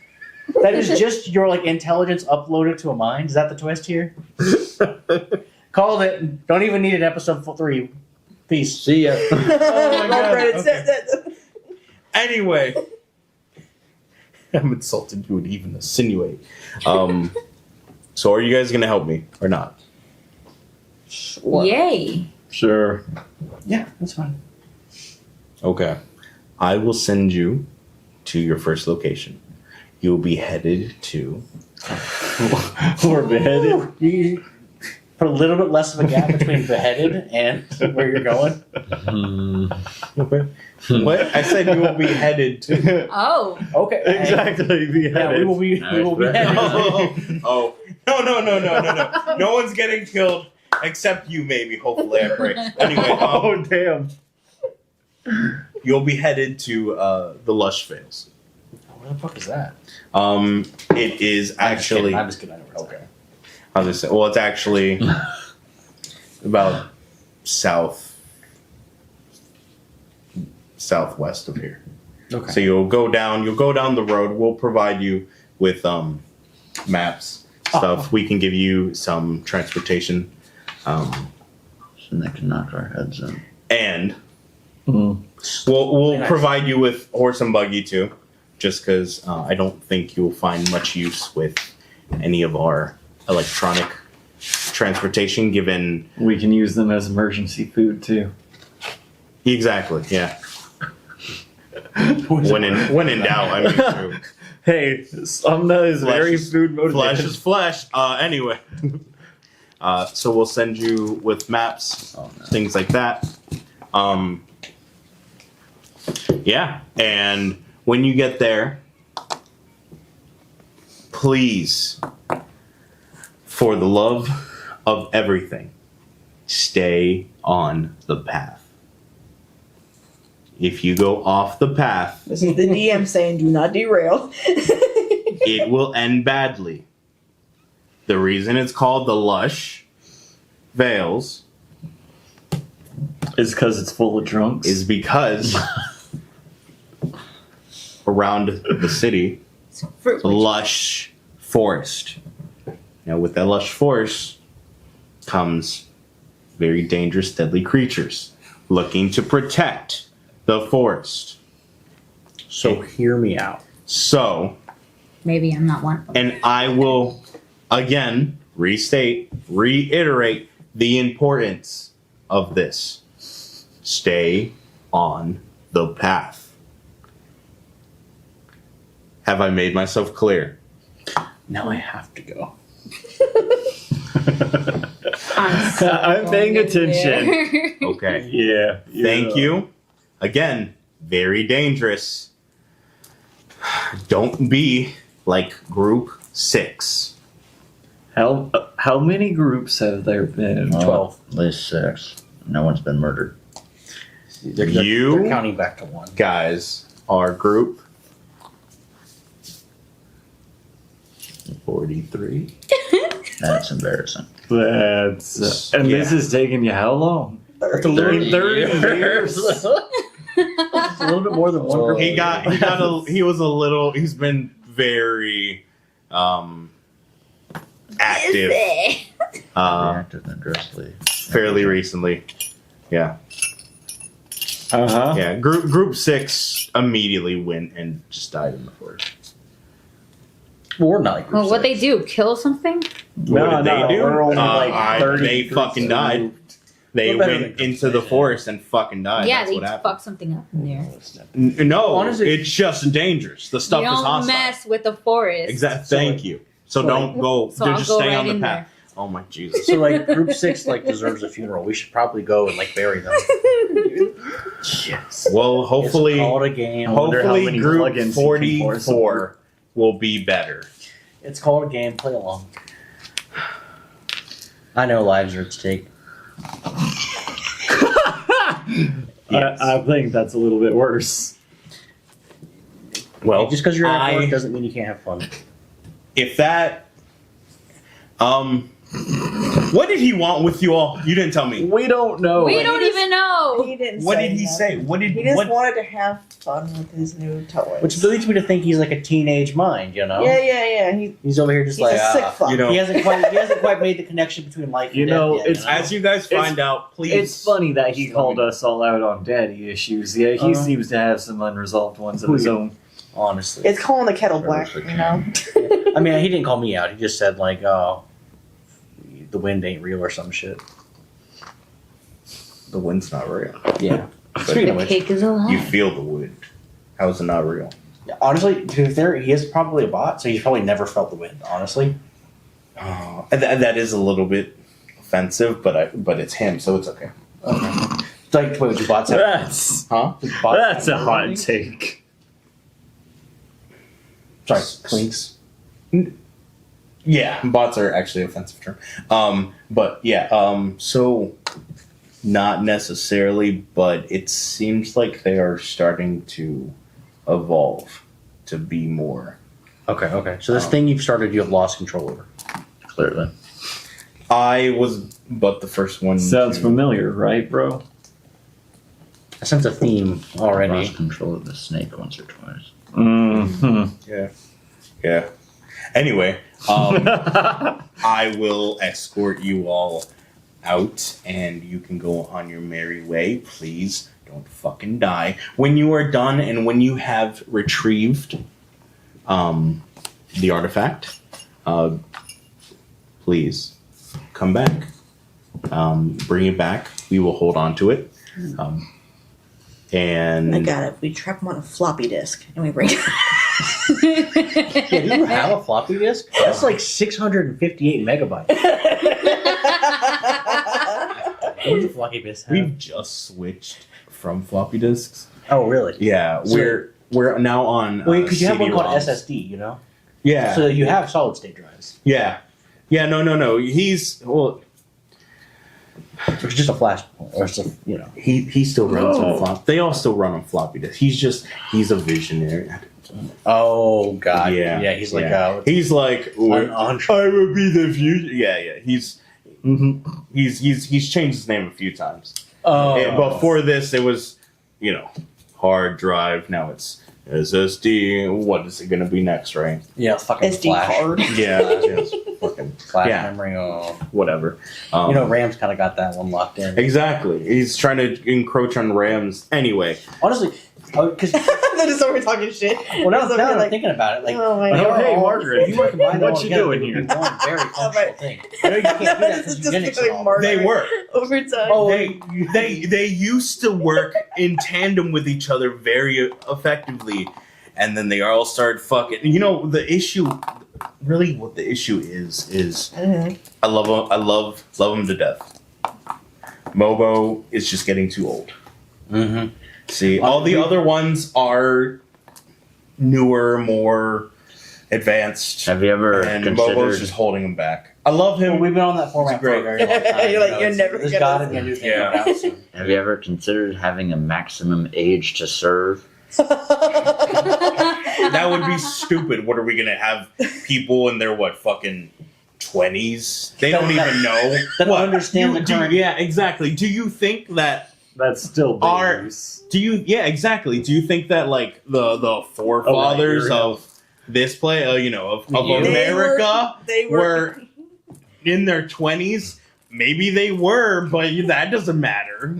S5: That is just your intelligence uploaded to a mind. Is that the twist here? Called it. Don't even need it. Episode 3. Peace.
S4: See ya.
S8: Oh my
S1: God.
S8: god.
S1: Anyway. I'm insulted you would even insinuate. So are you guys gonna help me or not?
S7: Yay.
S3: Sure.
S5: Yeah, that's fine.
S1: Okay. I will send you to your first location. You'll be headed to
S3: We're beheaded.
S5: You put a little bit less of a gap between beheaded and where you're going.
S1: what? I said you will be headed to
S7: Oh.
S5: Okay.
S3: Exactly, beheaded.
S5: Yeah, we will be. We will be
S4: Nice,
S5: headed.
S1: Oh no. No one's getting killed except you maybe, hopefully I pray. Anyway,
S3: Oh, damn.
S1: you'll be headed to the Lush Vales.
S5: Where the fuck is that?
S1: It is actually.
S5: I'm just kidding. I know where it's at.
S1: How does it say? Well, it's actually about southwest of here.
S5: Okay.
S1: So you'll go down the road. We'll provide you with maps, stuff. We can give you some transportation.
S4: So they can knock our heads in.
S1: And we'll provide you with horse and buggy too, just because I don't think you'll find much use with any of our electronic transportation, given
S3: We can use them as emergency food too.
S1: exactly, yeah. when in doubt, I mean, true.
S3: Hey, Somna is very food motivated.
S1: Flesh is flesh. Anyway, so we'll send you with maps, things like that. Yeah, and when you get there, please, for the love of everything, stay on the path. If you go off the path,
S8: This is the DM saying, "Do not derail."
S1: it will end badly. The reason it's called the Lush Vales
S3: Is because it's full of drunks.
S1: is because around the city,
S2: Fruit.
S1: lush forest. Now, with that lush forest comes very dangerous, deadly creatures looking to protect the forest.
S5: So hear me out.
S1: So,
S7: Maybe I'm not one.
S1: and I will again reiterate the importance of this. Stay on the path. Have I made myself clear?
S5: Now I have to go.
S3: I'm paying attention.
S1: Okay.
S3: Yeah.
S1: Thank you. Again, very dangerous. Don't be like group 6.
S3: How many groups have there been?
S5: 12.
S4: At least 6. No one's been murdered.
S5: They're counting back to 1.
S1: Guys are group 43.
S4: That's embarrassing.
S3: That's and this is taking you how long? 30 years.
S5: It's a little bit more than one group.
S1: He's been very active
S4: Active and aggressively.
S1: fairly recently. Yeah.
S3: Uh-huh.
S1: Yeah. Group 6 immediately went and just died in the forest.
S5: Well, we're not like group
S7: Well, what they
S5: 6.
S7: do? Kill something?
S1: What did they do?
S5: We're only like 30
S1: they fucking died. They
S5: We're better
S1: went
S5: than
S1: into the forest and fucking died.
S7: yeah,
S1: That's
S7: they
S1: what happened.
S7: fuck something up in there.
S1: No,
S5: Honestly-
S1: it's just dangerous. The stuff
S7: you
S1: is
S7: don't
S1: hostile.
S7: mess with the forest.
S1: Exactly.
S5: So,
S1: Thank you. So don't go.
S7: So I'll
S1: just
S7: go
S1: stay
S7: right
S1: on the
S7: in
S1: path. Oh my Jesus.
S5: So like group 6 like deserves a funeral. We should probably go and like bury them.
S3: Yes.
S1: Well,
S5: It's
S1: hopefully,
S5: called a game.
S3: wonder how
S1: hopefully,
S3: many
S1: group
S3: plugins you can force
S1: 44 will be better.
S5: It's called a game. Play along. I know lives are at stake.
S1: Yes.
S3: I think that's a little bit worse.
S1: Well,
S5: Just because you're at
S1: I-
S5: work doesn't mean you can't have fun.
S1: if that, what did he want with you all? You didn't tell me.
S3: We don't know.
S7: We don't even know.
S8: He didn't.
S1: What
S8: say
S1: did he
S8: nothing.
S1: say? What did
S8: He just
S1: what?
S8: wanted to have fun with his new toys.
S5: Which leads me to think he's like a teenage mind, you know?
S8: yeah.
S5: He's over here just
S8: He's
S5: like
S8: a sick fuck.
S1: you know-
S5: he hasn't quite made the connection between life and
S3: You
S5: death
S3: know,
S5: yet,
S3: it's-
S1: As you guys find out, please.
S3: It's funny that he called us all out on daddy issues. Yeah, he seems to have some unresolved ones of his own.
S5: honestly.
S8: It's calling the kettle black, you know.
S5: I mean, he didn't call me out. He just said like, "Oh, the wind ain't real" or some shit.
S1: The wind's not real.
S5: Yeah. Speaking of
S7: The
S5: which,
S7: cake is alive.
S1: You feel the wind. How is it not real?
S5: honestly, to be fair, he is probably a bot, so he's probably never felt the wind. Honestly,
S1: That is a little bit offensive, but it's him, so it's okay.
S5: it's like, wait, do bots have?
S3: That's
S1: Huh?
S5: do bots
S3: that's a
S5: have
S3: hot
S5: wind?
S3: take.
S5: Sorry, clinks.
S1: Yeah, bots are actually an offensive term. But yeah, so
S9: Not necessarily, but it seems like they are starting to evolve to be more.
S5: Okay. So this thing you've started, you have lost control over.
S4: Clearly.
S9: I was but the first one.
S3: Sounds familiar, right, bro?
S5: I sense a theme already.
S4: Lost control of the snake once or twice.
S3: Mm-hmm.
S9: Yeah. Anyway, I will escort you all out, and you can go on your merry way. Please don't fucking die. When you are done, and when you have retrieved the artifact, please come back. Bring it back. We will hold on to it. And
S8: I got it. We trap them on a floppy disk and we bring it.
S5: Yeah, do you have a floppy disk? That's like 658 megabytes. What does a floppy disk have?
S9: we've just switched from floppy disks.
S5: Oh, really?
S9: Yeah,
S5: So-
S9: we're now on.
S5: Well, because you have one called
S9: CD-ROMs.
S5: SSD, you know?
S9: Yeah.
S5: So you have solid state drives.
S9: Yeah. No. He's
S5: Which is just a flash, or it's a, you know.
S9: he still runs
S3: No.
S9: on flop. They all still run on floppy disks. He's a visionary.
S5: Oh, God.
S9: Yeah.
S5: Yeah, he's like,
S9: He's like, I will be the future. Yeah. He's changed his name a few times. And before this, it was, hard drive. Now it's SSD. What is it going to be next, right?
S5: yeah, fucking
S8: SD
S5: flash.
S8: card.
S9: Yeah, just fucking
S5: Flash
S9: yeah.
S5: memory. Oh.
S9: Whatever.
S5: Ram's kind of got that one locked in.
S9: Exactly. He's trying to encroach on RAMs. Anyway,
S5: Honestly, because
S8: That is over talking shit.
S5: well, now
S8: That's
S5: that I'm
S8: like,
S5: thinking about it, like,
S8: oh my
S5: they
S8: God.
S5: are
S3: Hey,
S5: all-
S3: Margaret,
S5: if you were to combine them
S3: what
S5: all
S3: you
S5: together,
S3: doing
S5: it would
S3: here?
S5: be one very functional
S8: right.
S5: thing. I know you can't do that
S8: This
S5: because
S8: is
S5: Unix
S8: just
S5: and
S8: like
S5: all.
S8: Margaret
S9: they were.
S8: over time.
S5: Oh,
S9: They used to work in tandem with each other very effectively, and then they all started fucking. The issue, really, what the issue is
S8: Mhm.
S9: I love him to death. Mobo is just getting too old.
S5: Mm-hmm.
S9: See, all the other ones are newer, more advanced,
S4: Have you ever
S9: and
S4: considered?
S9: Mobo's just holding him back. I love
S5: Well,
S9: him.
S5: we've been on that format for a very long time.
S8: You're like, you're never
S5: There's
S8: gonna-
S5: gotta be a new thing
S9: Yeah.
S5: coming out soon.
S4: Have you ever considered having a maximum age to serve?
S9: That would be stupid. What are we gonna have people in their fucking 20s? They don't even know.
S5: They don't understand the current.
S9: Yeah, exactly. Do you think that?
S3: That's still
S9: Our-
S3: babies.
S9: Do you? Yeah, exactly. Do you think that the forefathers
S3: Oh, right,
S9: of this play, of
S5: Yeah.
S9: America
S8: They
S9: were in their 20s? Maybe they were, but that doesn't matter.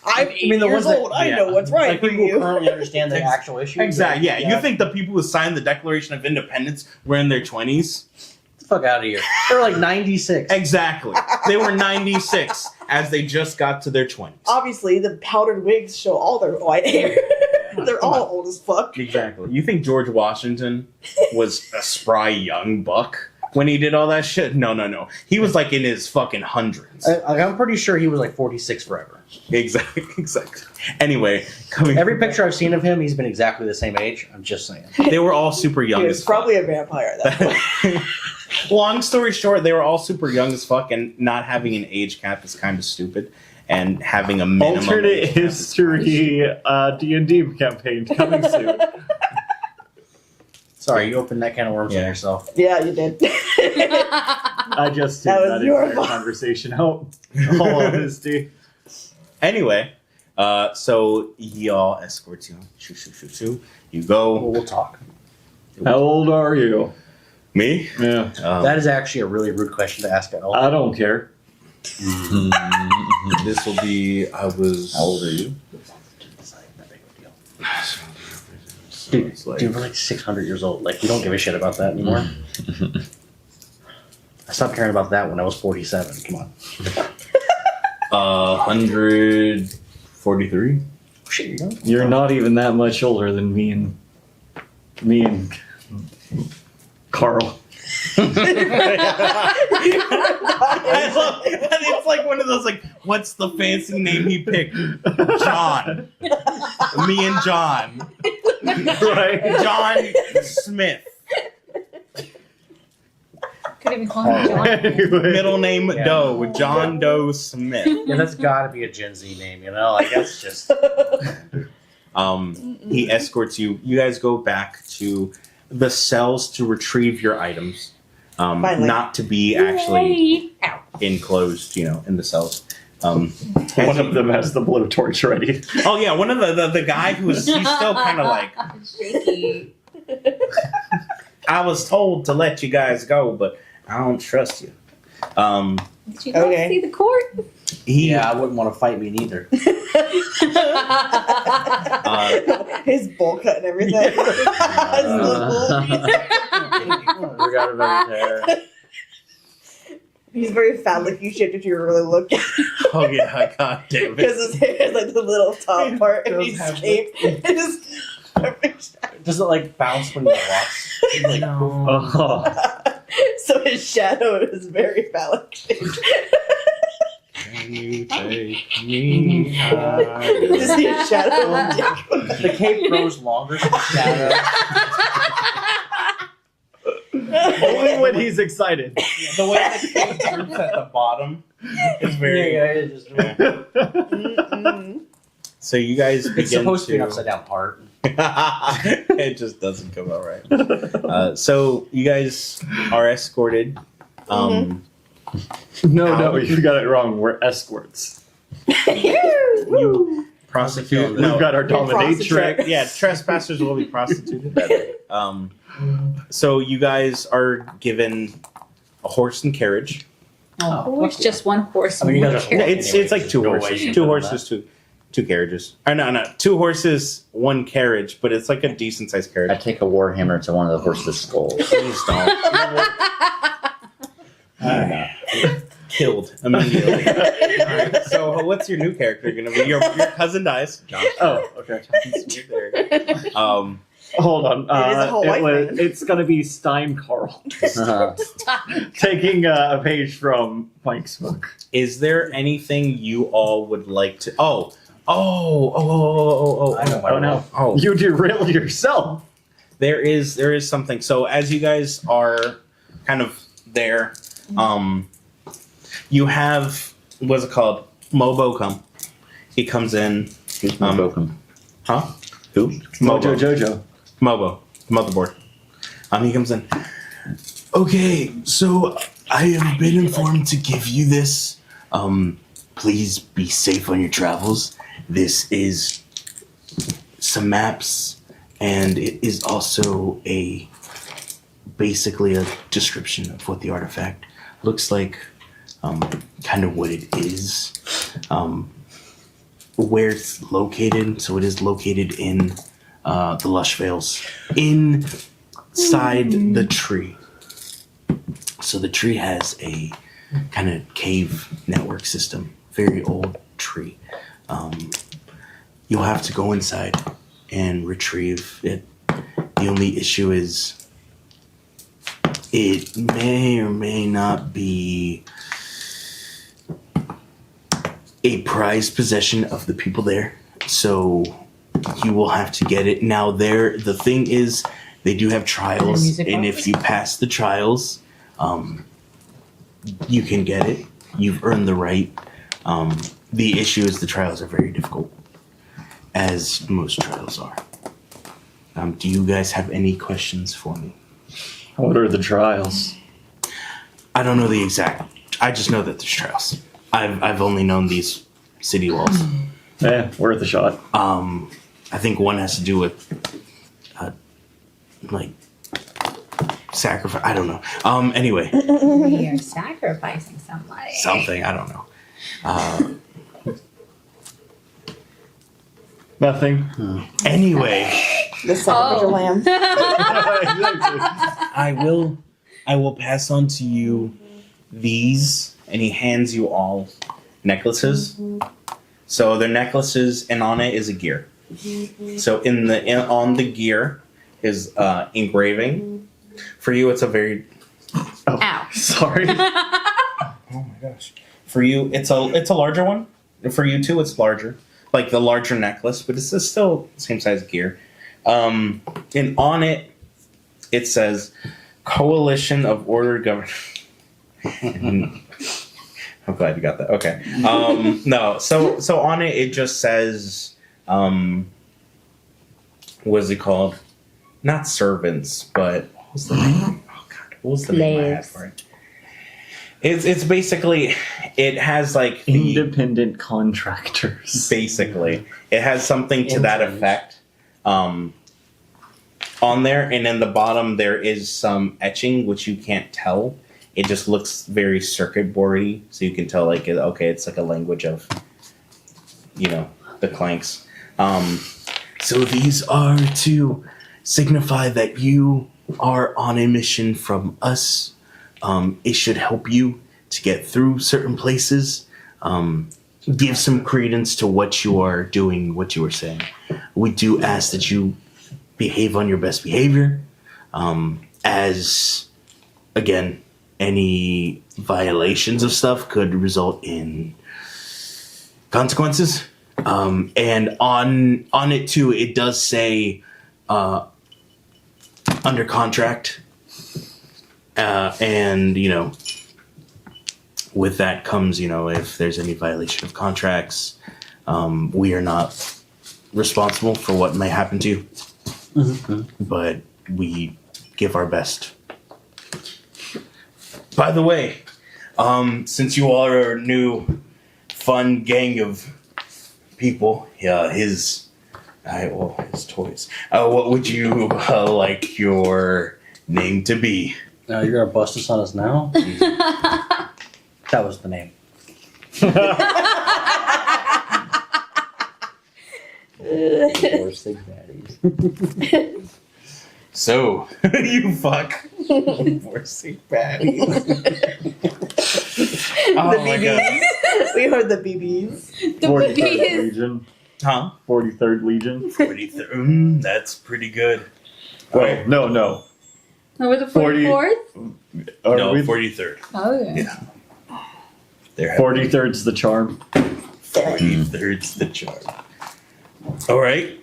S8: I'm 8
S5: mean, the
S8: years
S5: ones that-
S8: old. I
S9: yeah.
S8: know what's right
S5: Like
S8: for
S5: people who
S8: you.
S5: currently understand the actual issue.
S9: Exactly. Yeah. You think the people who signed the Declaration of Independence were in their 20s?
S5: Get the fuck out of here. They're like 96.
S9: Exactly. They were 96 as they just got to their 20s.
S8: Obviously, the powdered wigs show all their white hair. They're all old as fuck.
S9: Exactly. You think George Washington was a spry young buck when he did all that shit? No. He was like in his fucking hundreds.
S5: I'm pretty sure he was like 46 forever.
S9: Exactly. Anyway,
S5: Every picture I've seen of him, he's been exactly the same age. I'm just saying.
S9: they were all super young
S8: He
S9: as
S8: was
S9: fuck.
S8: probably a vampire at that point.
S9: Long story short, they were all super young as fuck, and not having an age cap is kind of stupid. And having a minimum
S3: Alternate
S9: age cap is
S3: history D&D campaign coming soon.
S5: Sorry, you opened that can of worms on yourself.
S8: Yeah, you did.
S3: I just
S8: That
S3: tuned
S8: was
S3: that
S8: your
S3: entire
S8: fault.
S3: conversation out. All honesty.
S9: Anyway, so y'all escort you. Shoo. You go.
S5: We'll talk.
S3: How old are you?
S9: Me?
S3: Yeah.
S5: That is actually a really rude question to ask at all.
S3: I don't care.
S9: This will be. I was.
S4: How old are you?
S5: Dude, we're like 600 years old. Like, we don't give a shit about that anymore. I stopped caring about that when I was 47. Come on.
S9: 143.
S5: Oh, shit, you're young.
S3: You're not even that much older than me and Carl.
S9: I love. And it's like one of those what's the fancy name he picked? John. Me and John.
S3: Right.
S9: John Smith.
S7: Could even call him John.
S1: Middle name
S5: Yeah.
S1: Doe, John Doe Smith.
S5: Yeah, that's got to be a Gen Z name, you know? Like, that's just.
S1: He escorts you. You guys go back to the cells to retrieve your items.
S8: Finally.
S1: Not to be actually enclosed, in the cells.
S3: One of them has the blowtorch ready.
S1: Oh yeah, one of the guy he's still kind of like
S7: shaky.
S1: I was told to let you guys go, but I don't trust you.
S7: Did you not see the court?
S5: Yeah, I wouldn't want to fight me neither.
S8: His bowl cut and everything.
S3: We got a vegetarian.
S8: He's very phallic-y shaped if you really look at him.
S1: Oh yeah, god damn it.
S8: Because his hair is like the little top part and he's shaved. It is perfect.
S5: Does it like bounce when you walk? Like,
S3: Oh.
S8: So his shadow is very phallic shaped.
S1: Can you take me higher?
S8: You see his shadow on Dick.
S5: the cape grows longer than the shadow.
S3: Only when he's excited.
S1: The way the cape turns at the bottom is very. So you guys begin
S5: It's supposed to be an
S1: to.
S5: upside down heart.
S1: It just doesn't come out right. So you guys are escorted.
S3: No, you got it wrong. We're escorts.
S1: You prosecute.
S3: We've got our dominatrix.
S1: Yeah, trespassers will be prostituted. So you guys are given a horse and carriage.
S7: It's just one horse.
S5: I mean, you
S7: one
S5: guys are
S7: carriage.
S1: It's like two
S5: No way
S1: horses.
S5: you
S1: Two
S5: know
S1: horses, two carriages. No, 2 horses, 1 carriage, but it's like a decent sized
S4: I
S1: carriage.
S4: take a warhammer to one of the horses' skulls.
S1: Please don't. Killed immediately. Alright, so what's your new character gonna be? Your cousin dies.
S3: Oh, okay. Hold on.
S8: It is a whole white man.
S3: It's going to be Stein Carl. Taking a page from Mike's book.
S1: Is there anything you all would like to? Oh,
S5: I know my
S3: no.
S1: oh.
S3: You derailed yourself.
S1: There is something. So as you guys are kind of there, you have what's it called? Mobo come. He comes in.
S4: Who's Mobokum?
S1: Huh?
S4: Who?
S3: Mojo Jojo.
S1: Mobo, motherboard. He comes in.
S9: Okay, so I have been informed to give you this. Please be safe on your travels. This is some maps, and it is also basically a description of what the artifact looks like, kind of what it is, where it's located. So it is located in the Lush Vales, inside the tree. So the tree has a kind of cave network system, very old tree. You'll have to go inside and retrieve it. The only issue is it may or may not be a prized possession of the people there. So you will have to get it. Now the thing is, they do have trials, and if you pass the trials, you can get it. You've earned the right. The issue is the trials are very difficult, as most trials are. Do you guys have any questions for me?
S3: What are the trials?
S9: I don't know the exact. I just know that there's trials. I've only known these city walls.
S3: Worth a shot.
S9: I think one has to do with like sacrifice. I don't know. Anyway,
S7: We are sacrificing somebody.
S9: something. I don't know.
S3: Nothing.
S9: Anyway,
S8: The sacrificial
S7: Oh.
S8: lamb.
S1: I will pass on to you these, and he hands you all necklaces. So they're necklaces, and on it is a gear. So on the gear is engraving. For you, it's a very.
S7: Ow.
S3: Sorry.
S1: Oh my gosh! For you, it's a larger one. For you too, it's larger, like the larger necklace, but it's still the same size gear. And on it, it says, Coalition of Ordered Government. I'm glad you got that. Okay. No. So on it just says, what is it called? Not servants, but what was the name? Oh God, what was the name I had for it? It's basically, it has like
S3: independent contractors.
S1: Basically, it has something to that effect. On there, and in the bottom there is some etching which you can't tell. It just looks very circuit boardy, so you can tell like okay, it's like a language of the clanks.
S9: So these are to signify that you are on a mission from us. It should help you to get through certain places. Give some credence to what you are doing, what you are saying. We do ask that you behave on your best behavior, as, again, any violations of stuff could result in consequences. And on it, too, it does say under contract. And, with that comes, if there's any violation of contracts, we are not responsible for what may happen to you. Mm-hmm. But we give our best. By the way, since you all are a new, fun gang of people, his toys. What would you like your name to be?
S5: You're gonna bust us on us now? That was the name. Four sick baddies.
S1: So, you fuck. Four sick baddies. Oh
S8: The BBs. We heard the BBs.
S7: The
S3: 43rd
S7: BBs.
S3: Legion.
S1: Huh?
S3: 43rd Legion.
S1: 43rd. That's pretty good.
S3: Wait, no.
S7: No, we're the 44th?
S1: No, 43rd.
S7: Oh, yeah.
S1: There
S3: 43rd's the charm.
S1: 43rd's the charm. All right.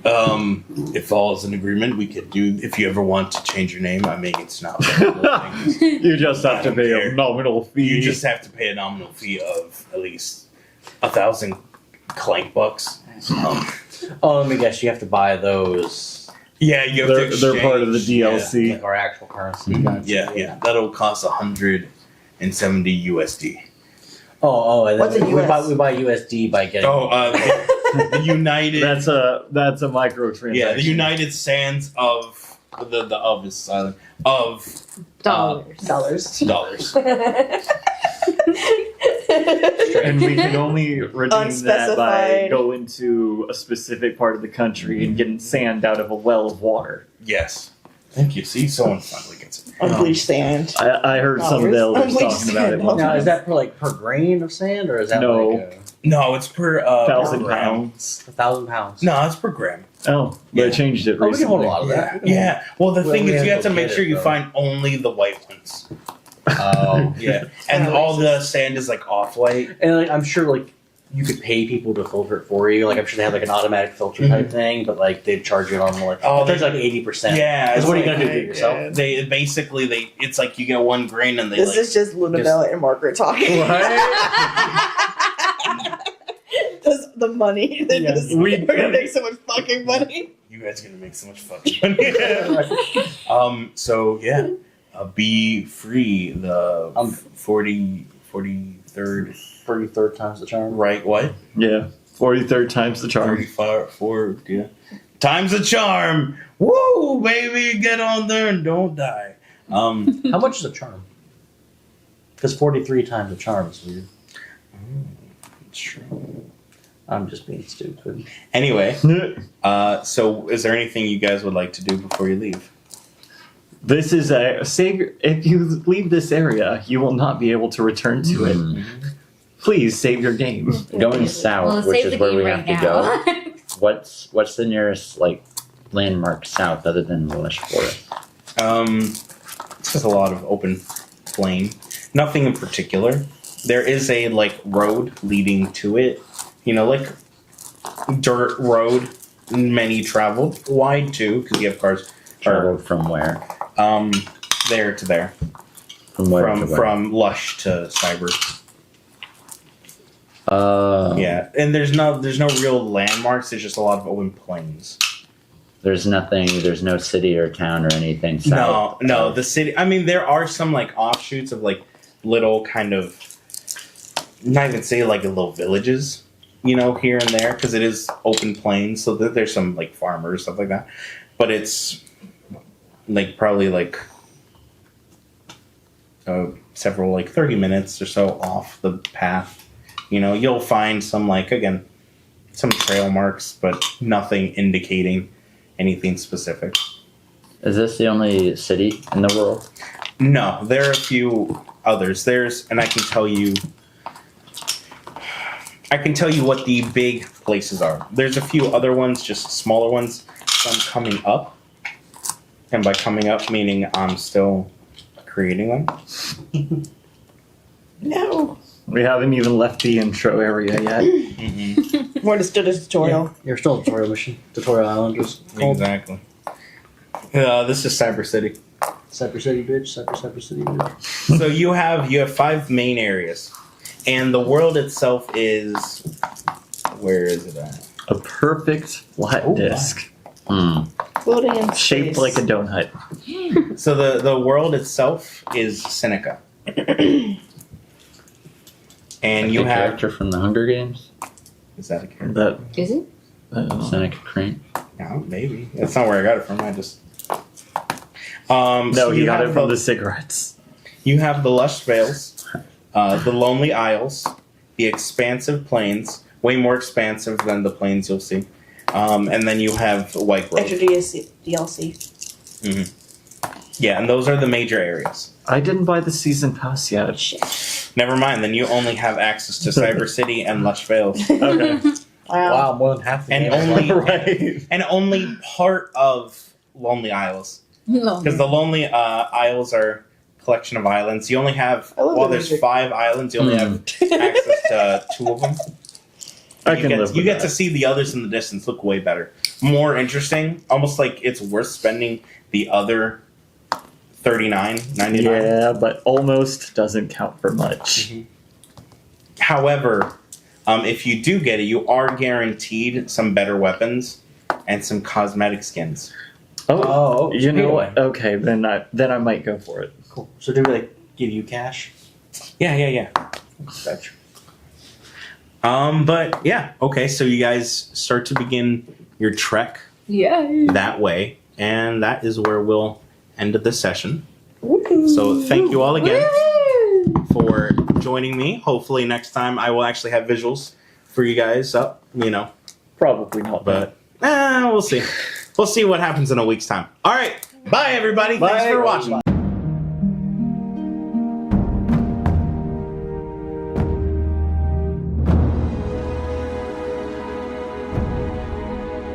S1: If all is in agreement, we could do. If you ever want to change your name, I mean, it's not.
S3: You just have to pay a nominal fee.
S1: You just have to pay a nominal fee of at least 1,000 clank bucks.
S5: Let me guess. You have to buy those.
S1: Yeah, you have to exchange.
S3: They're part of the DLC.
S5: Like our actual currency.
S1: Yeah. That'll cost 170 USD.
S5: And
S8: What's
S5: then
S8: a
S5: we
S8: US?
S5: buy USD by getting.
S1: The United.
S3: That's a microtransaction.
S1: Yeah, the United Sands of the of is silent of
S7: Dollars.
S1: dollars.
S3: And we can only redeem that by
S8: Unspecified.
S3: going to a specific part of the country and getting sand out of a well of water.
S1: Yes. Thank you. See, someone finally gets it.
S8: Unbleached sand.
S3: I heard some of the elders
S8: Unbleached
S3: talking about it
S8: sand.
S3: once.
S5: Now, is that per grain of sand, or is that
S3: No.
S5: like
S1: No, it's per
S3: 1,000
S1: per gram.
S3: pounds.
S5: 1,000 pounds?
S1: No, it's per gram.
S3: Oh, they
S1: Yeah.
S3: changed it
S5: Oh, we can hold
S3: recently.
S5: a lot of that.
S1: Yeah. Well, the
S5: Well,
S1: thing
S5: we
S1: is,
S5: have
S1: you have
S5: to
S1: to make
S5: get
S1: sure
S5: it,
S1: you
S5: though.
S1: find only the white ones.
S5: Oh.
S1: Yeah, and all the sand is like off white.
S5: And like, I'm sure like you could pay people to filter it for you. Like I'm sure they have like an automatic filter type thing, but like they charge you on like there's like 80%.
S1: Yeah,
S5: Because what are you
S1: it's
S5: gonna do
S1: like-
S5: for yourself?
S1: They basically it's like you get one grain and they
S8: This
S1: like
S8: is just Lunabella and Margaret talking. Just the money. They
S3: Yeah,
S8: just,
S3: we-
S8: we're gonna make so much fucking money.
S1: you guys are gonna make so much fucking money. So yeah, be free. The 43rd
S5: 33rd times the charm.
S1: right? What?
S3: Yeah, 43rd times the charm.
S1: 34 yeah. Times the charm. Woo, baby, get on there and don't die.
S5: How much is a charm? Because 43 times a charm is weird.
S1: It's true.
S5: I'm just being stupid.
S1: Anyway, so is there anything you guys would like to do before you leave?
S3: This is if you leave this area, you will not be able to return to it. Please save your game.
S4: Going south,
S7: Well,
S4: which
S7: save
S4: is
S7: the
S4: where
S7: game
S4: we
S7: right
S4: have to
S7: now.
S4: go. What's the nearest like landmark south other than the Lush Forest?
S1: It's just a lot of open plain. Nothing in particular. There is a like road leading to it. You know, like dirt road, many traveled, wide too, because you have cars.
S4: Traveled from where?
S1: there to there.
S4: From where to where?
S1: From Lush to Cyber.
S4: Yeah.
S1: And there's no real landmarks. There's just a lot of open plains.
S4: There's nothing. There's no city or town or anything. South.
S1: No. The city. I mean, there are some like offshoots of like little kind of, not even say like little villages, here and there, because it is open plains. So there's some like farmers, stuff like that. But it's like probably like several, like 30 minutes or so off the path. You'll find some some trail marks, but nothing indicating anything specific.
S4: Is this the only city in the world?
S1: No, there are a few others. And I can tell you what the big places are. There's a few other ones, just smaller ones, some coming up. And by coming up, meaning I'm still creating them.
S8: No.
S3: We haven't even left the intro area yet.
S1: Mm-hmm.
S8: We're just doing a tutorial.
S5: Yeah, you're still a tutorial mission. Tutorial Island was called.
S1: Exactly. This is Cyber City.
S5: Cyber City, bitch. Cyber City, bitch.
S1: So you have 5 main areas, and the world itself is, where is it at?
S3: A perfect flat disc.
S8: Floating in
S3: Shaped
S8: space.
S3: like a donut.
S1: So the world itself is Seneca, and you
S4: a
S1: have.
S4: character from the Hunger Games.
S1: Is that a character?
S3: That
S7: Is it?
S4: Seneca Crane.
S1: No, maybe that's not where I got it from. I just.
S3: no,
S1: So
S3: he
S1: you
S3: got
S1: have
S3: it from the cigarettes.
S1: You have the lush vales, the lonely isles, the expansive plains, way more expansive than the plains you'll see. And then you have White Grove.
S8: Extra DLC.
S1: Yeah, and those are the major areas.
S3: I didn't buy the season pass yet.
S8: Shit.
S1: Never mind, then you only have access to Cyber City and Lush Vales.
S3: Okay.
S5: Wow, more than half the
S1: And
S5: game.
S1: only
S3: Right.
S1: and only part of Lonely Isles. Because the Lonely Isles are a collection of islands. You only have,
S8: I love
S1: while
S8: the
S1: there's
S8: music.
S1: 5 islands, you only have access to 2 of them.
S3: I can live with
S1: You get
S3: that.
S1: to see the others in the distance look way better. More interesting. Almost like it's worth spending the other $39.99.
S3: Yeah, but almost doesn't count for much.
S1: However, if you do get it, you are guaranteed some better weapons and some cosmetic skins.
S5: Oh,
S3: You know
S5: either
S3: what?
S5: way.
S3: Okay, then I might go for it.
S5: Cool. So do they give you cash?
S1: Yeah. That's true. But yeah, okay, so you guys start to begin your trek that way, and that is where we'll end this session. So thank you all again for joining me. Hopefully next time I will actually have visuals for you guys up,
S3: Probably not.
S1: but we'll see. We'll see what happens in a week's time. All right, bye everybody. Thanks for watching.